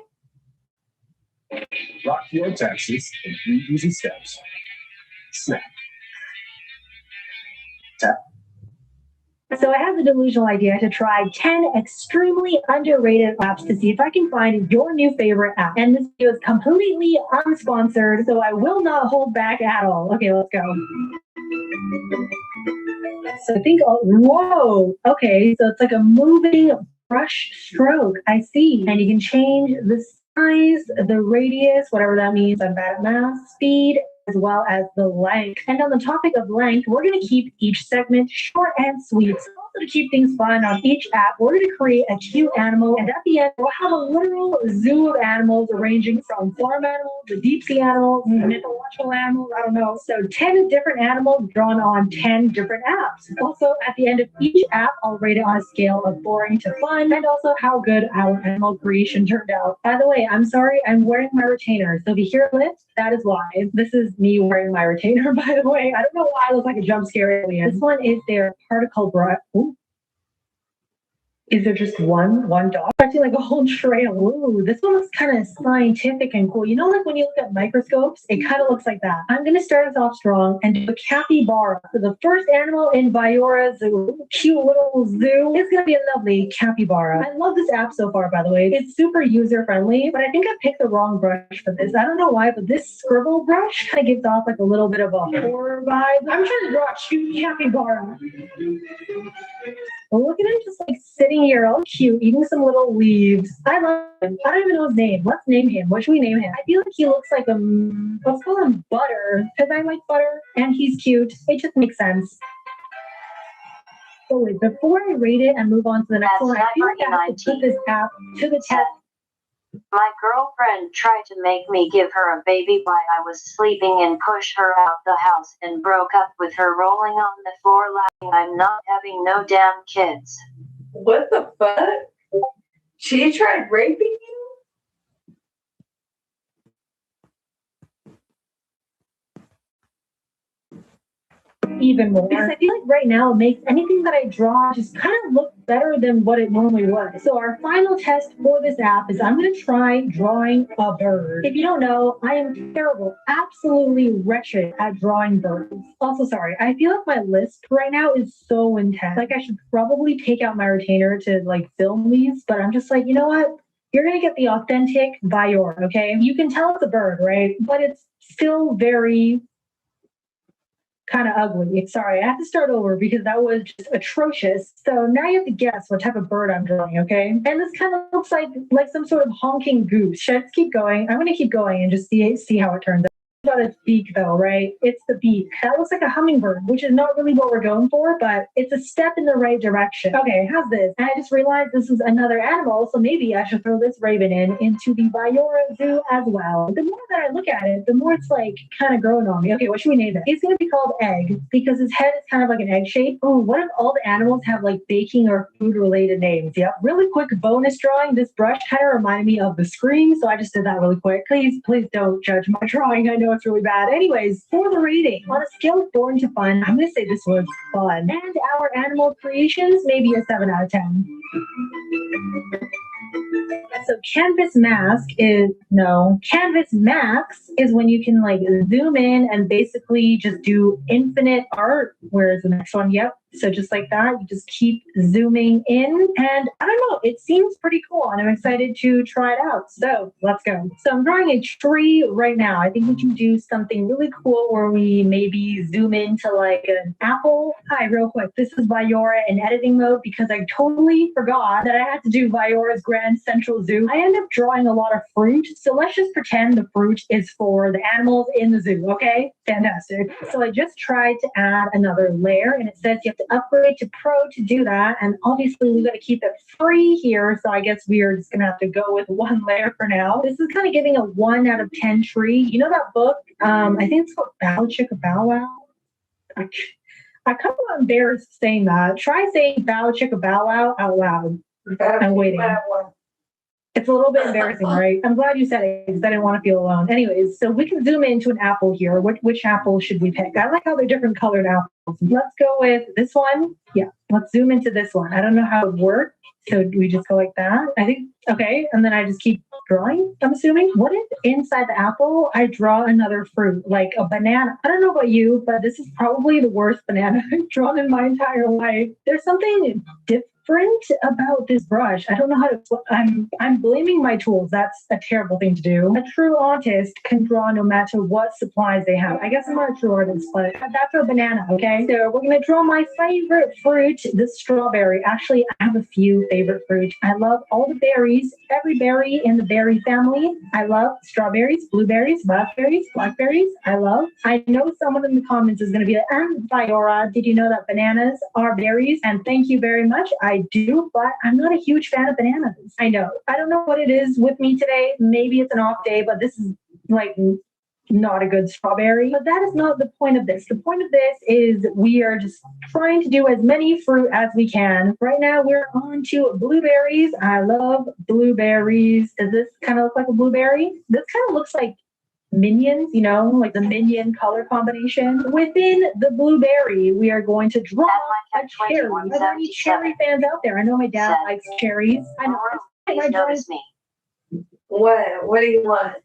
Rockfield, Texas, in 3 easy steps. Snap. Tap. So I have the delusional idea to try 10 extremely underrated apps to see if I can find your new favorite app. And this video is completely unsponsored, so I will not hold back at all. Okay, let's go. So I think, whoa, okay, so it's like a moving brush stroke. I see. And you can change the size, the radius, whatever that means, I'm bad at math, speed, as well as the length. And on the topic of length, we're going to keep each segment short and sweet. So also to keep things fun on each app, we're going to create a cute animal, and at the end, we'll have a literal zoo of animals ranging from farm animals to deep sea animals, mythological animals, I don't know. So 10 different animals drawn on 10 different apps. Also, at the end of each app, I'll rate it on a scale of boring to fun, and also how good our animal creation turned out. By the way, I'm sorry, I'm wearing my retainer. So if you hear lips, that is why. This is me wearing my retainer, by the way. I don't know why I look like a jump scare alien. This one is their particle brush. Is there just one dog? I feel like a whole trail. Ooh, this one looks kind of scientific and cool. You know, like when you look at microscopes, it kind of looks like that. I'm going to start us off strong and do a capybara. So the first animal in Viora's cute little zoo is going to be a lovely capybara. I love this app so far, by the way. It's super user friendly, but I think I picked the wrong brush for this. I don't know why, but this scribble brush kind of gives off like a little bit of a horror vibe. I'm trying to draw a cute capybara. Look at him just like sitting here all cute, eating some little leaves. I love him. I don't even know his name. Let's name him. What should we name him? I feel like he looks like let's call him Butter, because I like butter and he's cute. It just makes sense. So wait, before I rate it and move on to the next one, I feel like I have to put this app to the test. My girlfriend tried to make me give her a baby while I was sleeping and push her out the house and broke up with her rolling on the floor laughing. I'm not having no damn kids. What the fuck? She tried raping you? Even more. Because I feel like right now it makes anything that I draw just kind of look better than what it normally was. So our final test for this app is I'm going to try drawing a bird. If you don't know, I am terrible, absolutely wretched at drawing birds. Also, sorry, I feel like my list right now is so intense. Like I should probably take out my retainer to like film these, but I'm just like, you know what? You're going to get the authentic Viora, okay? You can tell it's a bird, right? But it's still very kind of ugly. Sorry, I have to start over because that was just atrocious. So now you have to guess what type of bird I'm drawing, okay? And this kind of looks like some sort of honking goose. Should I just keep going? I'm going to keep going and just see how it turns out. Got its beak though, right? It's the beak. That looks like a hummingbird, which is not really what we're going for, but it's a step in the right direction. Okay, how's this? And I just realized this is another animal, so maybe I should throw this raven into the Viora Zoo as well. The more that I look at it, the more it's like kind of growing on me. Okay, what should we name it? It's going to be called Egg because his head is kind of like an egg shape. Oh, what if all the animals have like baking or food related names? Yep. Really quick bonus drawing. This brush kind of reminded me of the Scream, so I just did that really quick. Please don't judge my drawing. I know it's really bad. Anyways, for the rating, on a scale of boring to fun, I'm going to say this was fun. And our animal creations, maybe a 7 out of 10. So Canvas Max is when you can like zoom in and basically just do infinite art. Where's the next one? Yep. So just like that, you just keep zooming in. And I don't know, it seems pretty cool and I'm excited to try it out. So let's go. So I'm drawing a tree right now. I think we can do something really cool where we maybe zoom into like an apple. Hi, real quick. This is Viora in editing mode because I totally forgot that I had to do Viora's Grand Central Zoo. I end up drawing a lot of fruit. So let's just pretend the fruit is for the animals in the zoo. Okay, fantastic. So I just tried to add another layer and it says you have to upgrade to Pro to do that. And obviously we got to keep it free here. So I guess we are just going to have to go with one layer for now. This is kind of giving a 1 out of 10 tree. You know that book? I think it's called Bow Chicka Bow Wow. I kind of embarrassed saying that. Try saying Bow Chicka Bow Wow out loud. I'm waiting. It's a little bit embarrassing, right? I'm glad you said it because I didn't want to feel alone. Anyways, so we can zoom into an apple here. Which apple should we pick? I like how they're different colored apples. Let's go with this one. Yeah, let's zoom into this one. I don't know how it works. So do we just go like that? I think, okay. And then I just keep drawing, I'm assuming. What if inside the apple, I draw another fruit, like a banana? I don't know about you, but this is probably the worst banana I've drawn in my entire life. There's something different different about this brush. I don't know how to. I'm blaming my tools. That's a terrible thing to do. A true artist can draw no matter what supplies they have. I guess I'm not a true artist, but that's a banana. Okay, so we're gonna draw my favorite fruit, the strawberry. Actually, I have a few favorite fruit. I love all the berries, every berry in the berry family. I love strawberries, blueberries, raspberries, blackberries. I know someone in the comments is gonna be like, Viora, did you know that bananas are berries? And thank you very much. I do, but I'm not a huge fan of bananas. I know. I don't know what it is with me today. Maybe it's an off day, but this is like not a good strawberry. But that is not the point of this. The point of this is we are just trying to do as many fruit as we can. Right now we're on to blueberries. I love blueberries. Does this kind of look like a blueberry? This kind of looks like Minions, you know, like the minion color combination. Within the blueberry, we are going to draw a cherry. Are there any cherry fans out there? I know my dad likes cherries. I know. Please notice me. What do you want?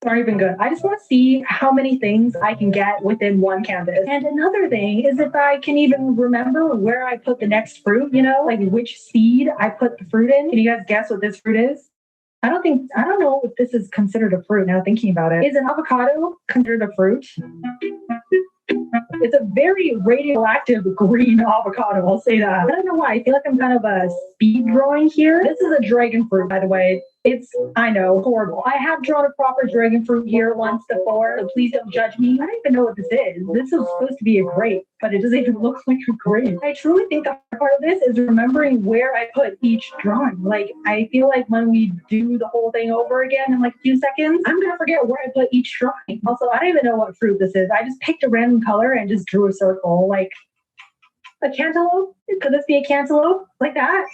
Not even good. I just want to see how many things I can get within one canvas. And another thing is if I can even remember where I put the next fruit, you know, like which seed I put the fruit in. Can you guys guess what this fruit is? I don't know if this is considered a fruit now thinking about it. Is an avocado considered a fruit? It's a very radioactive green avocado, I'll say that. I don't know why. I feel like I'm kind of a speed drawing here. This is a dragon fruit, by the way. It's, I know, horrible. I have drawn a proper dragon fruit here once before, so please don't judge me. I don't even know what this is. This is supposed to be a grape, but it doesn't even look like a grape. I truly think the hard part of this is remembering where I put each drawing. Like, I feel like when we do the whole thing over again in like a few seconds, I'm going to forget where I put each drawing. Also, I don't even know what fruit this is. I just picked a random color and just drew a circle. Like, a cantaloupe? Could this be a cantaloupe? Like that?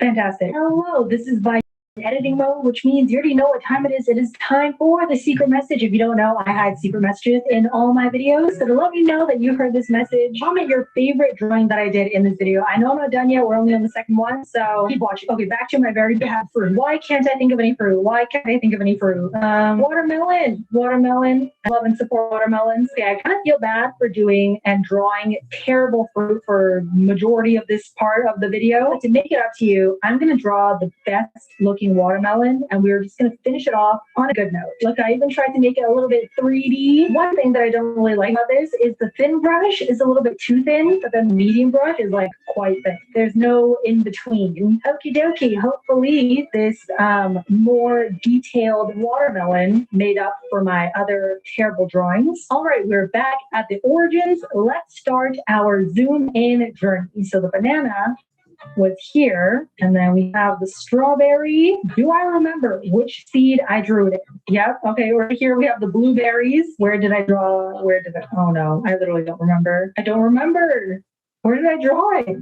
Fantastic. Hello, this is by editing mode, which means you already know what time it is. It is time for the secret message. If you don't know, I hide secret messages in all my videos. So to let me know that you heard this message, comment your favorite drawing that I did in this video. I know I'm not done yet. We're only on the second one, so keep watching. Okay, back to my very bad fruit. Why can't I think of any fruit? Watermelon. I love and support watermelons. Yeah, I kind of feel bad for doing and drawing terrible fruit for majority of this part of the video. But to make it up to you, I'm going to draw the best looking watermelon, and we're just going to finish it off on a good note. Look, I even tried to make it a little bit 3D. One thing that I don't really like about this is the thin brush is a little bit too thin, but the medium brush is like quite thick. There's no in between. Okie dokie. Hopefully this more detailed watermelon made up for my other terrible drawings. All right, we're back at the origins. Let's start our zoom in journey. So the banana was here, and then we have the strawberry. Do I remember which seed I drew it in? Yep. Okay, right here we have the blueberries. Where did I draw? Oh no, I literally don't remember. I don't remember. Where did I draw it?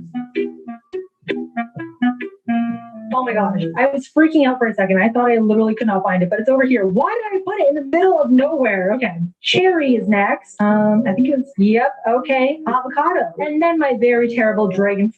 Oh my gosh, I was freaking out for a second. I thought I literally could not find it, but it's over here. Why did I put it in the middle of nowhere? Okay, cherry is next. I think it's, yep, okay, avocado. And then my very terrible dragon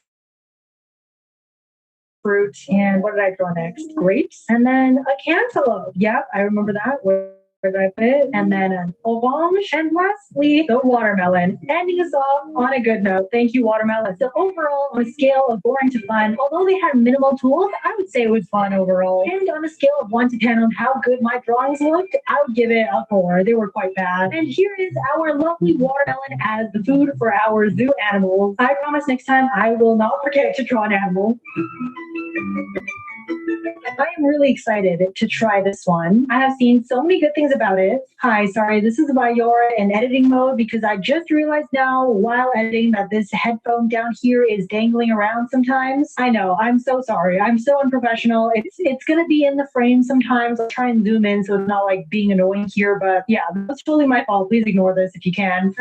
fruit. And what did I draw next? Grapes. And then a cantaloupe. Yep, I remember that. Where did I put it? And then an orange. And lastly, the watermelon. Ending us off on a good note. Thank you, watermelon. So overall, on a scale of boring to fun, although they had minimal tools, I would say it was fun overall. And on a scale of 1 to 10 on how good my drawings looked, I would give it a 4. They were quite bad. And here is our lovely watermelon as the food for our zoo animals. I promise next time I will not forget to draw an animal. I am really excited to try this one. I have seen so many good things about it. Hi, sorry, this is Viora in editing mode because I just realized now while editing that this headphone down here is dangling around sometimes. I know, I'm so sorry. I'm so unprofessional. It's going to be in the frame sometimes. I'll try and zoom in so it's not like being annoying here, but yeah, that's totally my fault. Please ignore this if you can.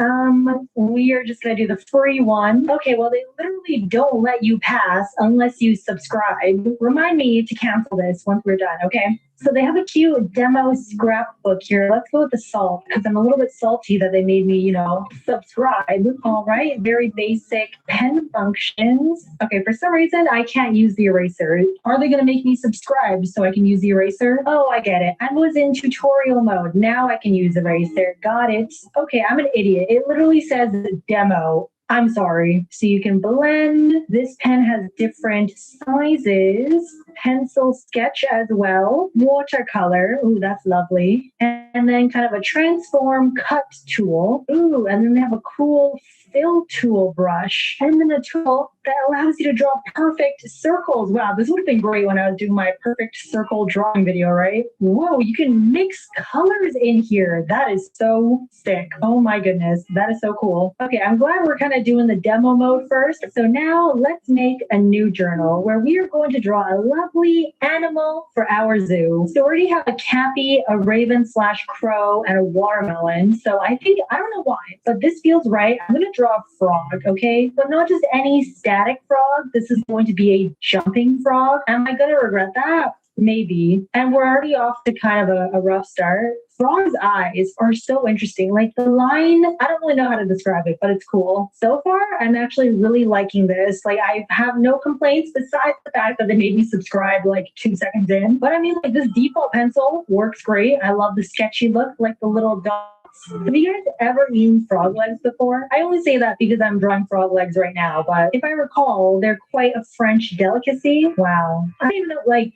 We are just going to do the free one. Okay, well, they literally don't let you pass unless you subscribe. Remind me to cancel this once we're done, okay? So they have a cute demo scrapbook here. Let's go with the salt because I'm a little bit salty that they made me, subscribe. All right, very basic pen functions. Okay, for some reason, I can't use the eraser. Are they going to make me subscribe so I can use the eraser? Oh, I get it. I was in tutorial mode. Now I can use eraser. Got it. Okay, I'm an idiot. It literally says demo. I'm sorry. So you can blend. This pen has different sizes. Pencil sketch as well. Watercolor. Ooh, that's lovely. And then kind of a transform cut tool. Ooh, and then they have a cool fill tool brush. And then a tool that allows you to draw perfect circles. Wow, this would have been great when I was doing my perfect circle drawing video, right? Whoa, you can mix colors in here. That is so sick. Oh my goodness, that is so cool. Okay, I'm glad we're kind of doing the demo mode first. So now let's make a new journal where we are going to draw a lovely animal for our zoo. So we already have a Cappy, a raven / crow, and a watermelon. So I think, I don't know why, but this feels right. I'm going to draw a frog, okay? But not just any static frog. This is going to be a jumping frog. Am I going to regret that? Maybe. And we're already off to kind of a rough start. Frog's eyes are so interesting. Like the line, I don't really know how to describe it, but it's cool. So far, I'm actually really liking this. Like I have no complaints besides the fact that they made me subscribe like 2 seconds in. But I mean, like this default pencil works great. I love the sketchy look, like the little dots. Have you guys ever eaten frog legs before? I only say that because I'm drawing frog legs right now, but if I recall, they're quite a French delicacy. Wow. I don't even know, like,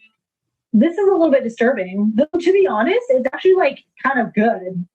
this is a little bit disturbing. Though, to be honest, it's actually like kind of good.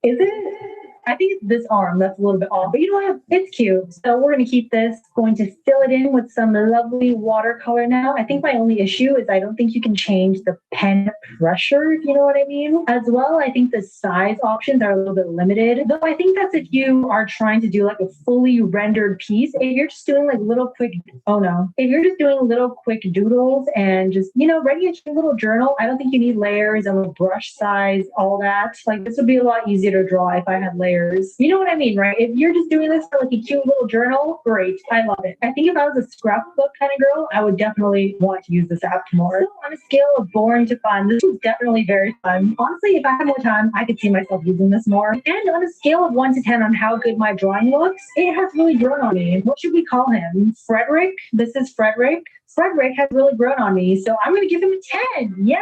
Is it? I think it's this arm that's a little bit off, but you know what? It's cute. So we're going to keep this, going to fill it in with some lovely watercolor now. I think my only issue is I don't think you can change the pen pressure, if you know what I mean. As well, I think the size options are a little bit limited, though I think that's if you are trying to do like a fully rendered piece. If you're just doing like little quick, if you're just doing little quick doodles and just, writing a little journal, I don't think you need layers and like brush size, all that. Like this would be a lot easier to draw if I had layers. You know what I mean, right? If you're just doing this for like a cute little journal, great. I love it. I think if I was a scrapbook kind of girl, I would definitely want to use this app more. So on a scale of boring to fun, this is definitely very fun. Honestly, if I had more time, I could see myself using this more. And on a scale of 1 to 10 on how good my drawing looks, it has really grown on me. What should we call him? Frederick? This is Frederick. Frederick has really grown on me, so I'm going to give him a 10. Yeah.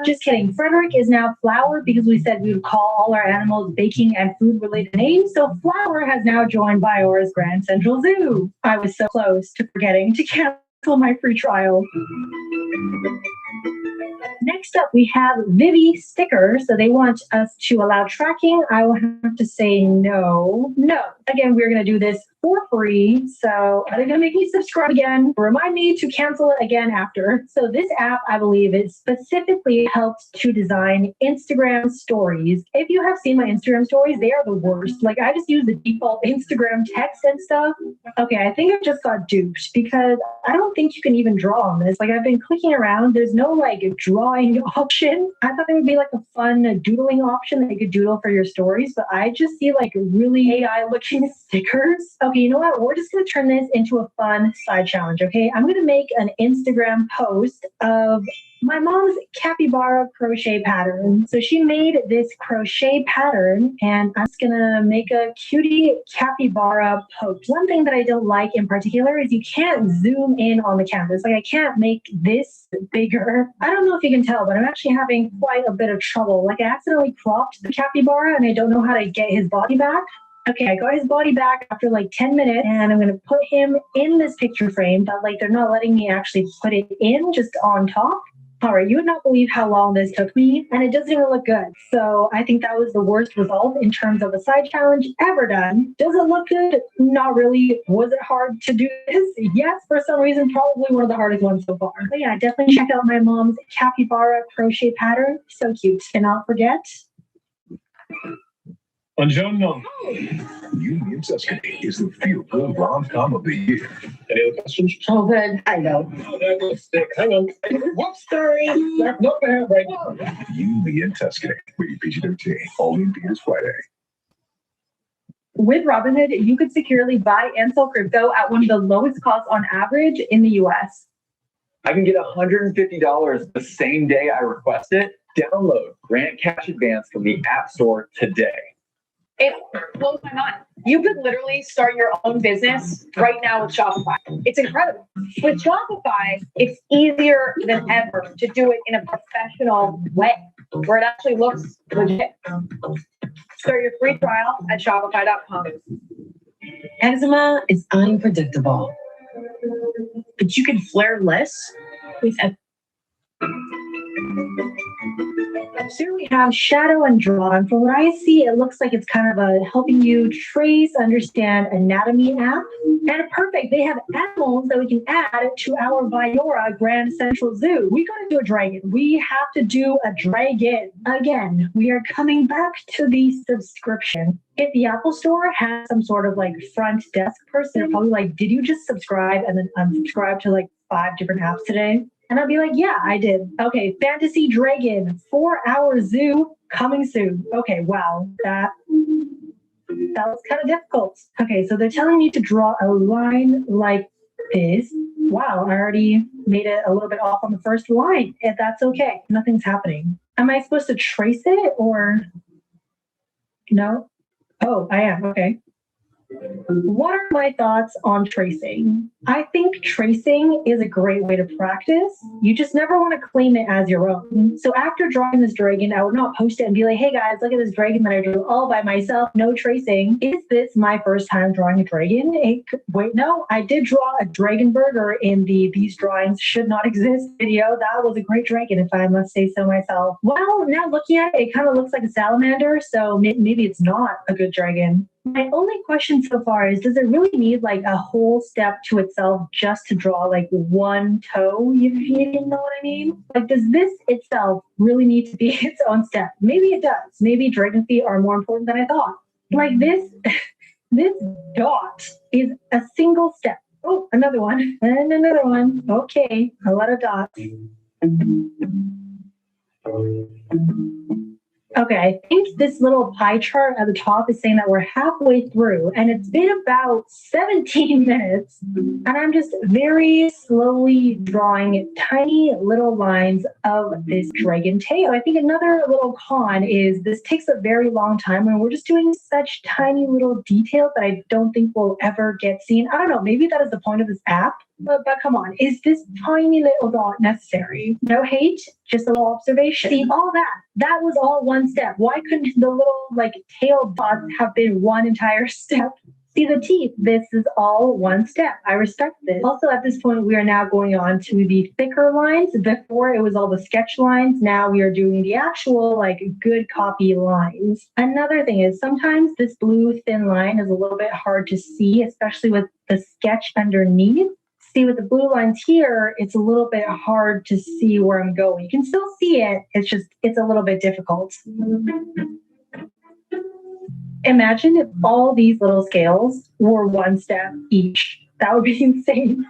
Just kidding. Frederick is now Flower because we said we would call all our animals baking and food related names. So Flower has now joined Biora's Grand Central Zoo. I was so close to forgetting to cancel my free trial. Next up, we have Vivi Sticker. So they want us to allow tracking. I will have to say no. No. Again, we're going to do this for free. So are they going to make me subscribe again? Remind me to cancel it again after. So this app, I believe, it specifically helps to design Instagram stories. If you have seen my Instagram stories, they are the worst. Like I just use the default Instagram text and stuff. Okay, I think I just got duped because I don't think you can even draw on this. Like I've been clicking around. There's no like drawing option. I thought there would be like a fun doodling option that you could doodle for your stories, but I just see like really AI looking stickers. Okay, you know what? We're just going to turn this into a fun side challenge, okay? I'm going to make an Instagram post of my mom's capybara crochet pattern. So she made this crochet pattern and I'm just gonna make a cutie capybara post. One thing that I don't like in particular is you can't zoom in on the canvas. Like I can't make this bigger. I don't know if you can tell, but I'm actually having quite a bit of trouble. Like I accidentally cropped the capybara and I don't know how to get his body back. Okay, I got his body back after like 10 minutes and I'm going to put him in this picture frame, but like they're not letting me actually put it in, just on top. All right, you would not believe how long this took me, and it doesn't even look good. So I think that was the worst result in terms of a side challenge ever done. Does it look good? Not really. Was it hard to do this? Yes, for some reason, probably one of the hardest ones so far. But yeah, definitely check out my mom's capybara crochet pattern. So cute. And not forget, Buongiorno. Union Tuscany is the feel-good rom-com of the year. Any other questions? Oh, good. I know. Oh, that lipstick. Hang on. Whoops, sorry. Not bad right now. Union Tuscany. Rated PG-13. Only in theaters Friday. with Robinhood, you could securely buy and sell crypto at one of the lowest costs on average in the US. I can get $150 the same day I request it. Download Grant Cash Advance from the App Store today. It blows my mind. You could literally start your own business right now with Shopify. It's incredible. With Shopify, it's easier than ever to do it in a professional way, where it actually looks legit. Start your free trial at shopify.com. Eczema is unpredictable, but you can flare less with a. So here we have shadow and draw. And from what I see, it looks like it's kind of a helping you trace, understand anatomy app. And perfect. They have animals that we can add to our Viora Grand Central Zoo. We got to do a dragon. We have to do a dragon. Again, we are coming back to the subscription. If the Apple Store has some sort of like front desk person, they're probably like, did you just subscribe and then unsubscribe to like 5 different apps today? And I'd be like, yeah, I did. Okay, Fantasy Dragon, 4-hour zoo coming soon. Okay, wow, that was kind of difficult. Okay, so they're telling me to draw a line like this. Wow, I already made it a little bit off on the first line. If that's okay, nothing's happening. Am I supposed to trace it or no? Oh, I am, okay. What are my thoughts on tracing? I think tracing is a great way to practice. You just never want to claim it as your own. So after drawing this dragon, I would not post it and be like, hey guys, look at this dragon that I drew all by myself, no tracing. Is this my first time drawing a dragon? Wait, no, I did draw a dragon burger in the These Drawings Should Not Exist video. That was a great dragon, if I must say so myself. Well, now looking at it, it kind of looks like a salamander, so maybe it's not a good dragon. My only question so far is, does it really need like a whole step to itself just to draw like one toe, if you know what I mean? Like, does this itself really need to be its own step? Maybe it does. Maybe dragon feet are more important than I thought. Like this dot is a single step. Oh, another one and another one. Okay, a lot of dots. Okay, I think this little pie chart at the top is saying that we're halfway through, and it's been about 17 minutes, and I'm just very slowly drawing tiny little lines of this dragon tail. I think another little con is this takes a very long time when we're just doing such tiny little details that I don't think will ever get seen. I don't know, maybe that is the point of this app. But come on, is this tiny little dot necessary? No hate, just a little observation. See, all that was all one step. Why couldn't the little like tail dots have been one entire step? See the teeth, this is all one step. I respect this. Also at this point, we are now going on to the thicker lines. Before it was all the sketch lines. Now we are doing the actual like good copy lines. Another thing is sometimes this blue thin line is a little bit hard to see, especially with the sketch underneath. See, with the blue lines here, it's a little bit hard to see where I'm going. You can still see it. It's a little bit difficult. Imagine if all these little scales were one step each. That would be insane.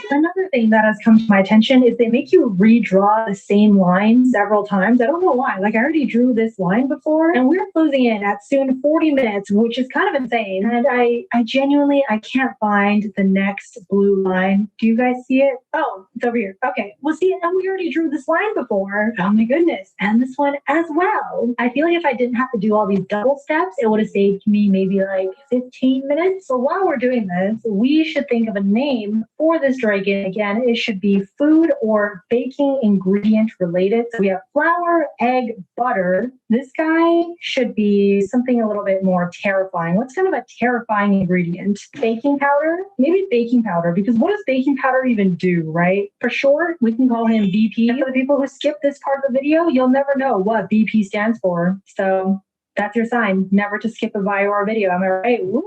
Another thing that has come to my attention is they make you redraw the same line several times. I don't know why. Like, I already drew this line before, and we're closing in at soon 40 minutes, which is kind of insane. And I genuinely, I can't find the next blue line. Do you guys see it? Oh, it's over here. Okay. Well, see, and we already drew this line before. Oh my goodness. And this one as well. I feel like if I didn't have to do all these double steps, it would have saved me maybe like 15 minutes. So while we're doing this, we should think of a name for this dragon. Again, it should be food or baking ingredient related. So we have flour, egg, butter. This guy should be something a little bit more terrifying. What's kind of a terrifying ingredient? Baking powder? Maybe baking powder, because what does baking powder even do, right? For short, we can call him BP. And for the people who skip this part of the video, you'll never know what BP stands for. So that's your sign, never to skip a Viora video. Am I right? Woo.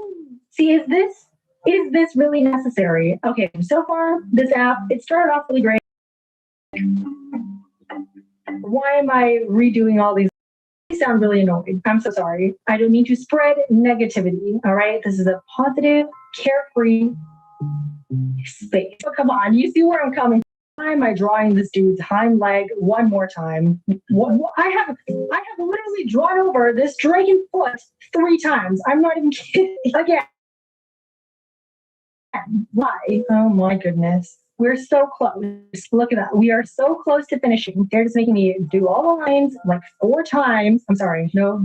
See, is this really necessary? Okay, so far, this app, it started off really great. Why am I redoing all these? I sound really annoyed. I'm so sorry. I don't need to spread negativity, all right? This is a positive, carefree space. Oh, come on, you see where I'm coming from. Why am I drawing this dude's hind leg one more time? I have literally drawn over this dragon foot 3 times. I'm not even kidding. Again. Why? Oh my goodness. We're so close. Look at that. We are so close to finishing. They're just making me do all the lines like 4 times. I'm sorry. No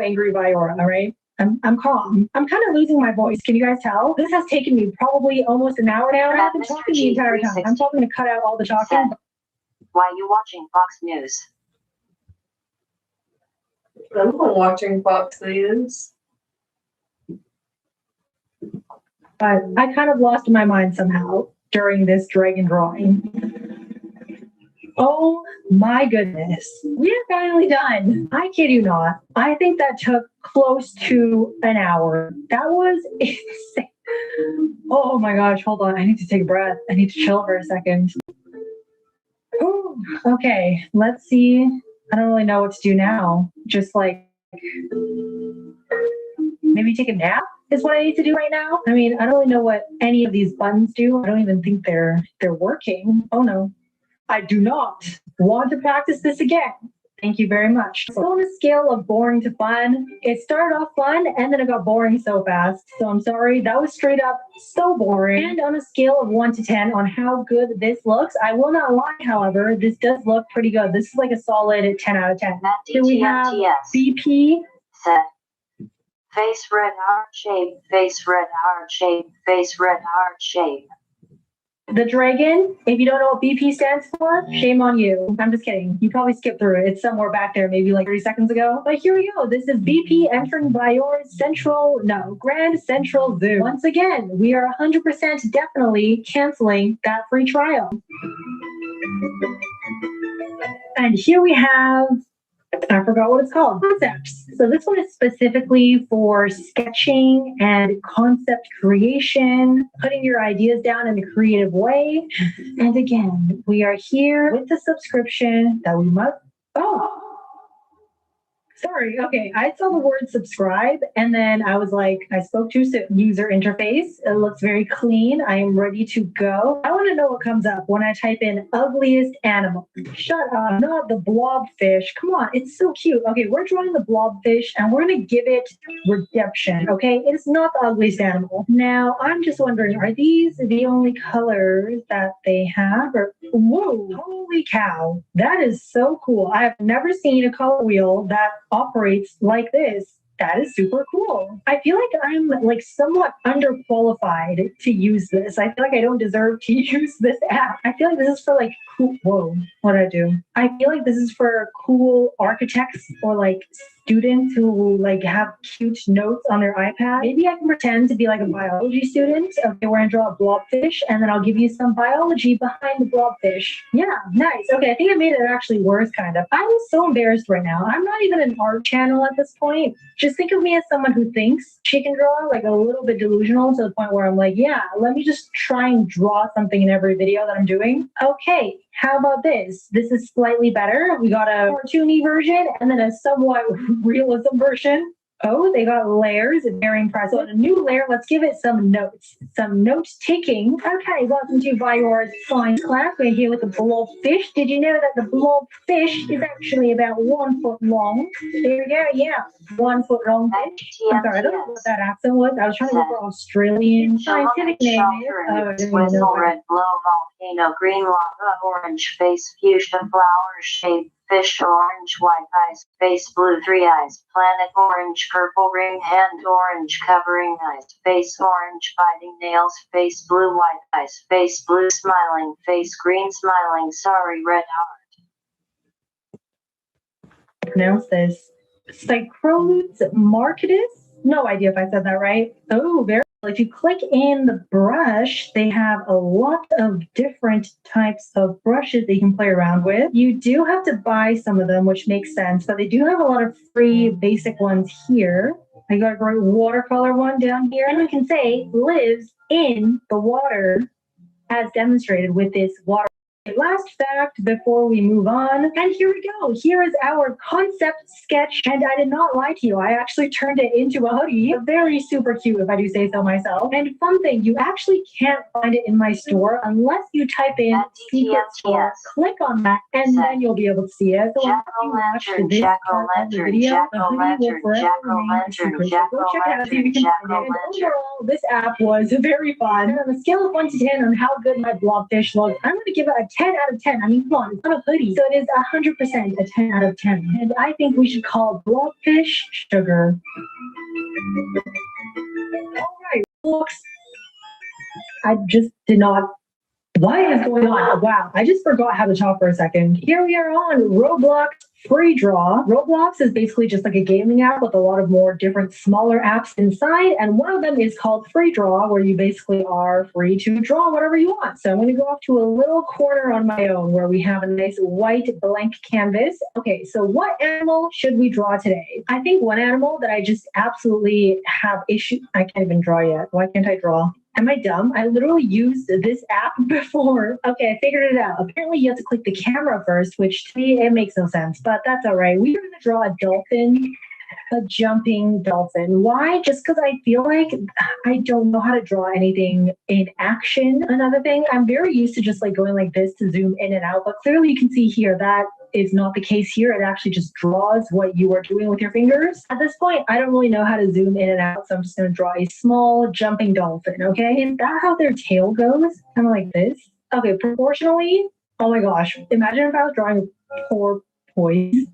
angry Viora, all right? I'm calm. I'm kind of losing my voice. Can you guys tell? This has taken me probably almost an hour now. I've been talking the entire time. I'm probably going to cut out all the talking. Why are you watching Fox News? I'm not watching Fox News. But I kind of lost my mind somehow during this dragon drawing. Oh my goodness. We are finally done. I kid you not. I think that took close to an hour. That was insane. Oh my gosh, hold on. I need to take a breath. I need to chill for a second. Ooh, okay, let's see. I don't really know what to do now. Just like maybe take a nap is what I need to do right now. I mean, I don't really know what any of these buttons do. I don't even think they're working. Oh no. I do not want to practice this again. Thank you very much. So on a scale of boring to fun, it started off fun and then it got boring so fast. So I'm sorry, that was straight up so boring. And on a scale of 1 to 10 on how good this looks, I will not lie, however, this does look pretty good. This is like a solid 10 out of 10. Here we have BP. Set. Face red heart shape, face red heart shape, face red heart shape. The dragon, if you don't know what BP stands for, shame on you. I'm just kidding. You probably skipped through it. It's somewhere back there, maybe like 30 seconds ago. But here we go. This is BP entering Viora's Grand Central Zoo. Once again, we are 100% definitely canceling that free trial. And here we have, I forgot what it's called, concepts. So this one is specifically for sketching and concept creation, putting your ideas down in a creative way. And again, we are here with the subscription that we must, sorry. Okay. I saw the word subscribe and then I was like, I spoke too soon. User interface. It looks very clean. I am ready to go. I want to know what comes up when I type in ugliest animal. Shut up. Not the blobfish. Come on. It's so cute. Okay. We're drawing the blobfish and we're going to give it redemption. Okay. It's not the ugliest animal. Now, I'm just wondering, are these the only colors that they have? Or, whoa, holy cow. That is so cool. I have never seen a color wheel that operates like this. That is super cool. I feel like I'm like somewhat underqualified to use this. I feel like I don't deserve to use this app. I feel like this is for like cool. Whoa, what did I do? I feel like this is for cool architects or like students who like have cute notes on their iPad. Maybe I can pretend to be like a biology student. Okay, we're gonna draw a blobfish and then I'll give you some biology behind the blobfish. Yeah, nice. Okay, I think I made it actually worse kind of. I'm so embarrassed right now. I'm not even an art channel at this point. Just think of me as someone who thinks she can draw, like a little bit delusional to the point where I'm like, yeah, let me just try and draw something in every video that I'm doing. Okay, how about this? This is slightly better. We got a cartoony version and then a somewhat realism version. Oh, they got layers, very impressive. So a new layer, let's give it some notes. Some note taking. Okay, welcome to Viora's science class. We're here with the blobfish. Did you know that the blobfish is actually about 1 foot long? There we go, yeah. 1 foot long fish. I'm sorry, I don't know what that accent was. I was trying to look for Australian scientific name. Whistle, red, blow, volcano, green lava, orange face, fuchsia flower shape, fish, orange, white eyes, face blue, 3 eyes, planet orange, purple ring, hand orange, covering eyes, face orange, biting nails, face blue, white eyes, face blue, smiling, face green, smiling, sorry, red heart. Pronounce this. Cycrolus marketus? No idea if I said that right. Oh, very. If you click in the brush, they have a lot of different types of brushes that you can play around with. You do have to buy some of them, which makes sense, but they do have a lot of free basic ones here. I got a great watercolor one down here, and we can say lives in the water as demonstrated with this water Last fact before we move on, and here we go. Here is our concept sketch, and I did not lie to you. I actually turned it into a hoodie. Very super cute, if I do say so myself. And fun thing, you actually can't find it in my store unless you type in secret store. Click on that, and then you'll be able to see it. So after you watch this part of the video, the hoodie will forever remain a secret. So go check it out, see if you can find it. And overall, this app was very fun. And on a scale of 1 to 10 on how good my blobfish looks, I'm going to give it a 10 out of 10. I mean, come on, it's not a hoodie. So it is 100% a 10 out of 10. And I think we should call blobfish sugar. All right, folks. I just did not. What is going on? Wow, I just forgot how to talk for a second. Here we are on Roblox Free Draw. Roblox is basically just like a gaming app with a lot of more different smaller apps inside, and one of them is called Free Draw, where you basically are free to draw whatever you want. So I'm going to go off to a little corner on my own where we have a nice white blank canvas. Okay, so what animal should we draw today? I think one animal that I just absolutely have issue. I can't even draw yet. Why can't I draw? Am I dumb? I literally used this app before. Okay, I figured it out. Apparently you have to click the camera first, which to me, it makes no sense, but that's all right. We're going to draw a dolphin, a jumping dolphin. Why? Just because I feel like I don't know how to draw anything in action. Another thing, I'm very used to just like going like this to zoom in and out, but clearly you can see here that is not the case here. It actually just draws what you are doing with your fingers. At this point, I don't really know how to zoom in and out, so I'm just going to draw a small jumping dolphin, okay? Is that how their tail goes? Kind of like this? Okay, proportionally, oh my gosh. Imagine if I was drawing a porpoise.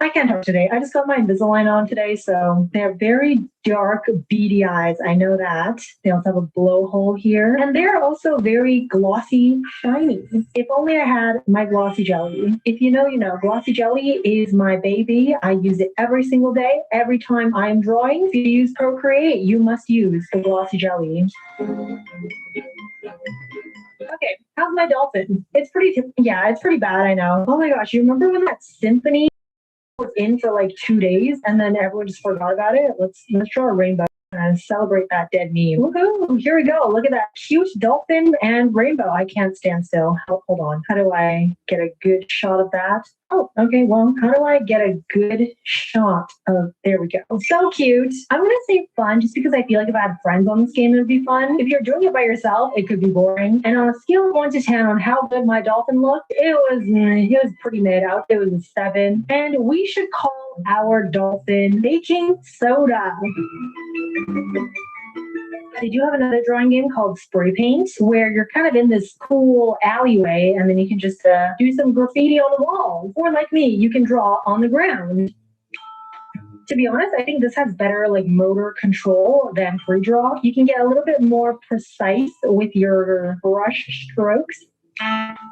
I can't talk today. I just got my Invisalign on today, so they have very dark, beady eyes. I know that. They also have a blowhole here. And they're also very glossy, shiny. If only I had my Glossy Jelly. If you know, you know. Glossy Jelly is my baby. I use it every single day, every time I'm drawing. If you use Procreate, you must use the Glossy Jelly. Okay, how's my dolphin? It's pretty bad, I know. Oh my gosh, you remember when that symphony was in for like 2 days and then everyone just forgot about it? Let's draw a rainbow and celebrate that dead meme. Woohoo! Here we go. Look at that cute dolphin and rainbow. I can't stand still. Hold on. How do I get a good shot of that? Oh, okay. Well, how do I get a good shot of, there we go. So cute. I'm going to say fun just because I feel like if I had friends on this game, it would be fun. If you're doing it by yourself, it could be boring. And on a scale of 1 to 10 on how good my dolphin looked, it was pretty made out. It was a 7. And we should call our dolphin baking soda. They do have another drawing game called Spray Paint, where you're kind of in this cool alleyway, and then you can just do some graffiti on the wall. Or like me, you can draw on the ground. To be honest, I think this has better like motor control than Free Draw. You can get a little bit more precise with your brush strokes.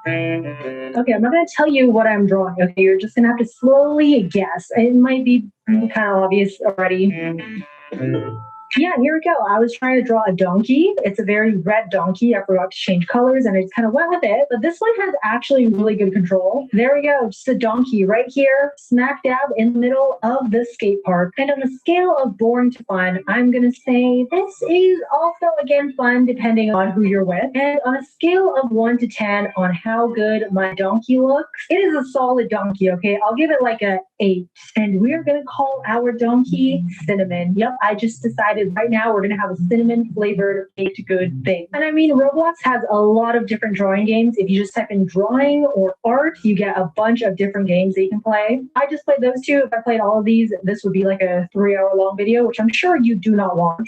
Okay, I'm not going to tell you what I'm drawing. Okay, you're just going to have to slowly guess. It might be kind of obvious already. Yeah, here we go. I was trying to draw a donkey. It's a very red donkey. I forgot to change colors and I just kind of went with it. But this one has actually really good control. There we go. Just a donkey right here, smack dab in the middle of the skate park. And on a scale of boring to fun, I'm going to say this is also, again, fun depending on who you're with. And on a scale of 1 to 10 on how good my donkey looks, it is a solid donkey, okay? I'll give it like a 8. And we're going to call our donkey Cinnamon. Yep, I just decided right now we're going to have a cinnamon flavored baked good thing. And I mean, Roblox has a lot of different drawing games. If you just type in drawing or art, you get a bunch of different games that you can play. I just played those 2. If I played all of these, this would be like a 3-hour long video, which I'm sure you do not want.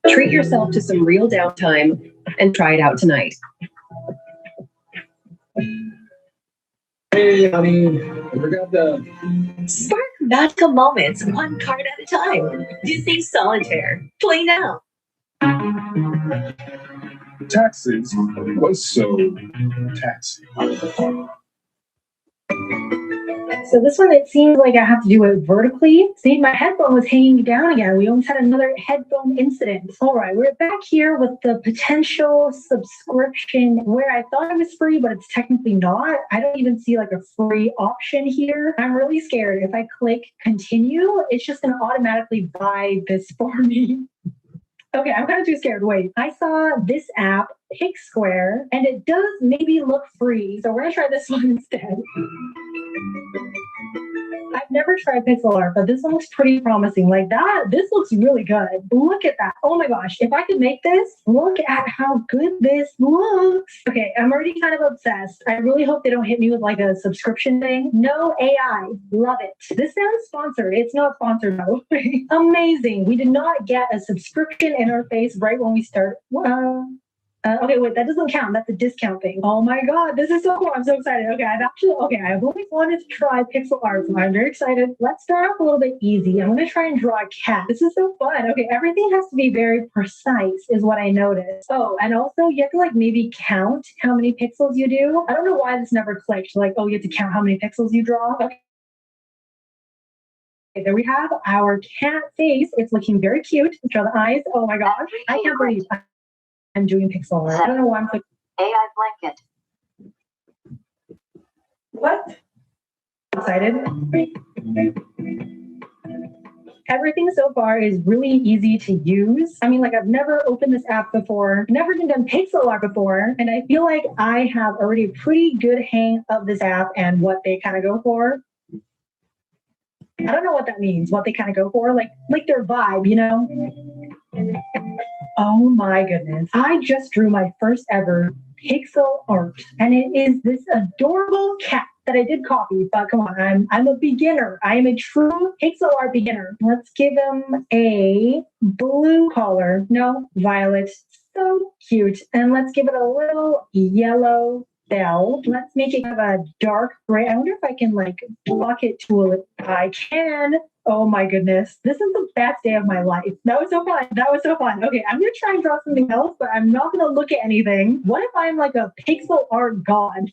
Treat yourself to some real downtime and try it out tonight. Hey, honey, ever got the... Spark magical moments, one card at a time. Disney Solitaire. Play now. Taxes was so taxing. So this one, it seems like I have to do it vertically. See, my headphone was hanging down again. We almost had another headphone incident. All right, we're back here with the potential subscription where I thought it was free, but it's technically not. I don't even see like a free option here. I'm really scared. If I click continue, it's just gonna automatically buy this for me. Okay, I'm kind of too scared. Wait, I saw this app, Pixsquare, and it does maybe look free. So we're gonna try this one instead. I've never tried pixel art, but this one looks pretty promising. Like that, this looks really good. Look at that. Oh my gosh, if I could make this, look at how good this looks. Okay, I'm already kind of obsessed. I really hope they don't hit me with like a subscription thing. No AI, love it. This sounds sponsored. It's not sponsored though. Amazing. We did not get a subscription interface right when we start. Okay, wait, that doesn't count. That's a discount thing. Oh my God, this is so cool. I'm so excited. Okay, I've always wanted to try pixel art, so I'm very excited. Let's start off a little bit easy. I'm going to try and draw a cat. This is so fun. Okay, everything has to be very precise is what I noticed. Oh, and also you have to like maybe count how many pixels you do. I don't know why this never clicked. Like, oh, you have to count how many pixels you draw. Okay. There we have our cat face. It's looking very cute. Draw the eyes. Oh my gosh, I can't believe I'm doing pixel art. I don't know why I'm clicking. AI blanket. What? Excited. Everything so far is really easy to use. I mean, like I've never opened this app before, never even done pixel art before, and I feel like I have already a pretty good hang of this app and what they kind of go for. I don't know what that means, what they kind of go for, like their vibe, you know? Oh my goodness. I just drew my first ever pixel art, and it is this adorable cat that I did copy, but come on, I'm a beginner. I am a true pixel art beginner. Let's give him a blue color. No, violet. So cute. And let's give it a little yellow bell. Let's make it have a dark gray. I wonder if I can like block it to it. I can. Oh my goodness. This is the best day of my life. That was so fun. That was so fun. Okay, I'm going to try and draw something else, but I'm not going to look at anything. What if I'm like a pixel art god?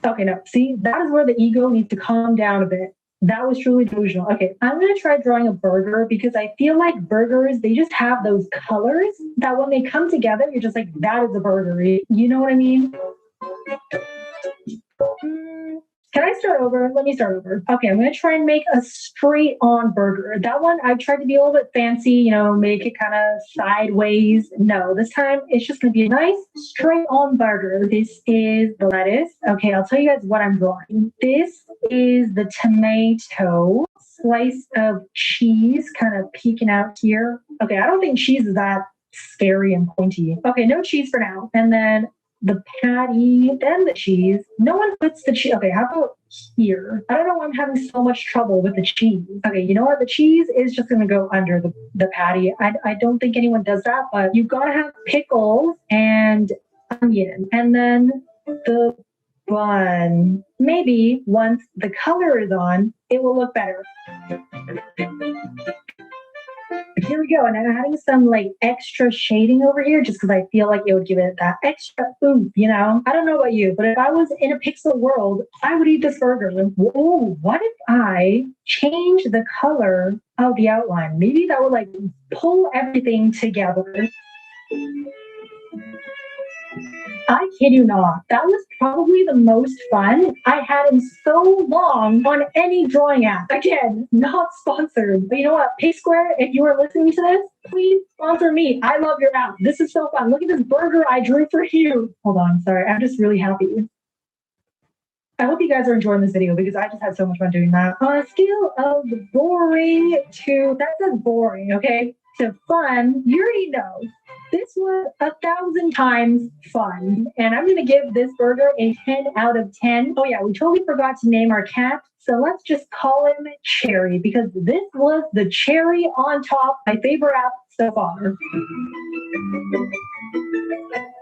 Okay, no. See, that is where the ego needs to calm down a bit. That was truly delusional. Okay, I'm going to try drawing a burger because I feel like burgers, they just have those colors that when they come together, you're just like, that is a burger. You know what I mean? Can I start over? Let me start over. Okay, I'm going to try and make a straight on burger. That one, I tried to be a little bit fancy, you know, make it kind of sideways. No, this time it's just going to be a nice straight on burger. This is the lettuce. Okay, I'll tell you guys what I'm drawing. This is the tomato, slice of cheese kind of peeking out here. Okay, I don't think cheese is that scary and pointy. Okay, no cheese for now. And then the patty, then the cheese. No one puts the cheese. Okay, how about here? I don't know why I'm having so much trouble with the cheese. Okay, you know what? The cheese is just going to go under the patty. I don't think anyone does that, but you've got to have pickles and onion. And then the bun. Maybe once the color is on, it will look better. Here we go, and I'm adding some like extra shading over here just because I feel like it would give it that extra oomph, you know? I don't know about you, but if I was in a pixel world, I would eat this burger. Oh, what if I change the color of the outline? Maybe that would like pull everything together. I kid you not. That was probably the most fun I had in so long on any drawing app. Again, not sponsored. But you know what? Pixsquare, if you are listening to this, please sponsor me. I love your app. This is so fun. Look at this burger I drew for you. Hold on. Sorry. I'm just really happy. I hope you guys are enjoying this video because I just had so much fun doing that. On a scale of boring to, that says boring, okay, to fun, you already know. This was 1,000 times fun. And I'm going to give this burger a 10 out of 10. Oh yeah, we totally forgot to name our cat. So let's just call him Cherry because this was the cherry on top, my favorite app so far.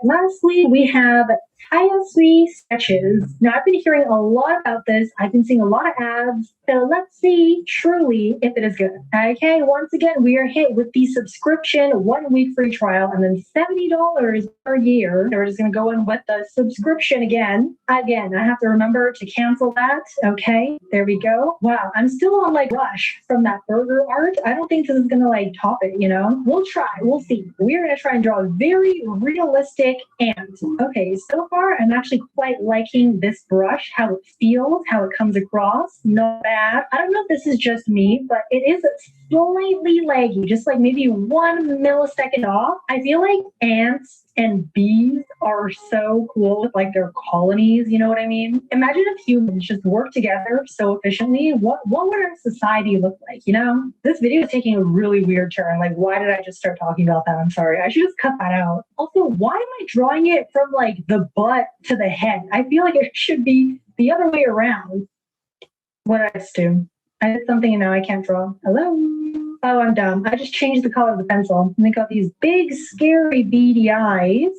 Lastly, we have ISV sketches. Now, I've been hearing a lot about this. I've been seeing a lot of ads. So let's see truly if it is good. Okay, once again, we are hit with the subscription 1 week free trial and then $70 per year. We're just going to go in with the subscription again. Again, I have to remember to cancel that. Okay, there we go. Wow, I'm still on like rush from that burger art. I don't think this is going to like top it, you know? We'll try. We'll see. We're going to try and draw a very realistic ant. Okay, so far, I'm actually quite liking this brush, how it feels, how it comes across. Not bad. I don't know if this is just me, but it is slightly laggy, just like maybe 1 millisecond off. I feel like ants and bees are so cool with like their colonies, you know what I mean? Imagine if humans just work together so efficiently. What would our society look like, you know? This video is taking a really weird turn. Like, why did I just start talking about that? I'm sorry. I should just cut that out. Also, why am I drawing it from like the butt to the head? I feel like it should be the other way around. What did I just do? I did something and now I can't draw. Hello? Oh, I'm dumb. I just changed the color of the pencil. And they got these big, scary, beady eyes.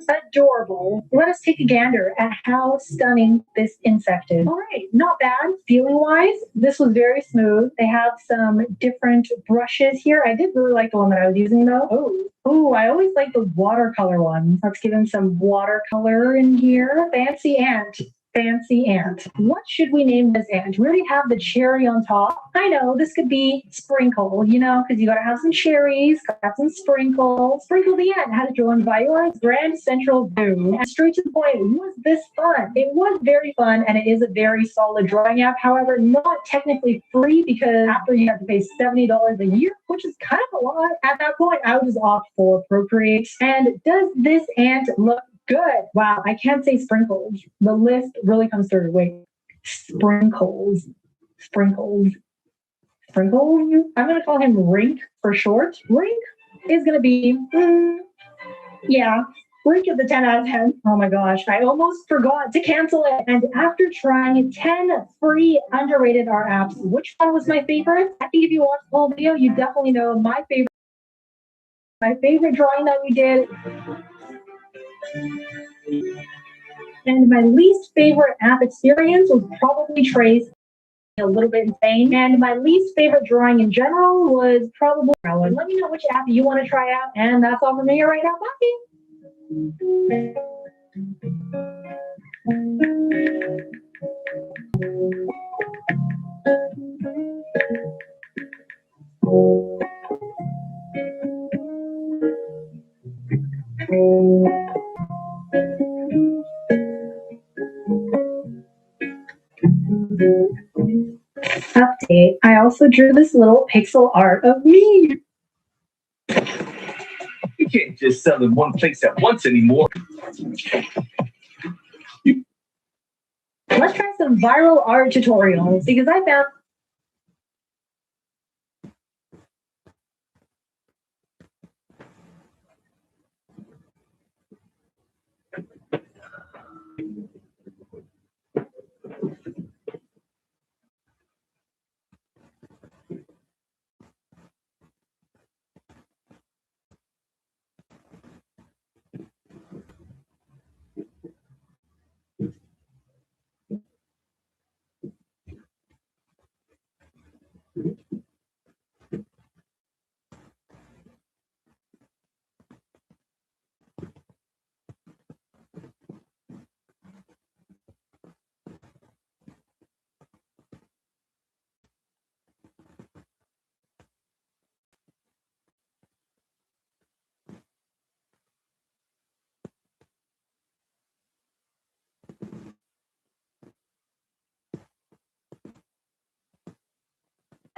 Adorable. Let us take a gander at how stunning this insect is. All right, not bad. Feeling-wise, this was very smooth. They have some different brushes here. I did really like the one that I was using, though. Oh, I always like the watercolor ones. Let's give him some watercolor in here. Fancy ant. Fancy ant. What should we name this ant? We already have the cherry on top. I know this could be sprinkle, you know, because you got to have some cherries, got to have some sprinkle. Sprinkle the ant has drawn by yours, Grand Central Zoo. And straight to the point, was this fun? It was very fun, and it is a very solid drawing app. However, not technically free because after you have to pay $70 a year, which is kind of a lot. At that point, I would just opt for Procreate. And does this ant look good? Wow, I can't say sprinkles. The list really comes through. Wait, sprinkles. I'm going to call him Rink for short. Rink is going to be, yeah, Rink is a 10 out of 10. Oh my gosh, I almost forgot to cancel it. And after trying 10 free underrated art apps, which one was my favorite? I think if you watch the whole video, you definitely know my favorite drawing that we did. And my least favorite app experience was probably Trace, a little bit insane. And my least favorite drawing in general was probably Rowan. Let me know which app you want to try out. And that's all from me right now. Update. I also drew this little pixel art of me. You can't just sell in one place at once anymore. Let's try some viral art tutorials because I found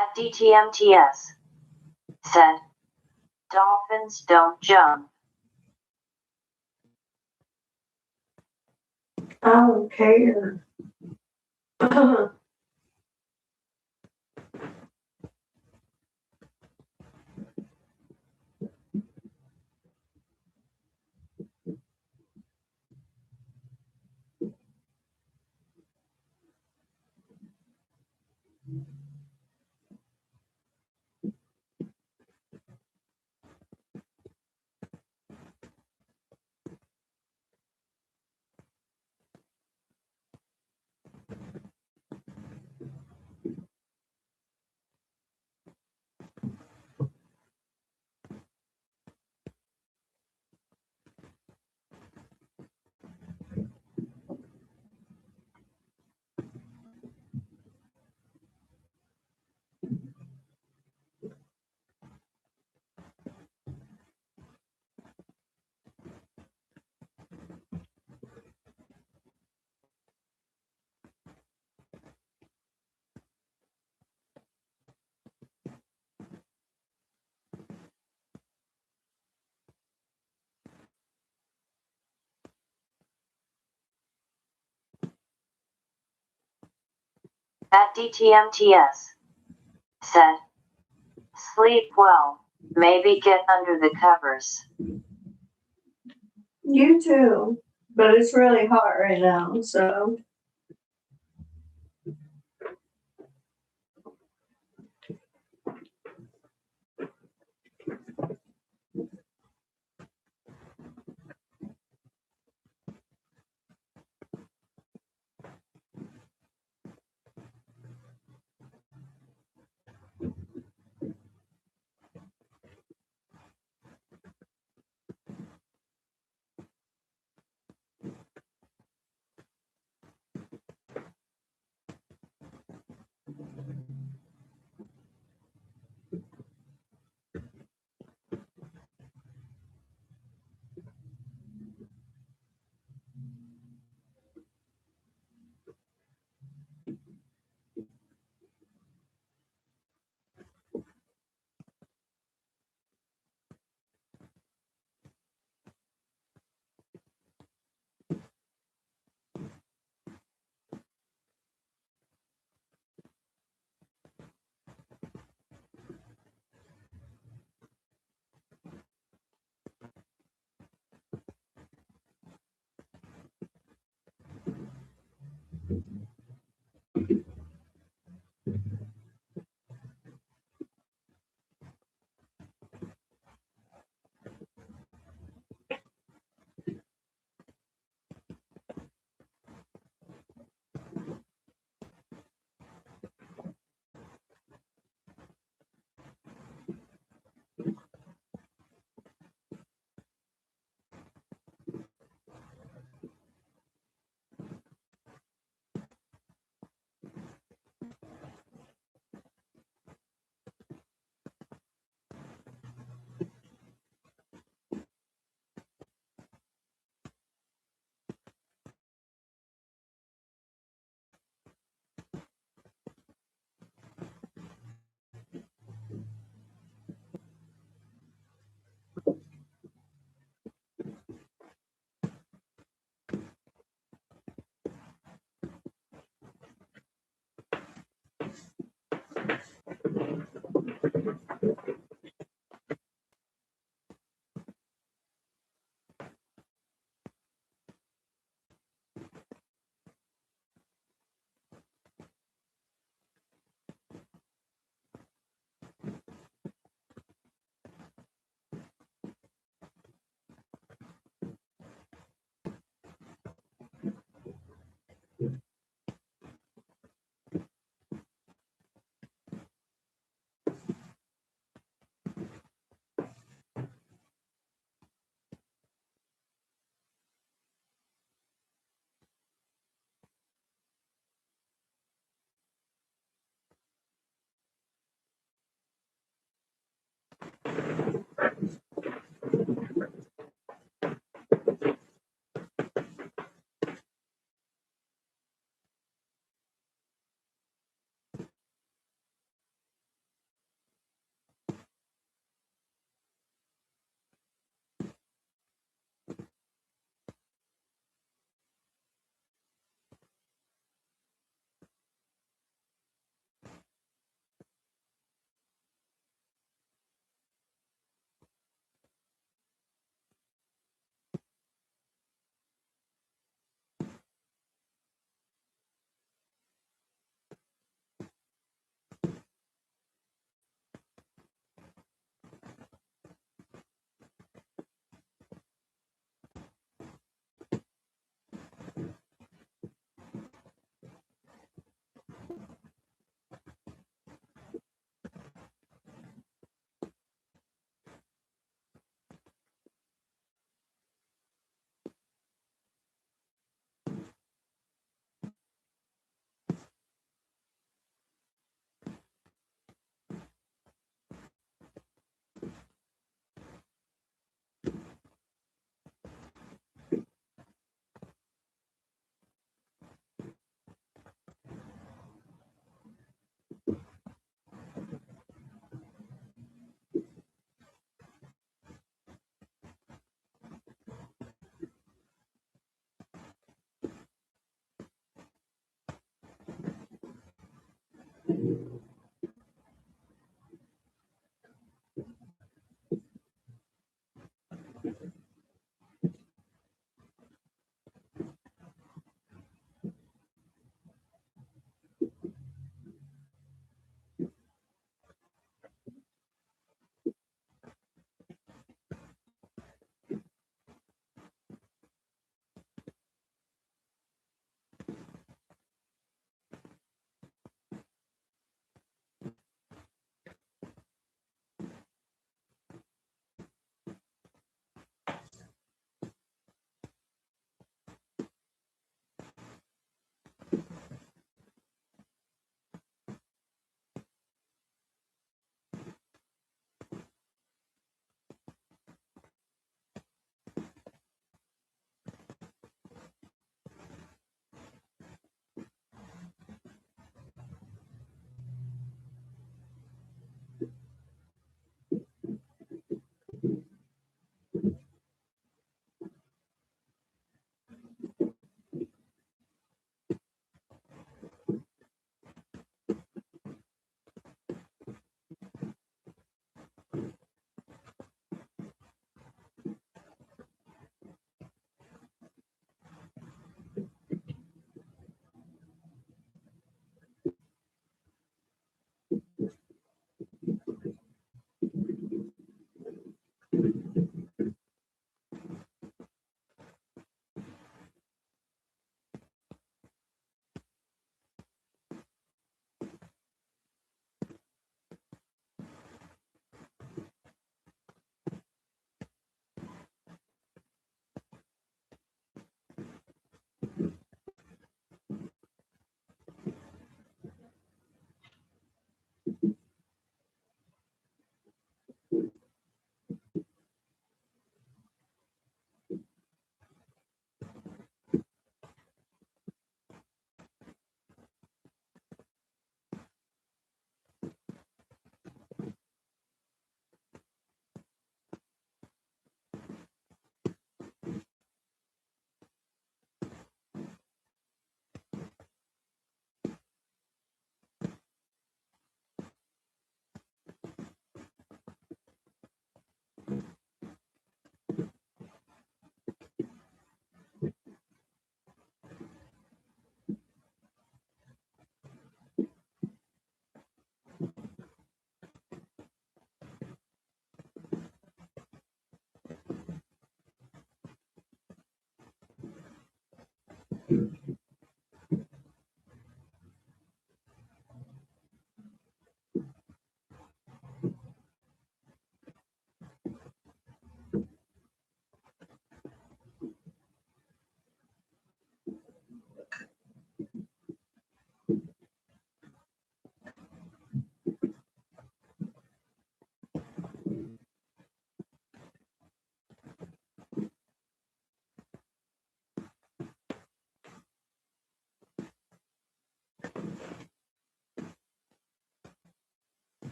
At DTMTS said, dolphins don't jump. I don't care. at DTMTS said, sleep well, maybe get under the covers. You too, but it's really hot right now, so.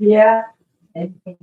Yeah. Okay.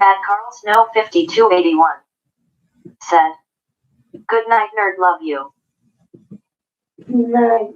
At Carl Snow 5281 said, "Good night, nerd. Love you." Nice.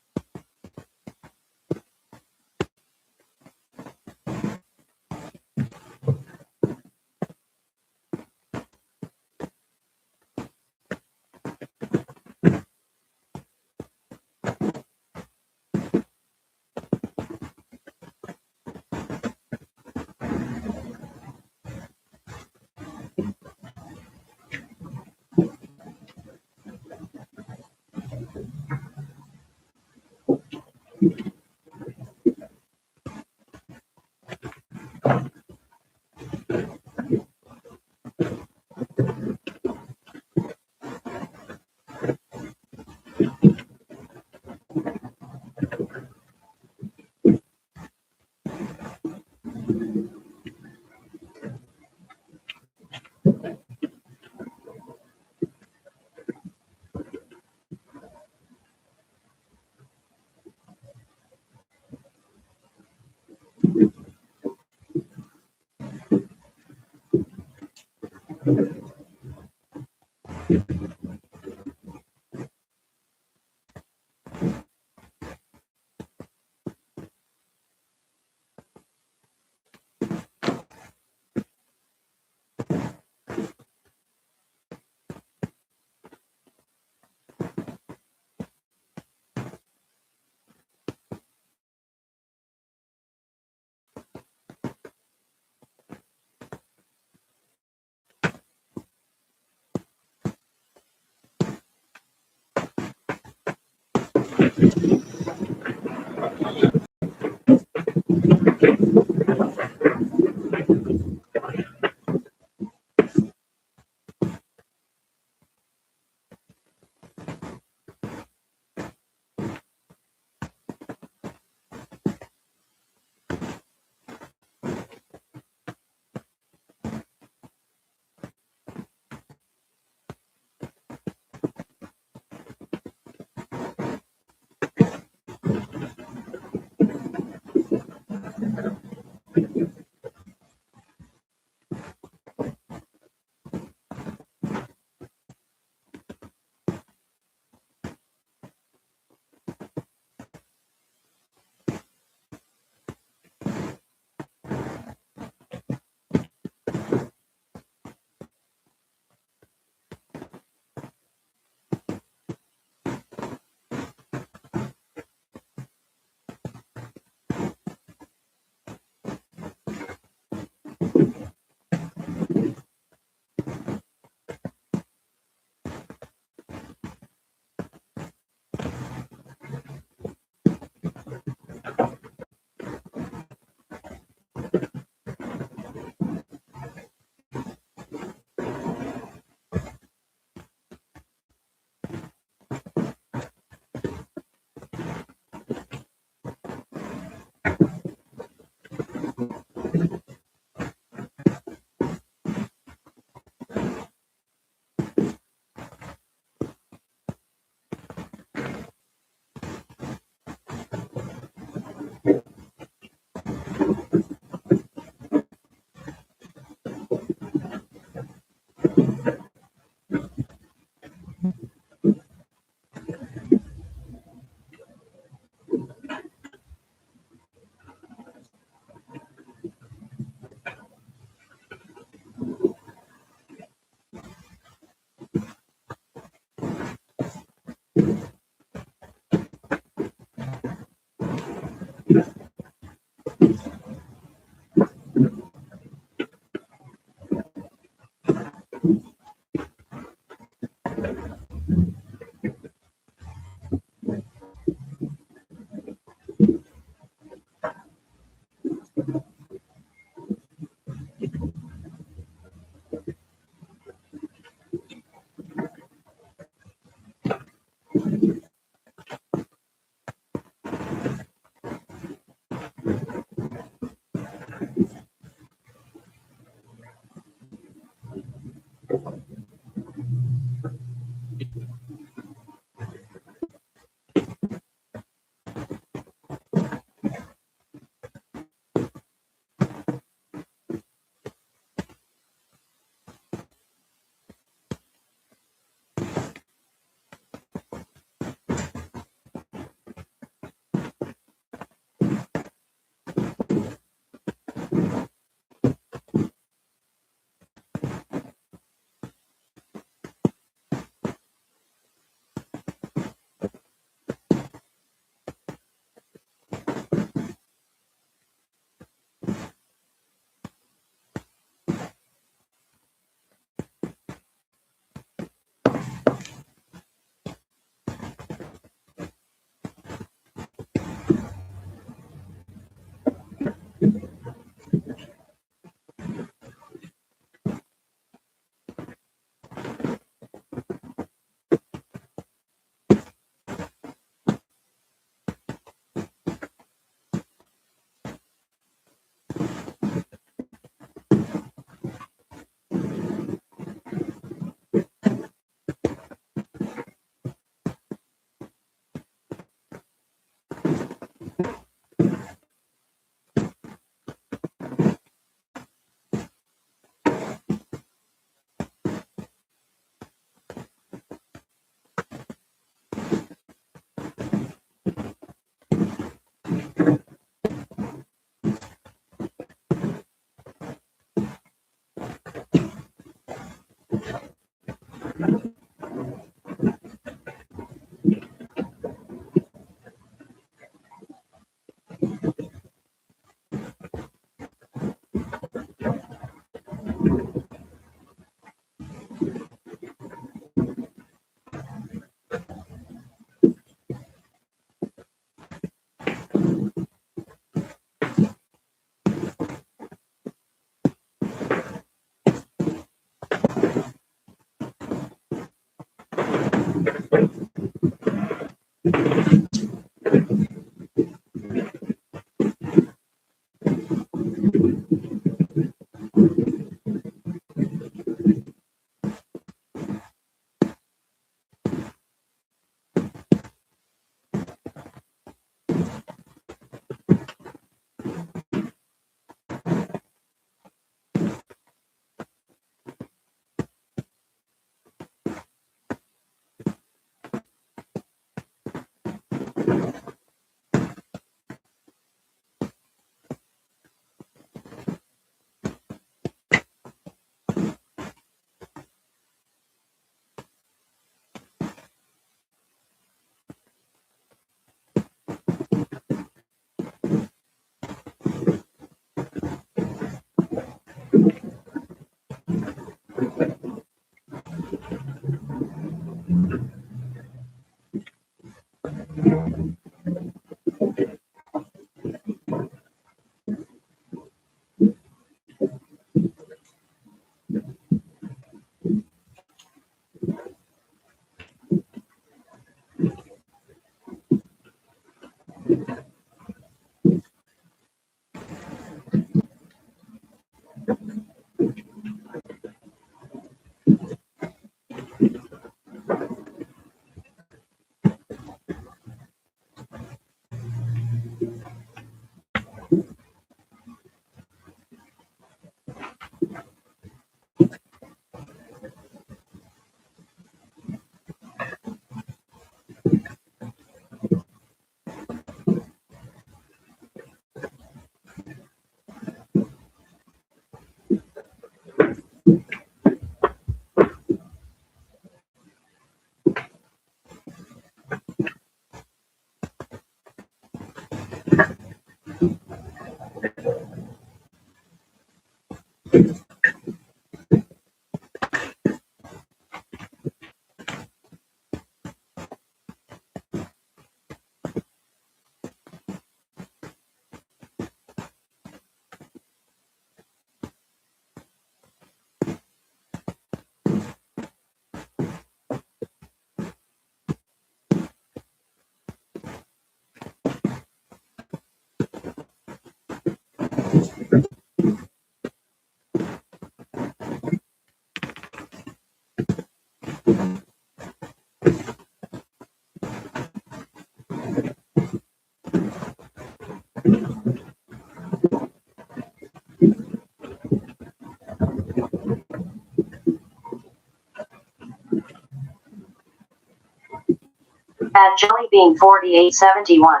At Jellybean 4871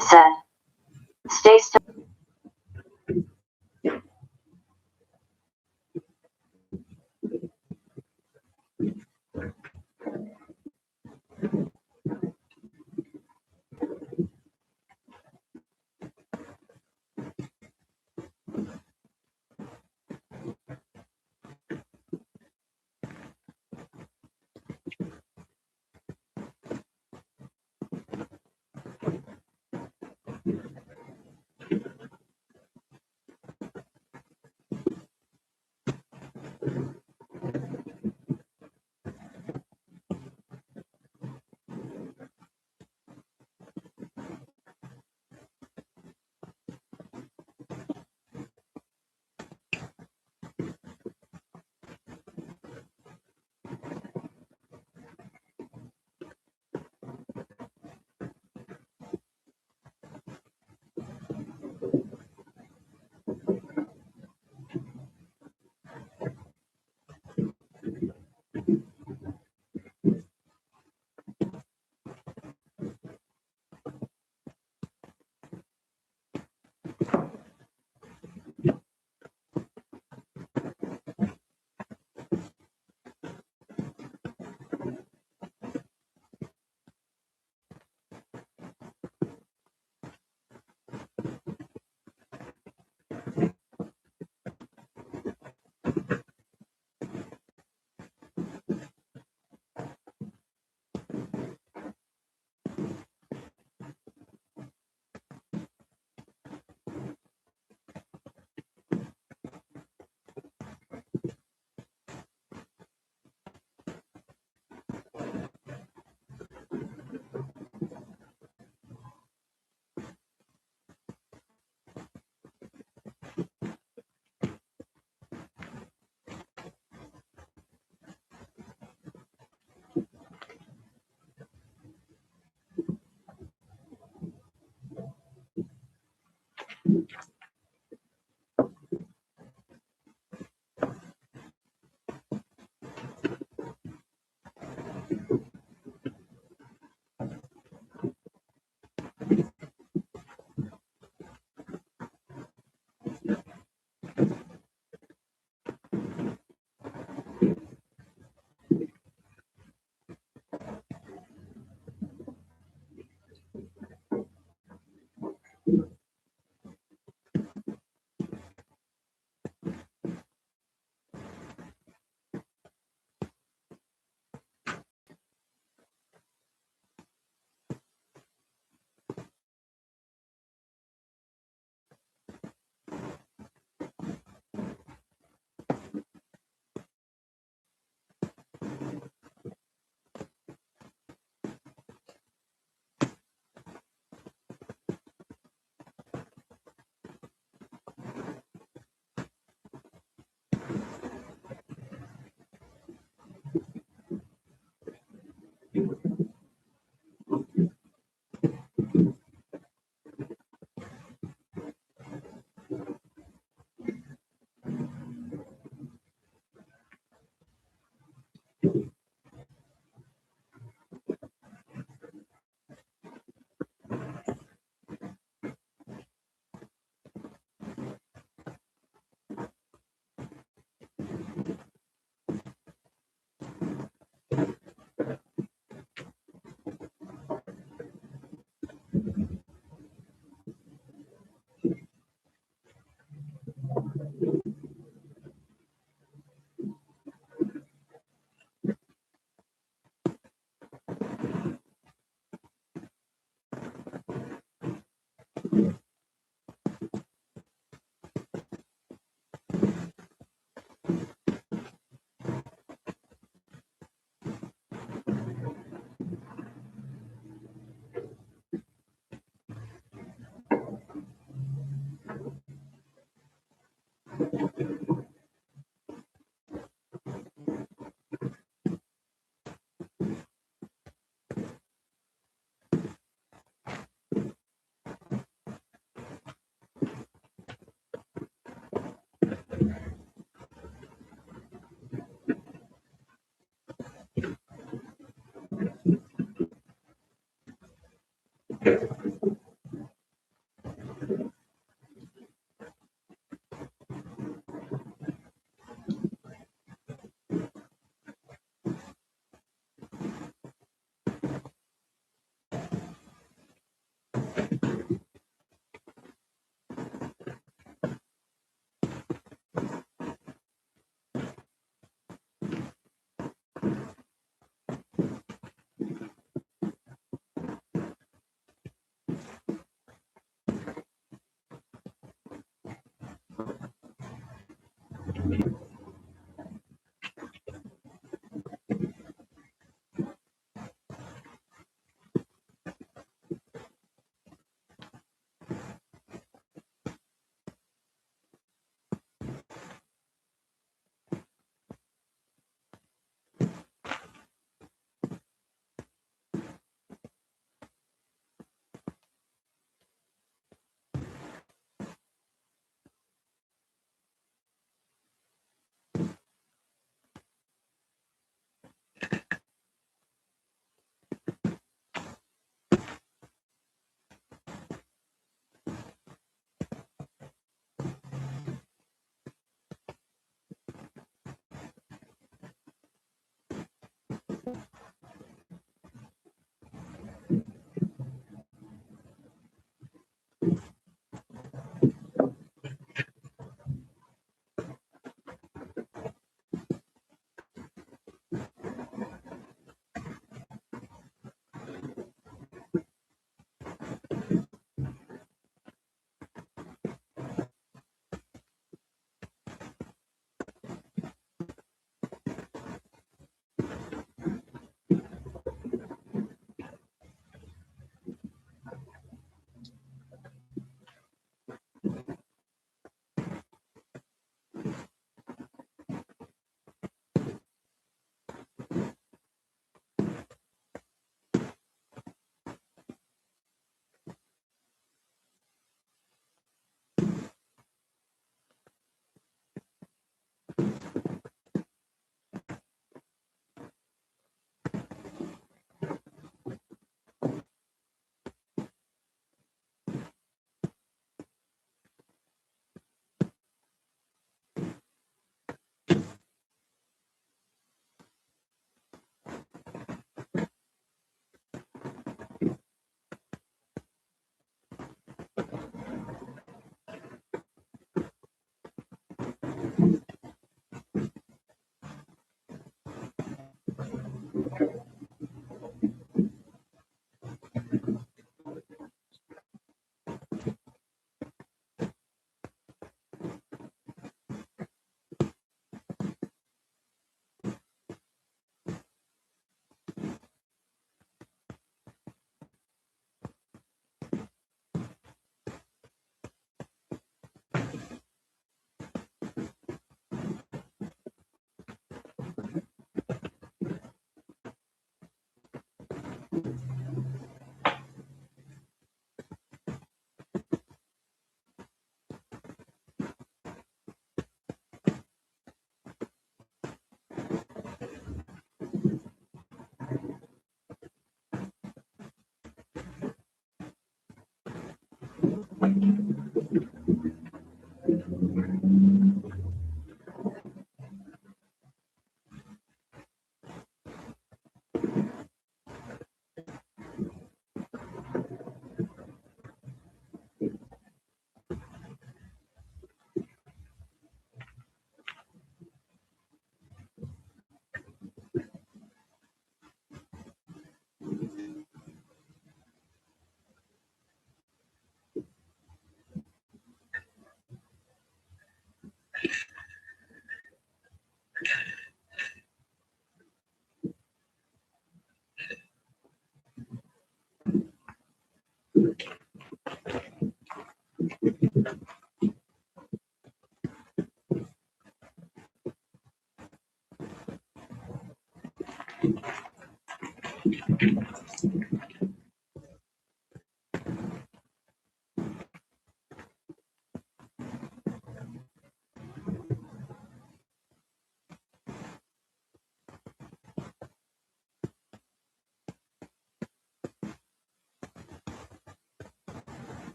said, "Stay still."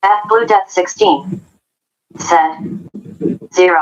At Blue Death 16 said 0.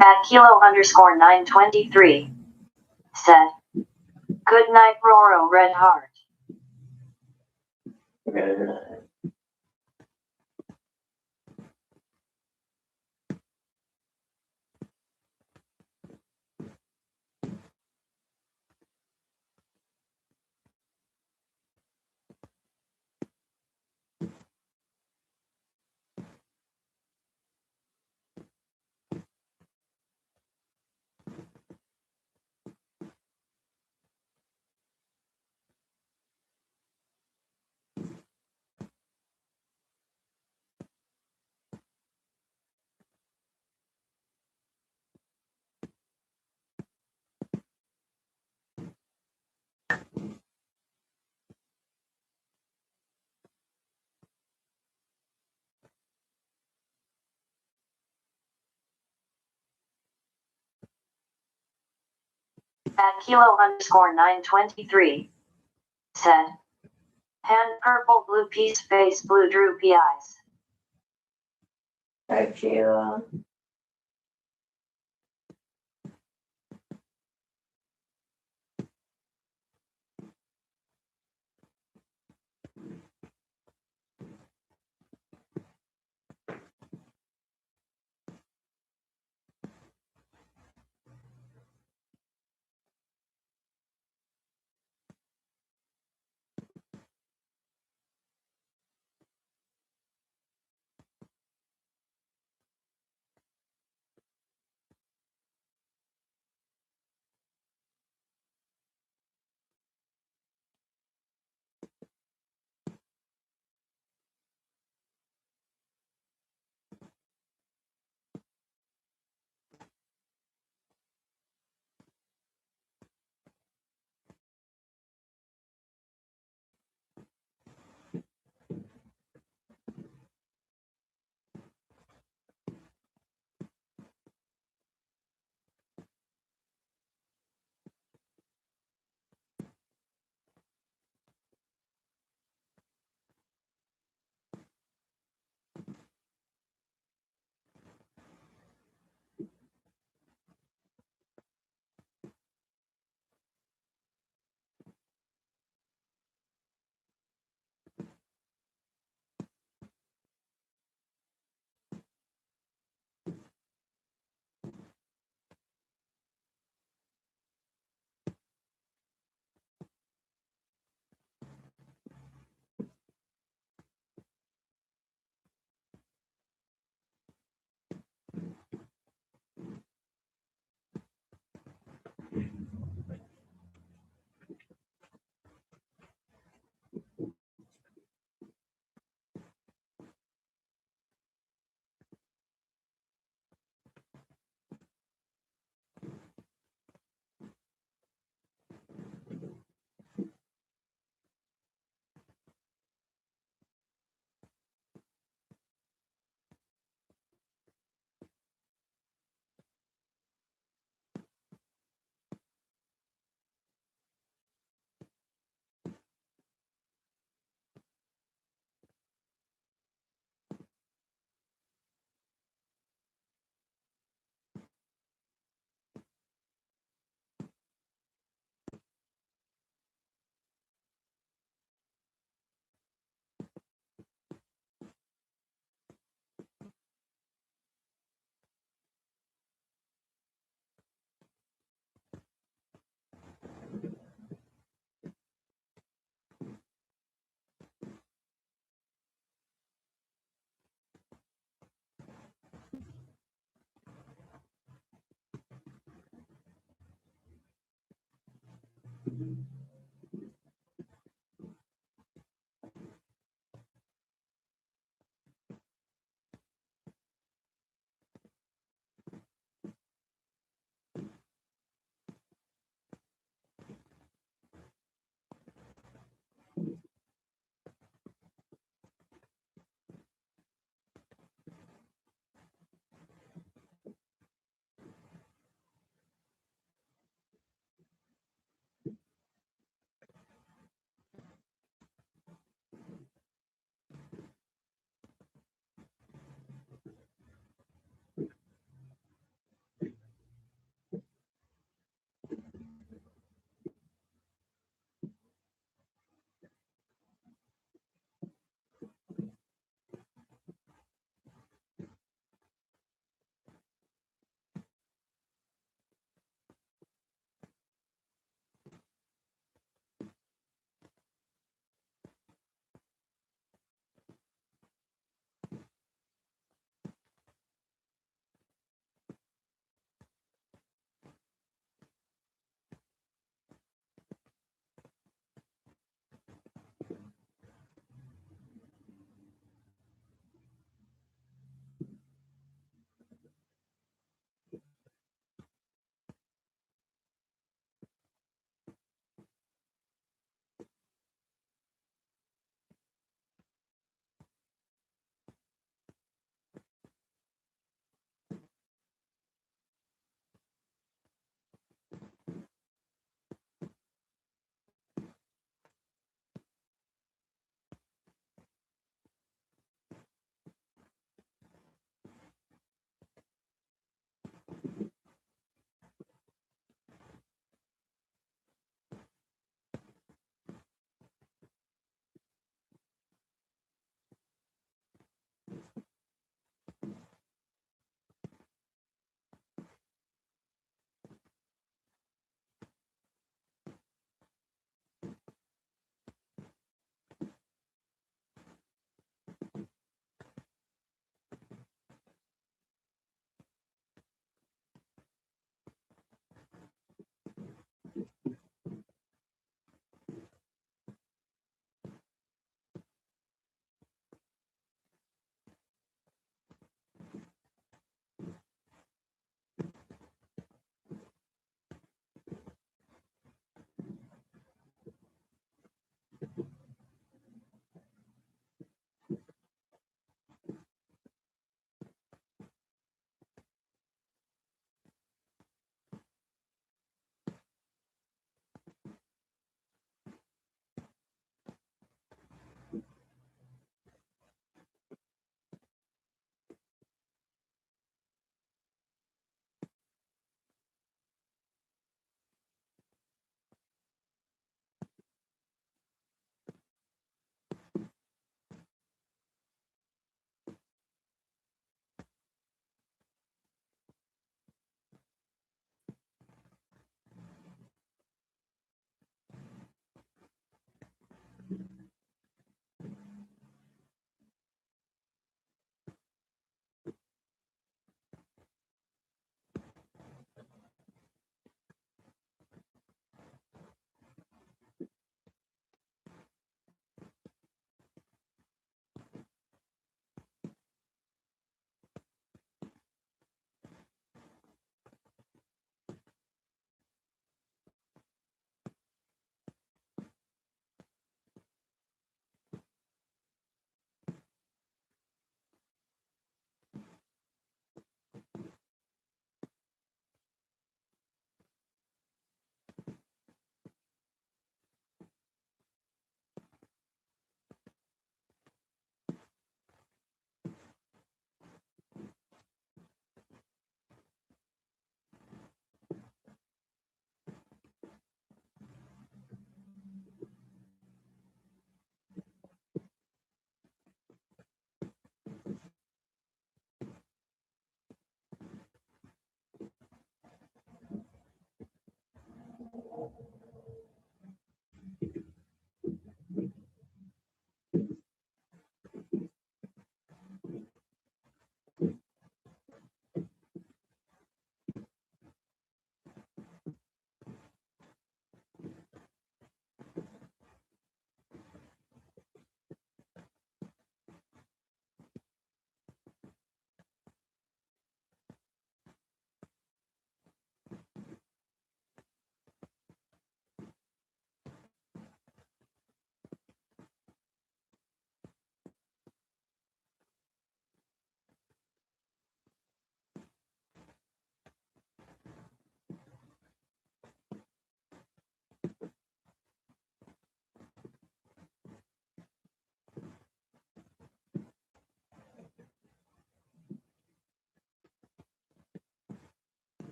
At Kilo_923 said good night Roro Red Heart. At Kilo_923 said hand purple blue piece face blue droopy eyes. Hi, Kayla.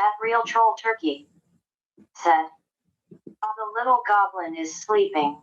That real troll turkey said, "Oh, the little goblin is sleeping."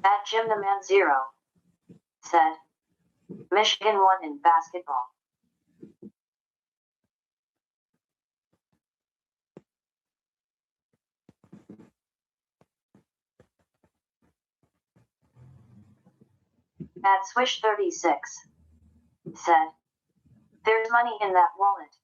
At Gym the Man Zero said, Michigan won in basketball. At Swish 36 said, there's money in that wallet.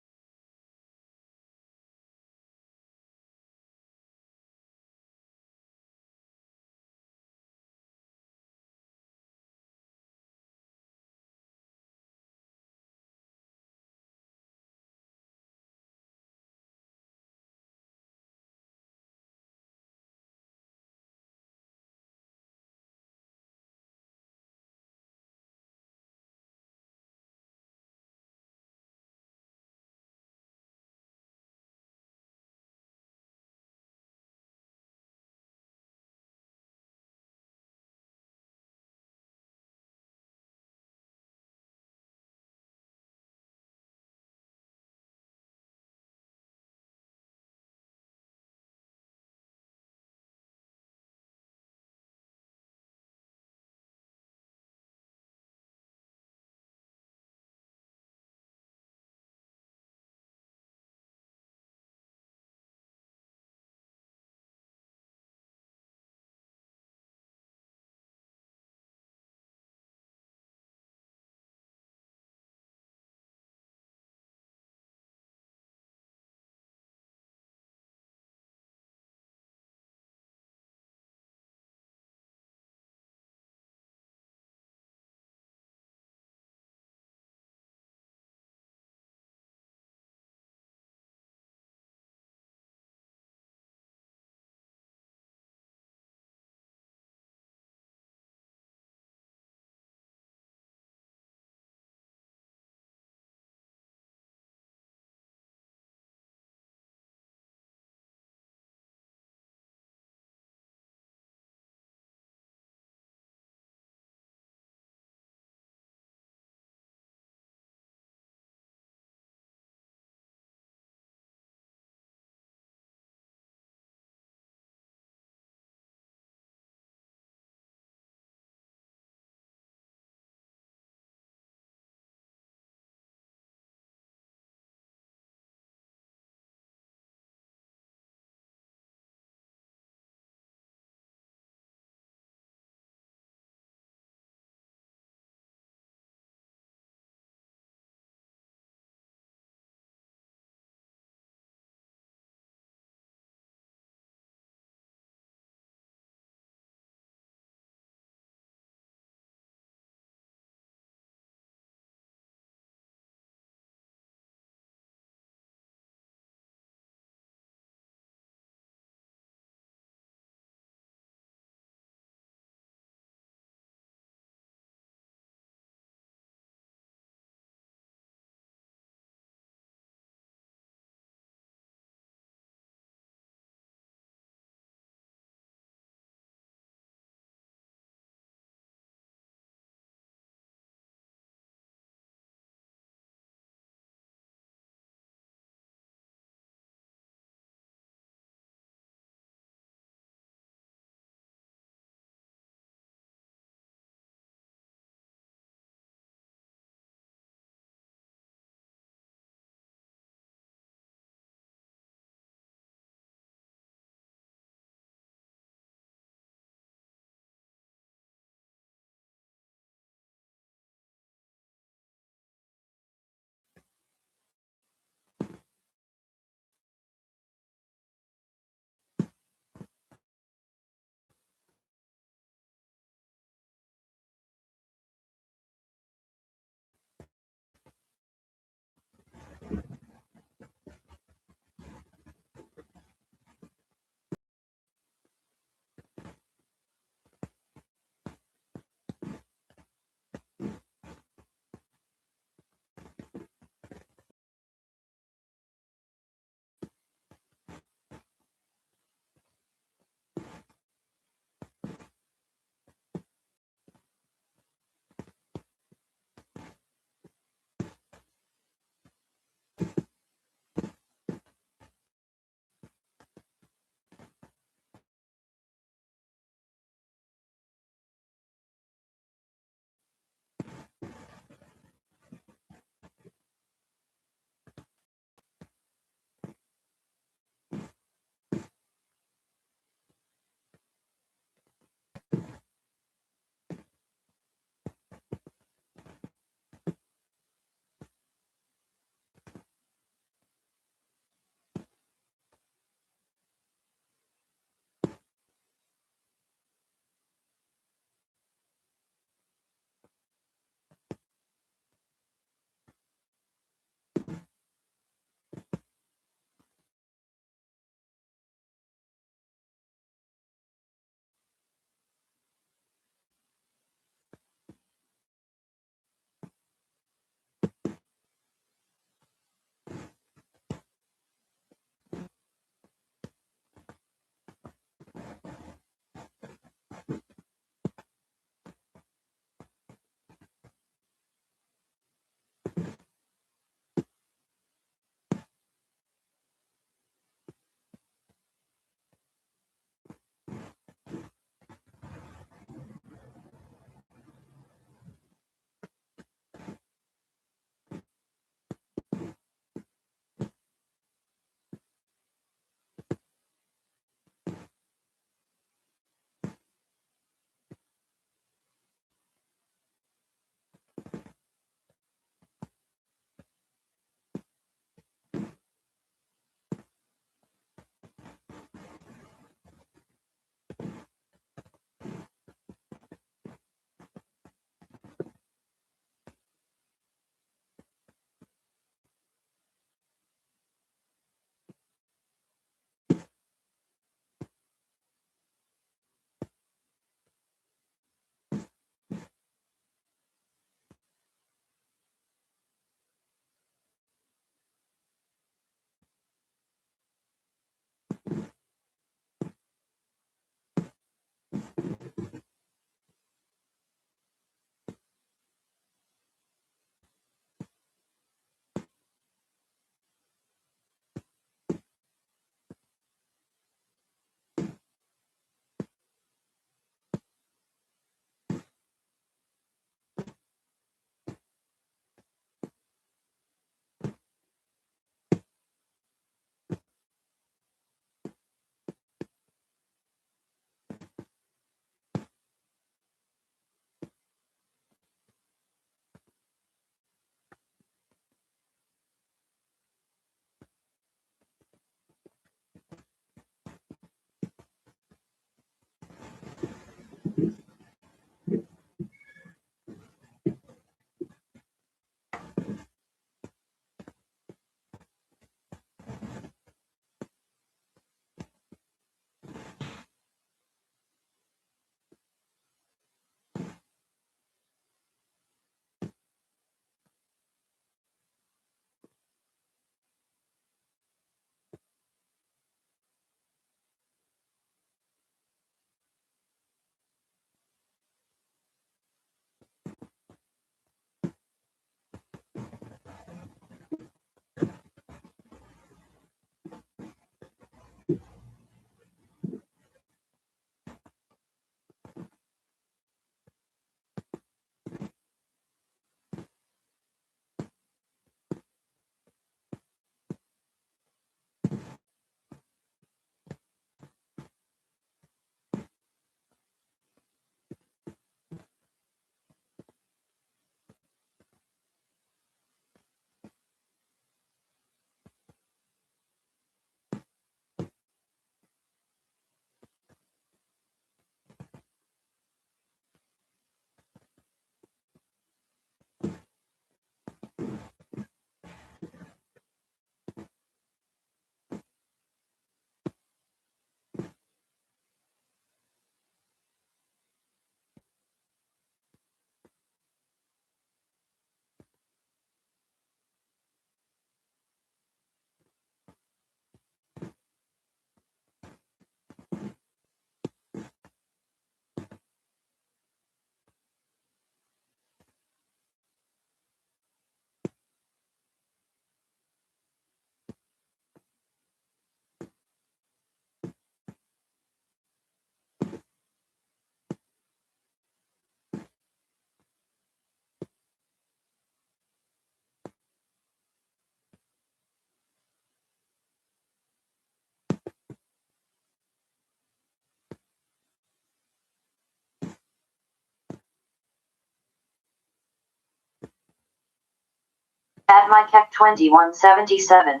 AdMyKek2177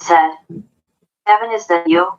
said, Evan, is that you?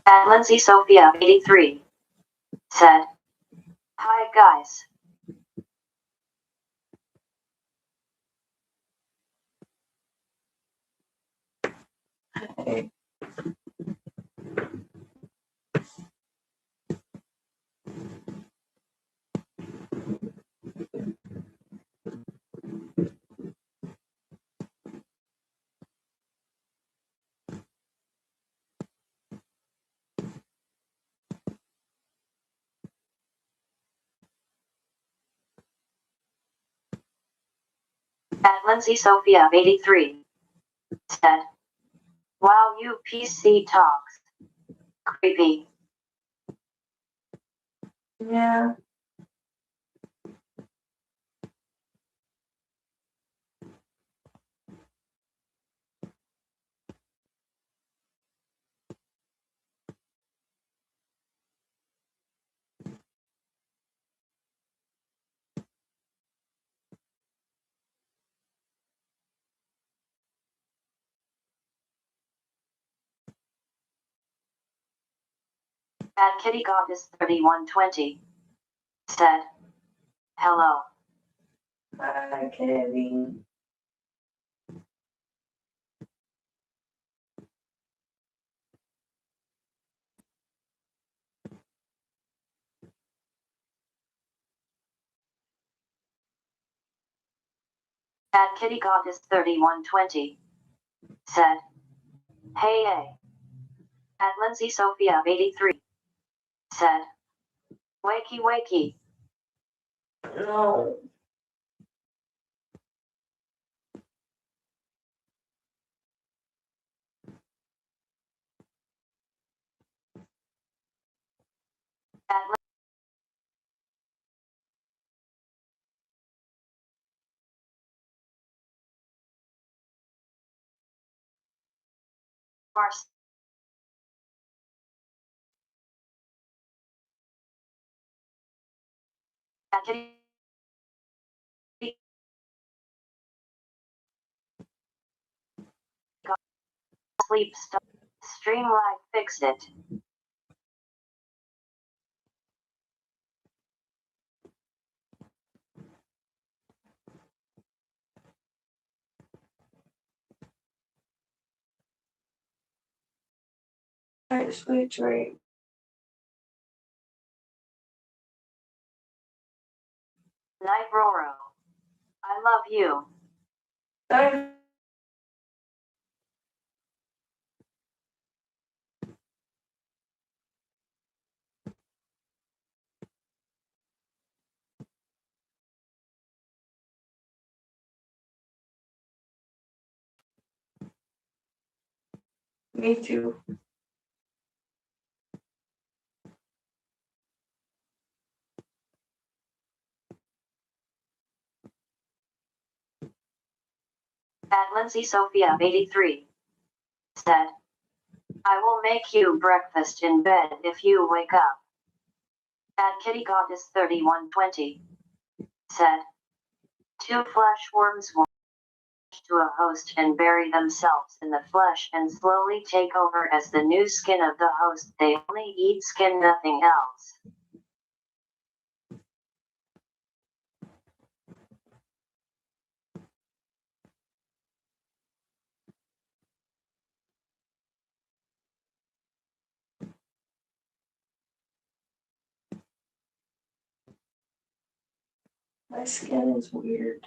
At Lindsay Sophia 83 said, "Hi guys. At Lindsay Sophia 83 said, "Wow, you PC talks. Creepy." Yeah. At Kitty Goddess 3120 said, "Hello." Hi, Kevin. At Kitty Goddess 3120 said, "Hey. At Lindsay Sophia 83 said, "Wakey wakey." No. At Mars At Kitty sleep stuff. Streamline fix it. Actually, Drake. Night Roro. I love you. Me too. At Lindsay Sophia 83 said, I will make you breakfast in bed if you wake up. At Kitty Goddess 3120 said, two flesh worms will to a host and bury themselves in the flesh and slowly take over as the new skin of the host. They only eat skin, nothing else. My skin is weird.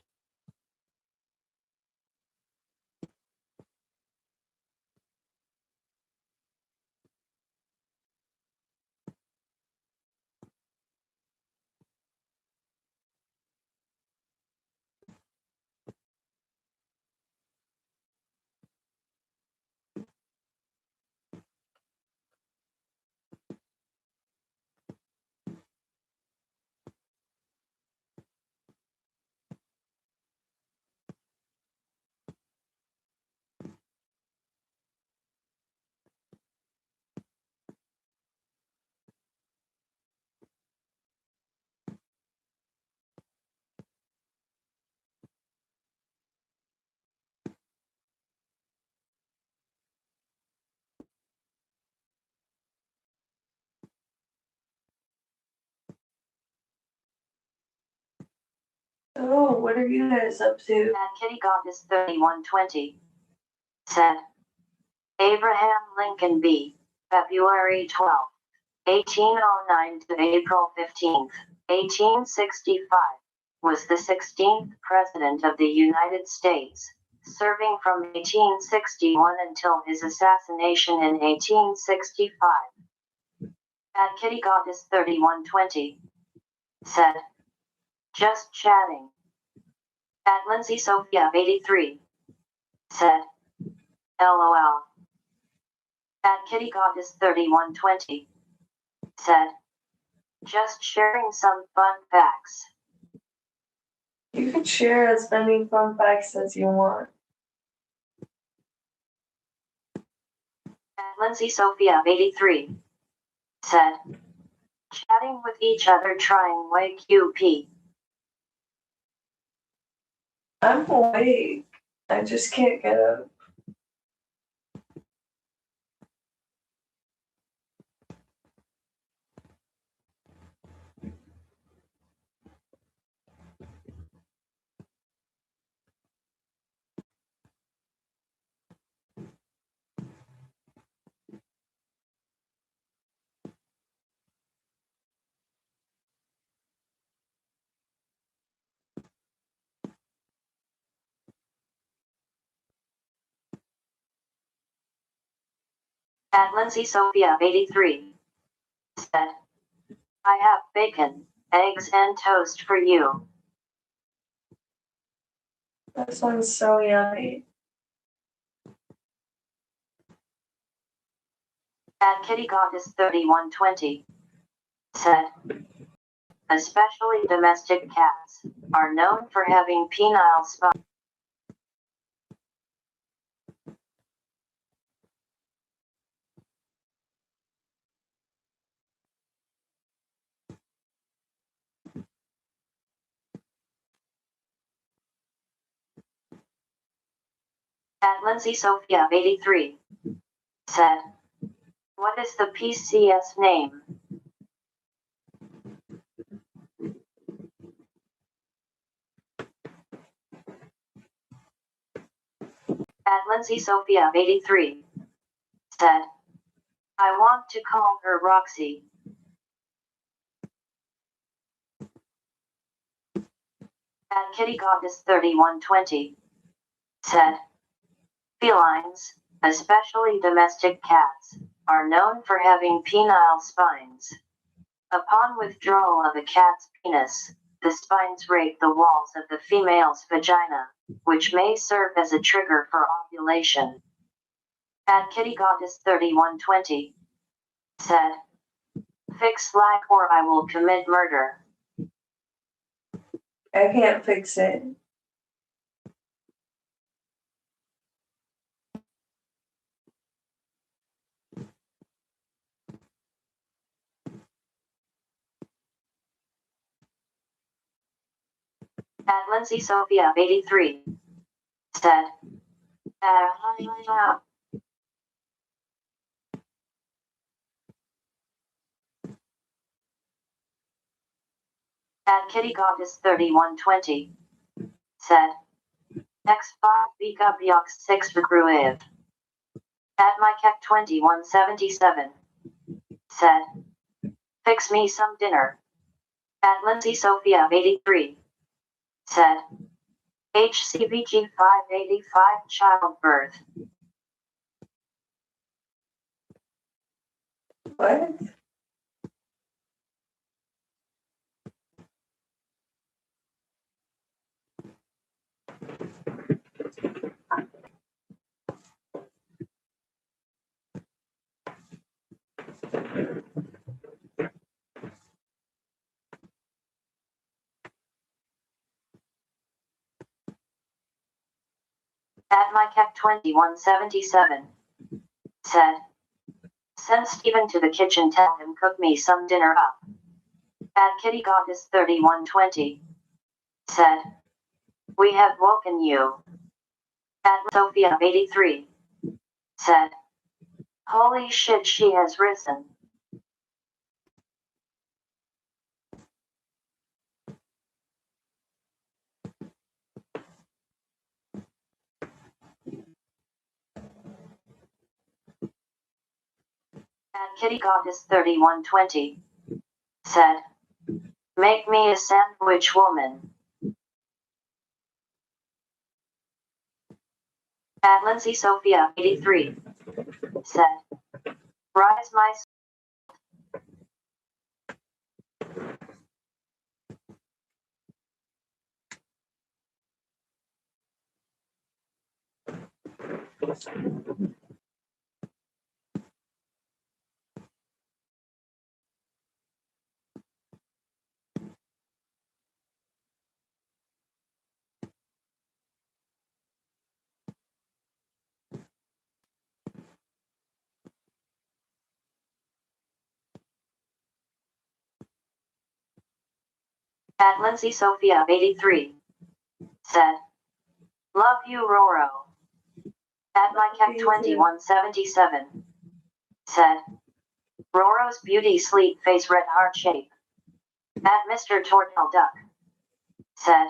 Oh, what are you guys up to? At Kitty Goddess 3120 said, Abraham Lincoln B. February 12, 1809 to April 15, 1865, was the 16th President of the United States, serving from 1861 until his assassination in 1865. At Kitty Goddess 3120 said, just chatting. At Lindsay Sophia 83 said, LOL. At Kitty Goddess 3120 said, just sharing some fun facts. You can share as many fun facts as you want. At Lindsay Sophia 83 said, chatting with each other trying wake QP. I'm awake. I just can't get up. At Lindsay Sophia 83 said, I have bacon, eggs and toast for you. That sounds so yummy. At Kitty Goddess 3120 said, especially domestic cats are known for having penile spots. At Lindsay Sophia 83 said, what is the PCS name? At Lindsay Sophia 83 said, I want to call her Roxy. At Kitty Goddess 3120 said, felines, especially domestic cats, are known for having penile spines. Upon withdrawal of a cat's penis, the spines rape the walls of the female's vagina, which may serve as a trigger for ovulation. At Kitty Goddess 3120 said, fix Slack or I will commit murder. I can't fix it. At Lindsay Sophia 83 said, at Kitty Goddess 3120 said, X5 Vika Biox 6 Gruev. At Mike 2177 said, fix me some dinner. At Lindsay Sophia 83 said, HCVG 585 childbirth. What? At Mike 2177 said, send Steven to the kitchen, tell him cook me some dinner up. At Kitty Goddess 3120 said, we have woken you. At Sophia 83 said, holy shit, she has risen. At Kitty Goddess 3120 said, make me a sandwich, woman. At Lindsay Sophia 83 said, rise my At Lindsay Sophia 83 said, love you, Roro. At Mike 2177 said, Roro's beauty sleep face red heart shape. At Mr. Tortel Duck said,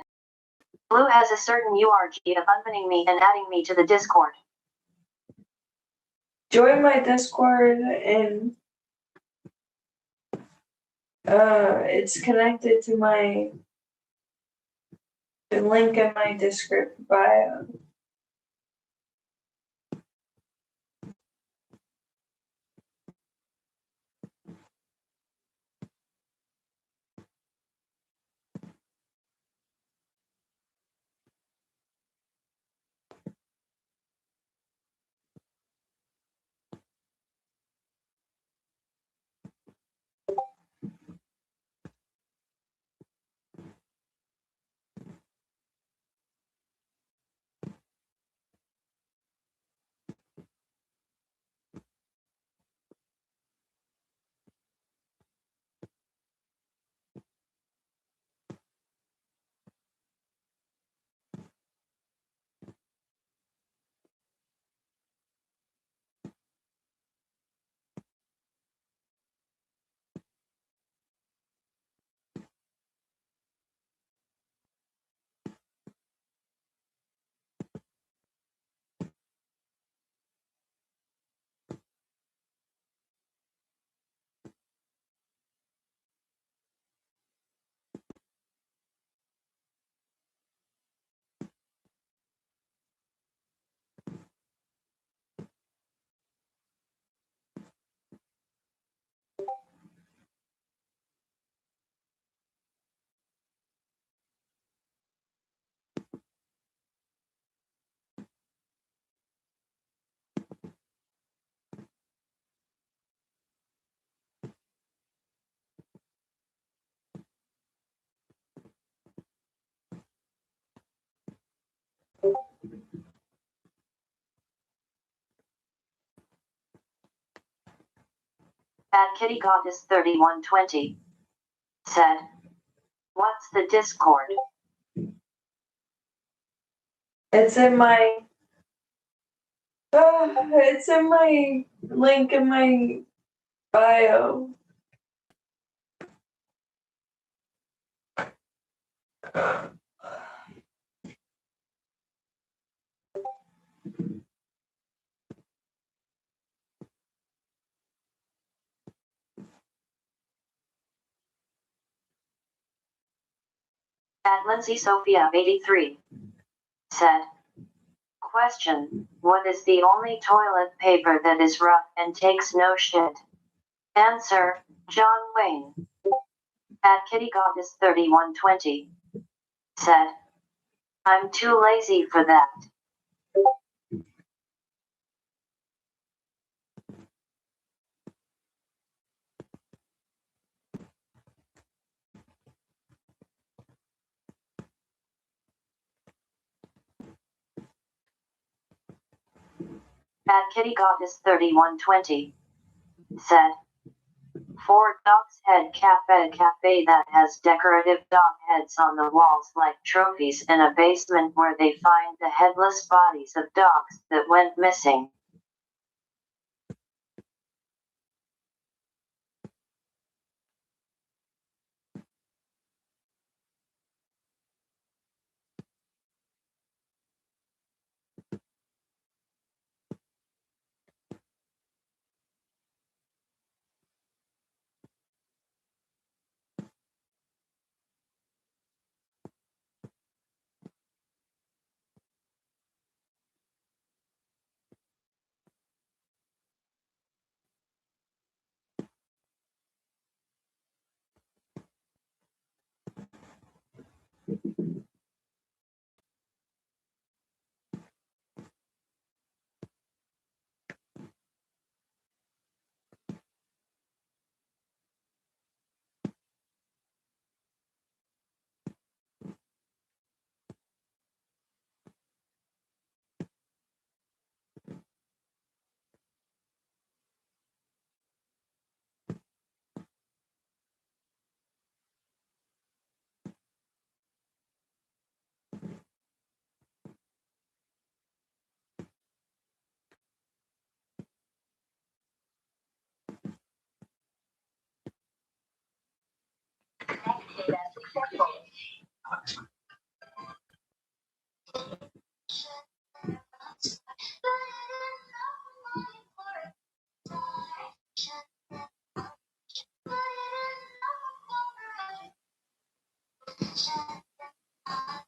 Blue has a certain URG of unbanning me and adding me to the Discord. Join my Discord and it's connected to the link in my Discord bio. At Kitty Goddess 3120 said, "What's the Discord?" It's in my. It's in my link in my bio. At Lindsay Sophia 83 said, "Question, what is the only toilet paper that is rough and takes no shit?" Answer, John Wayne. At Kitty Goddess 3120 said, "I'm too lazy for that." At Kitty Goddess 3120 said, "For Dog's Head Cafe, a cafe that has decorative dog heads on the walls like trophies in a basement where they find the headless bodies of dogs that went missing."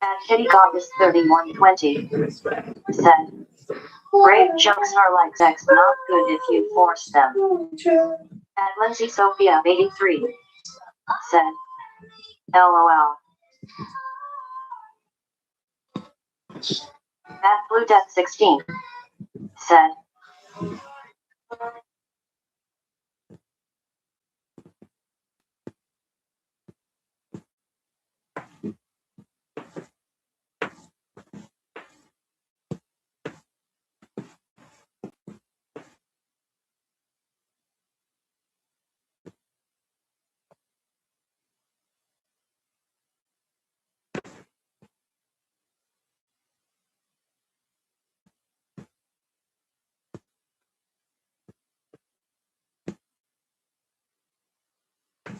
At Kitty Goddess 3120 said, "Rape jokes are like sex, not good if you force them." At Lindsay Sophia 83 said, "LOL." At Blue Death 16 said,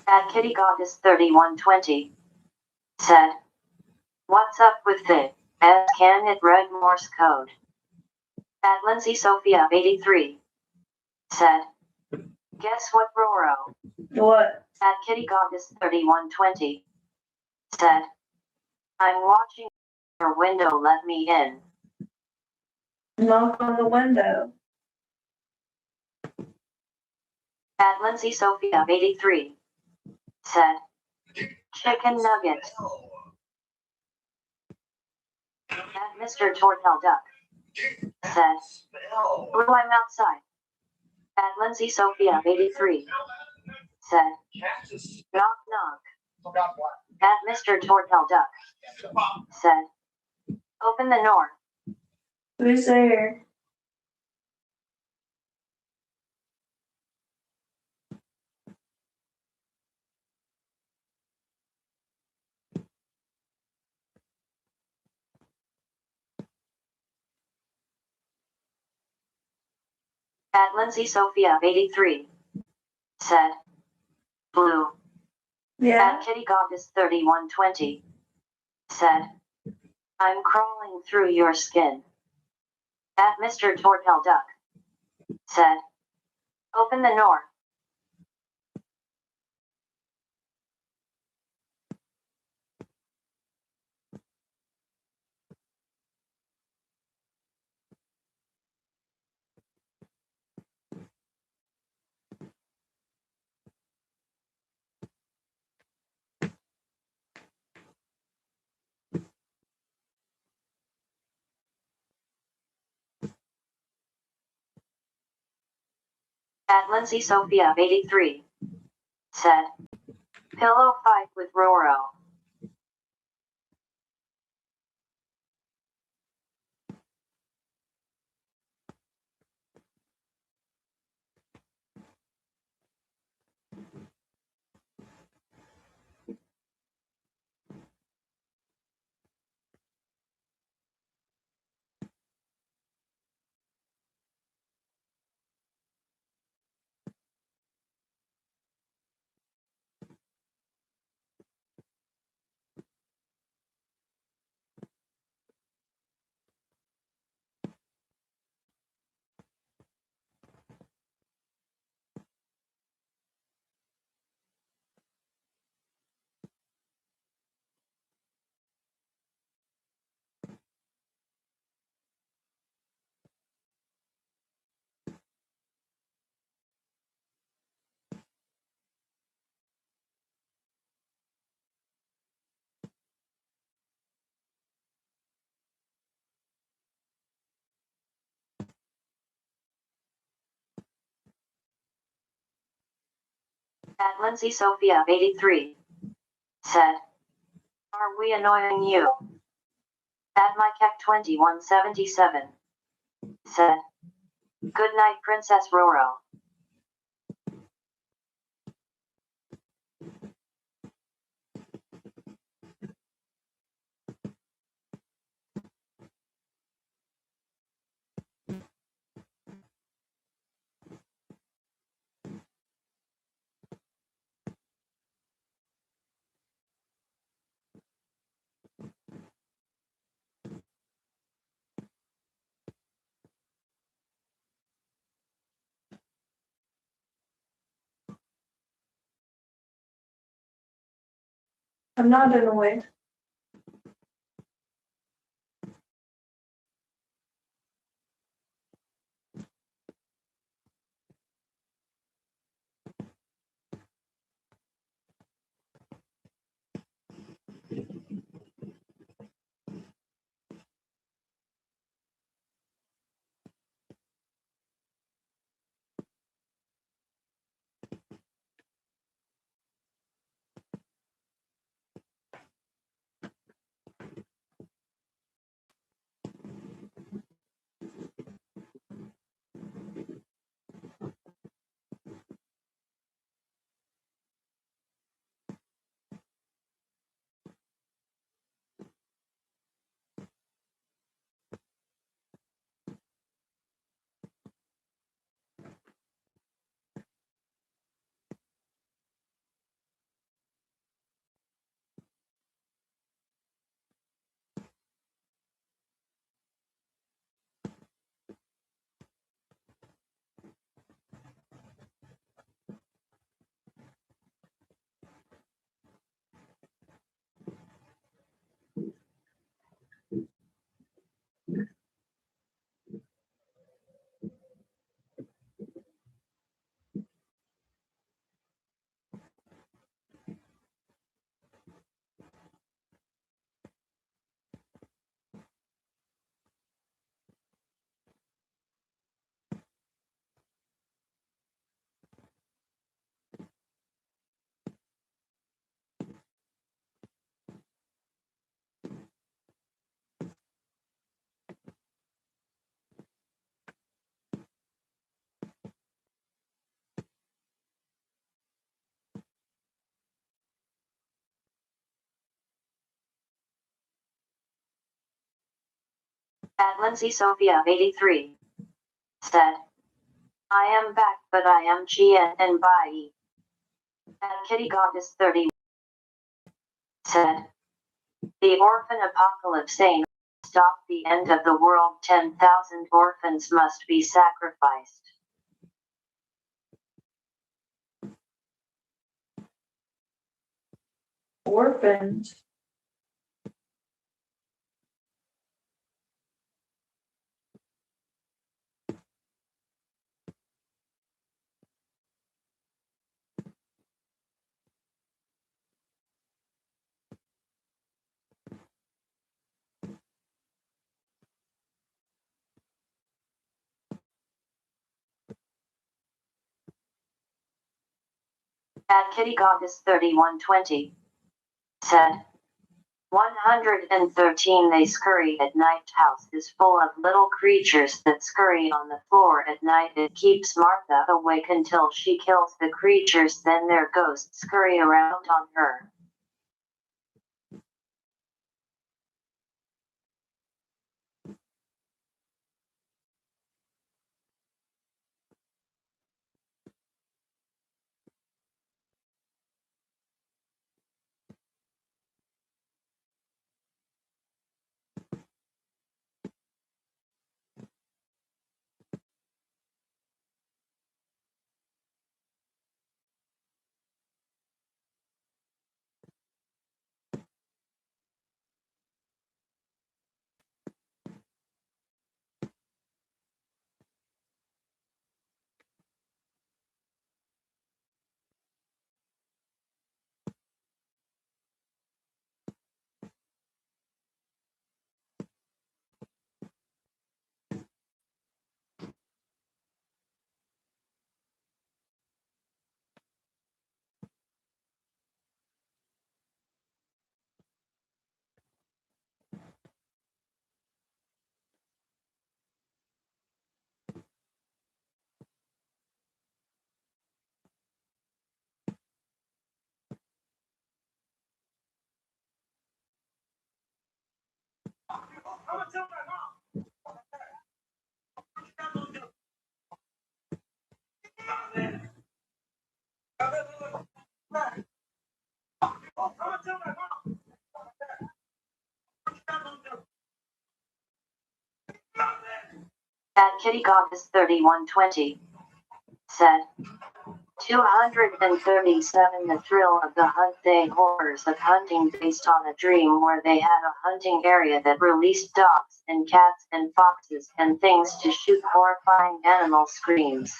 at Kitty Goddess 3120 said, "What's up with it? Can it read Morse code?" At Lindsay Sophia 83 said, "Guess what, Roro?" What? At Kitty Goddess 3120 said, "I'm watching your window, let me in." Knock on the window. At Lindsay Sophia 83 said, "Chicken nugget." At Mr. Tortel Duck said, "Blue, I'm outside." At Lindsay Sophia 83 said, "Knock knock." At Mr. Tortel Duck said, "Open the door." Who's there? At Lindsay Sophia 83 said, blue. Yeah. At Kitty Goggis 3120 said, I'm crawling through your skin. At Mr. Tortel Duck said, open the door. At Lindsay Sophia 83 said, pillow fight with Roro. At Lindsay Sophia 83 said, are we annoying you? At Mike 2177 said, good night Princess Roro. I'm not annoyed. At Lindsay Sophia 83 said, I am back, but I am Gia and Bai. And Kitty Goddess 30 said, the orphan apocalypse ain't stop the end of the world. 10,000 orphans must be sacrificed. Orphans. At Kitty Goddess 3120 said, 113 they scurry at night. House is full of little creatures that scurry on the floor at night. It keeps Martha awake until she kills the creatures, then their ghosts scurry around on her. At Kitty Goddess 3120 said, 237 the thrill of the hunt. They horrors of hunting based on a dream where they had a hunting area that released dogs and cats and foxes and things to shoot horrifying animal screams.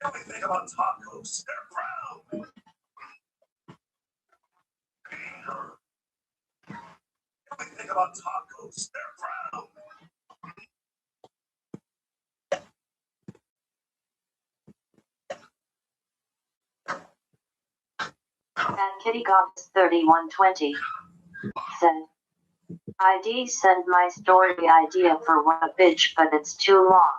Everything about tacos, they're brown. Everything about tacos, they're brown. At Kitty Goddess 3120 said, ID send my story idea for what a bitch, but it's too long.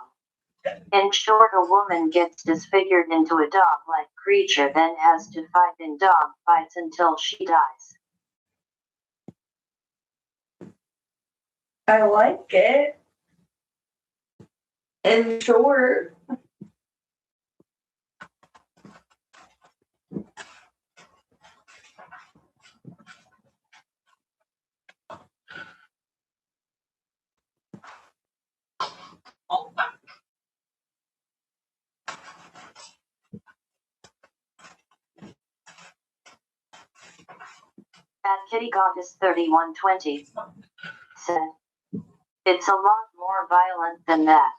In short, a woman gets disfigured into a dog-like creature, then has to fight in dog fights until she dies. I like it. And short. At Kitty Goddess 3120 said, it's a lot more violent than that.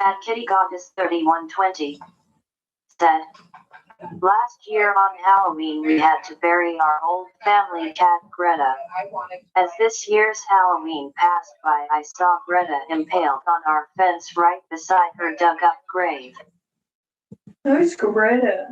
At Kitty Goddess 3120 said, last year on Halloween we had to bury our old family cat Greta. As this year's Halloween passed by, I saw Greta impaled on our fence right beside her dug up grave. Who's Greta?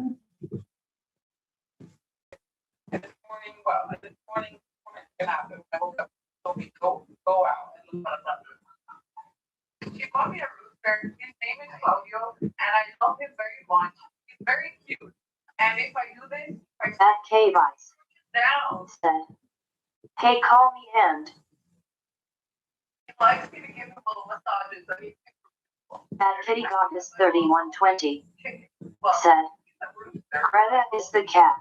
She bought me a rooster. His name is Claudio, and I love him very much. He's very cute. And if I do this, At K-Vice down, said, hey, call me End. he likes me to give him little massages. So he At Kitty Goddess 3120 said, Greta is the cat.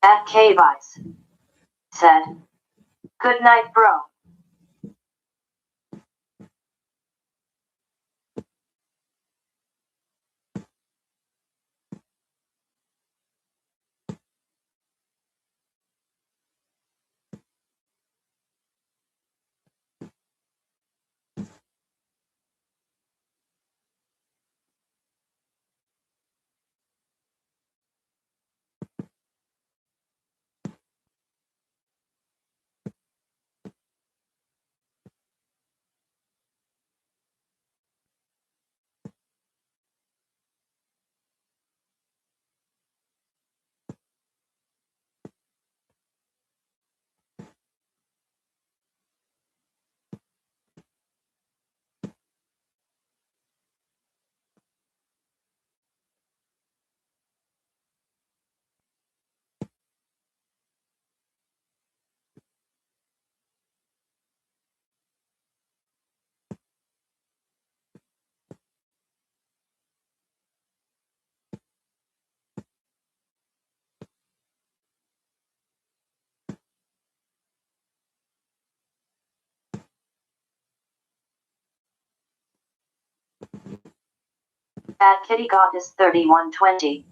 At K-Vice said, good night, bro. At Kitty Goddess 3120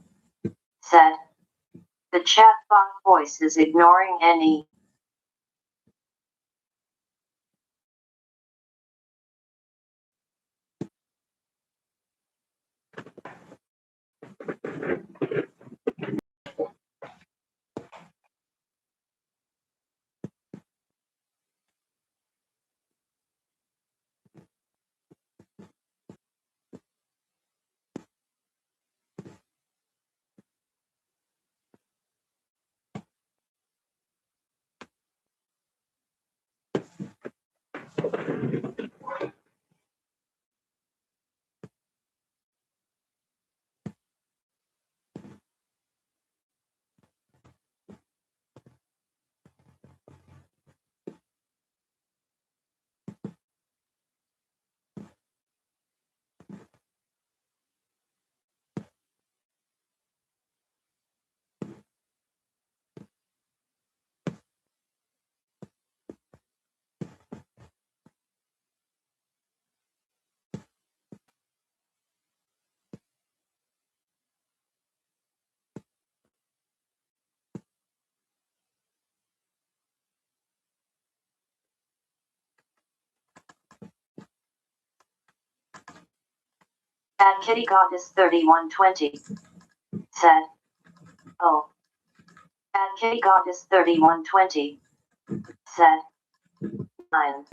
said, the chatbot voice is ignoring any. Bad Kitty Goddess 3120 said, oh. Bad Kitty Goddess 3120 said, 9.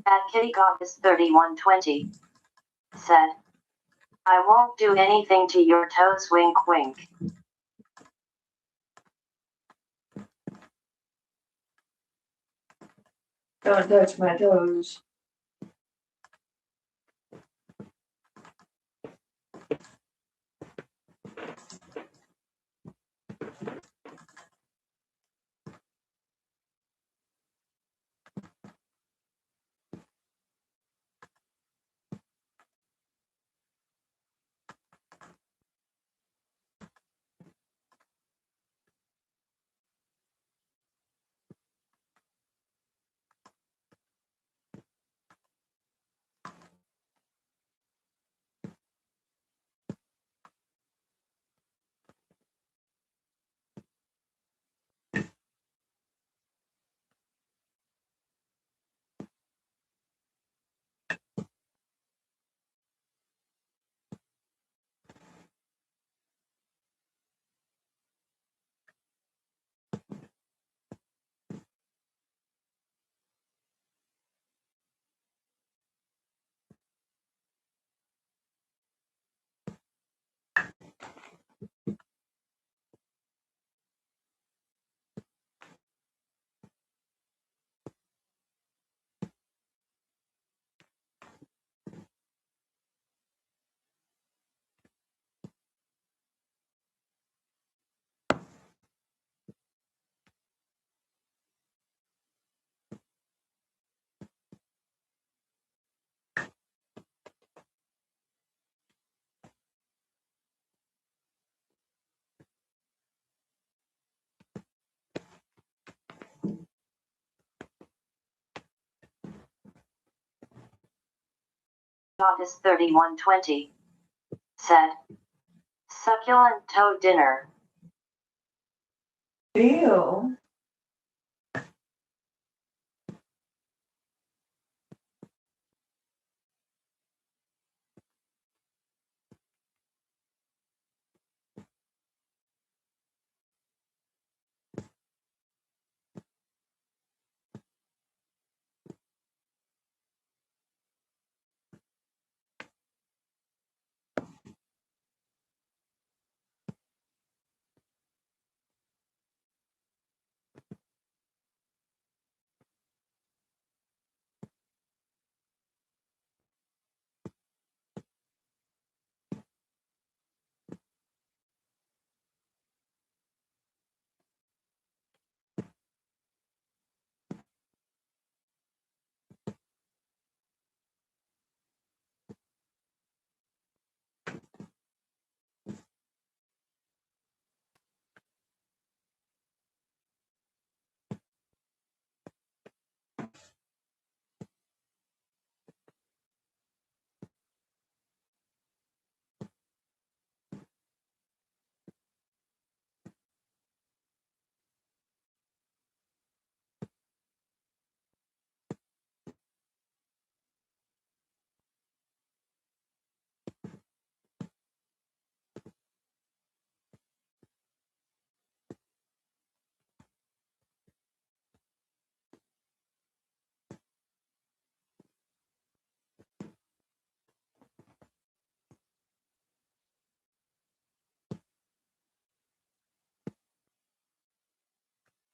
Bad Kitty Goddess 3120 said, I won't do anything to your toes, wink wink. Don't touch my toes. Goddess 3120 said, succulent toe dinner. Ew.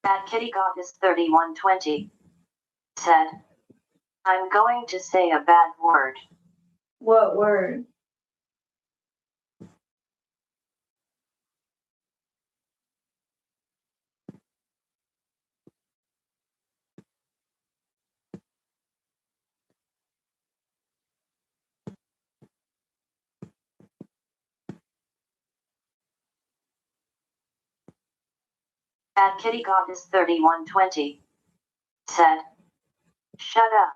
Bad Kitty Goddess 3120 said, I'm going to say a bad word. What word? Bad Kitty Goddess 3120 said, "Shut up."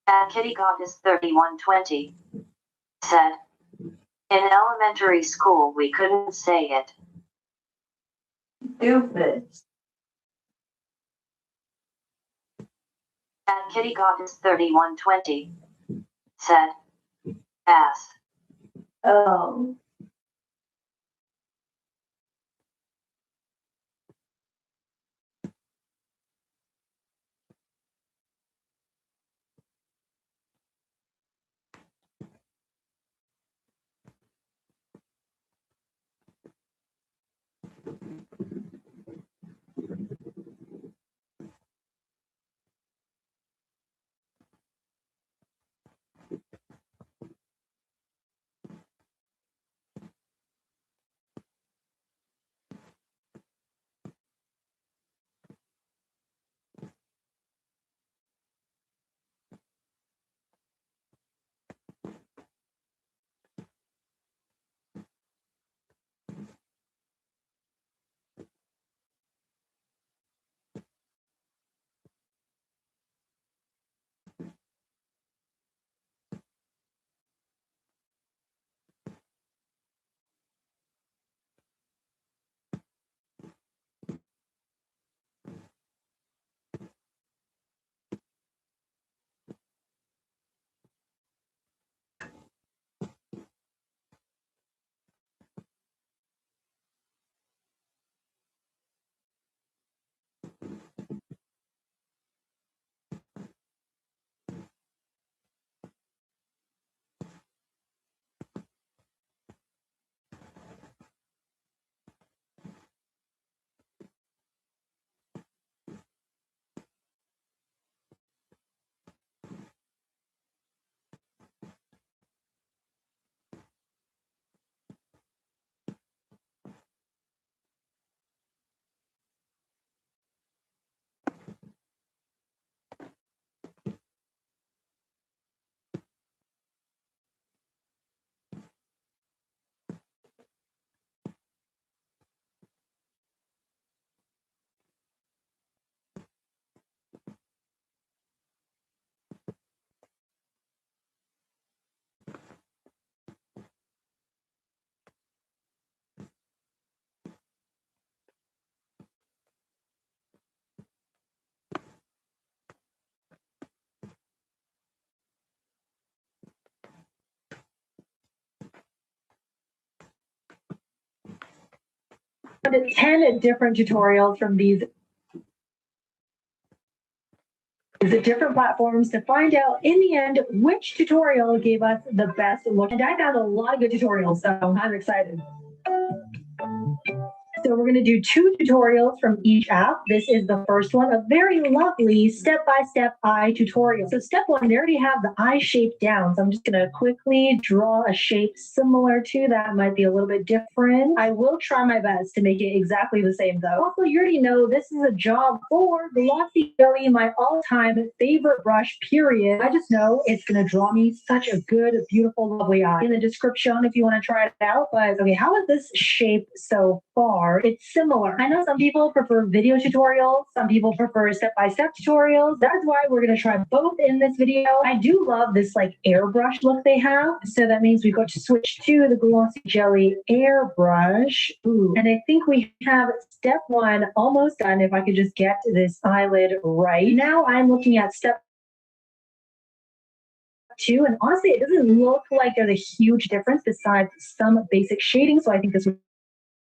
Bad Kitty Goddess 3120 said, "In elementary school we couldn't say it." Stupid. Bad Kitty Goddess 3120 said, "Ass." Oh. Found 10 different tutorials from these different platforms to find out in the end which tutorial gave us the best look. And I found a lot of good tutorials, so I'm excited. So we're going to do 2 tutorials from each app. This is the first one, a very lovely step-by-step eye tutorial. So step 1, they already have the eye shape down. So I'm just going to quickly draw a shape similar to that. Might be a little bit different. I will try my best to make it exactly the same though. Also, you already know this is a job for Glossy Jelly, my all-time favorite brush, period. I just know it's going to draw me such a good, beautiful, lovely eye. In the description if you want to try it out. But okay, how is this shape so far? It's similar. I know some people prefer video tutorials. Some people prefer step-by-step tutorials. That's why we're going to try both in this video. I do love this like airbrush look they have. So that means we got to switch to the Glossy Jelly airbrush. Ooh. And I think we have step 1 almost done. If I could just get this eyelid right. Now I'm looking at step 2. And honestly, it doesn't look like there's a huge difference besides some basic shading. So I think this would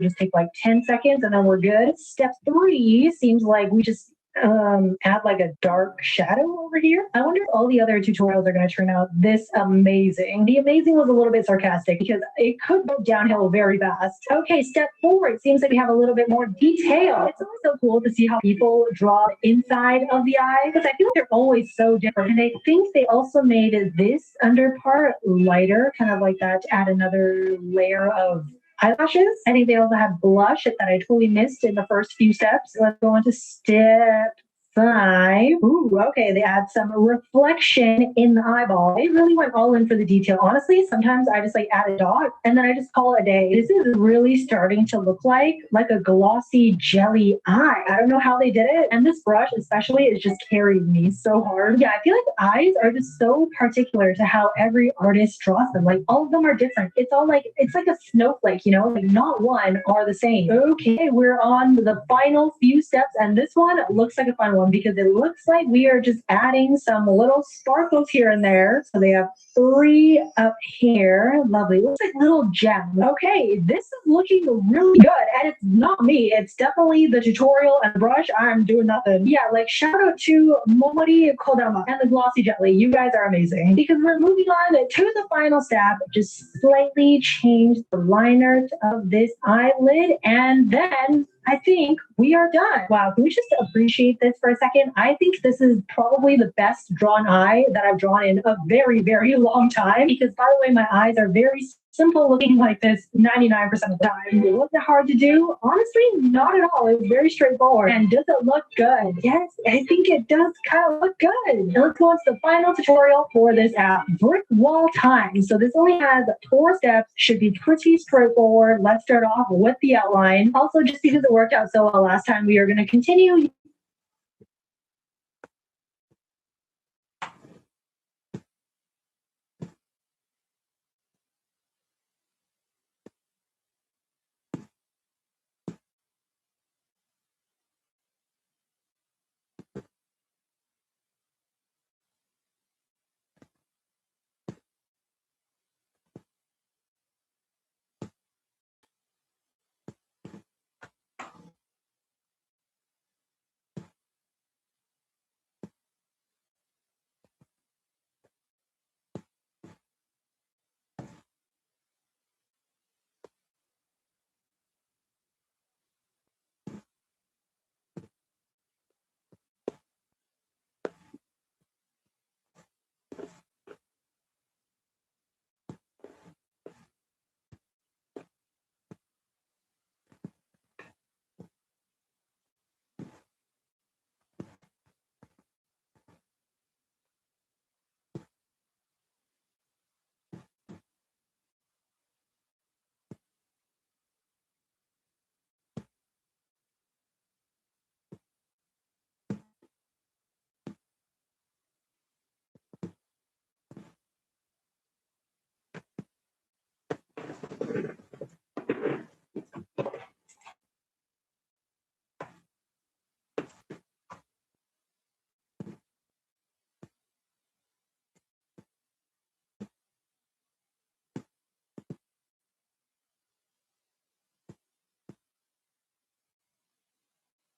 just take like 10 seconds and then we're good. Step 3 seems like we just add like a dark shadow over here. I wonder if all the other tutorials are going to turn out this amazing. The amazing was a little bit sarcastic because it could go downhill very fast. Okay, step 4. It seems like we have a little bit more detail. It's always so cool to see how people draw inside of the eye because I feel like they're always so different. And I think they also made this under part lighter, kind of like that, to add another layer of eyelashes. I think they also have blush that I totally missed in the first few steps. Let's go on to step 5. Ooh, okay. They add some reflection in the eyeball. They really went all in for the detail. Honestly, sometimes I just like add a dot and then I just call it a day. This is really starting to look like a glossy jelly eye. I don't know how they did it. And this brush especially is just carrying me so hard. Yeah, I feel like eyes are just so particular to how every artist draws them. Like all of them are different. It's all like, it's like a snowflake, you know, like not one are the same. Okay, we're on the final few steps and this one looks like a fun one because it looks like we are just adding some little sparkles here and there. So they have 3 up here. Lovely. Looks like little gems. Okay, this is looking really good. And it's not me. It's definitely the tutorial and the brush. I'm doing nothing. Yeah, like shout out to Momori Kodama and the Glossy Jelly. You guys are amazing. Because we're moving on to the final step. Just slightly change the liner of this eyelid and then I think we are done. Wow, can we just appreciate this for a second? I think this is probably the best drawn eye that I've drawn in a very, very long time. Because by the way, my eyes are very simple looking like this 99% of the time. Was it hard to do? Honestly, not at all. It was very straightforward. And does it look good? Yes, I think it does kind of look good. And let's go on to the final tutorial for this app, Brick Wall Time. So this only has 4 steps, should be pretty straightforward. Let's start off with the outline. Also, just because it worked out so well last time, we are going to continue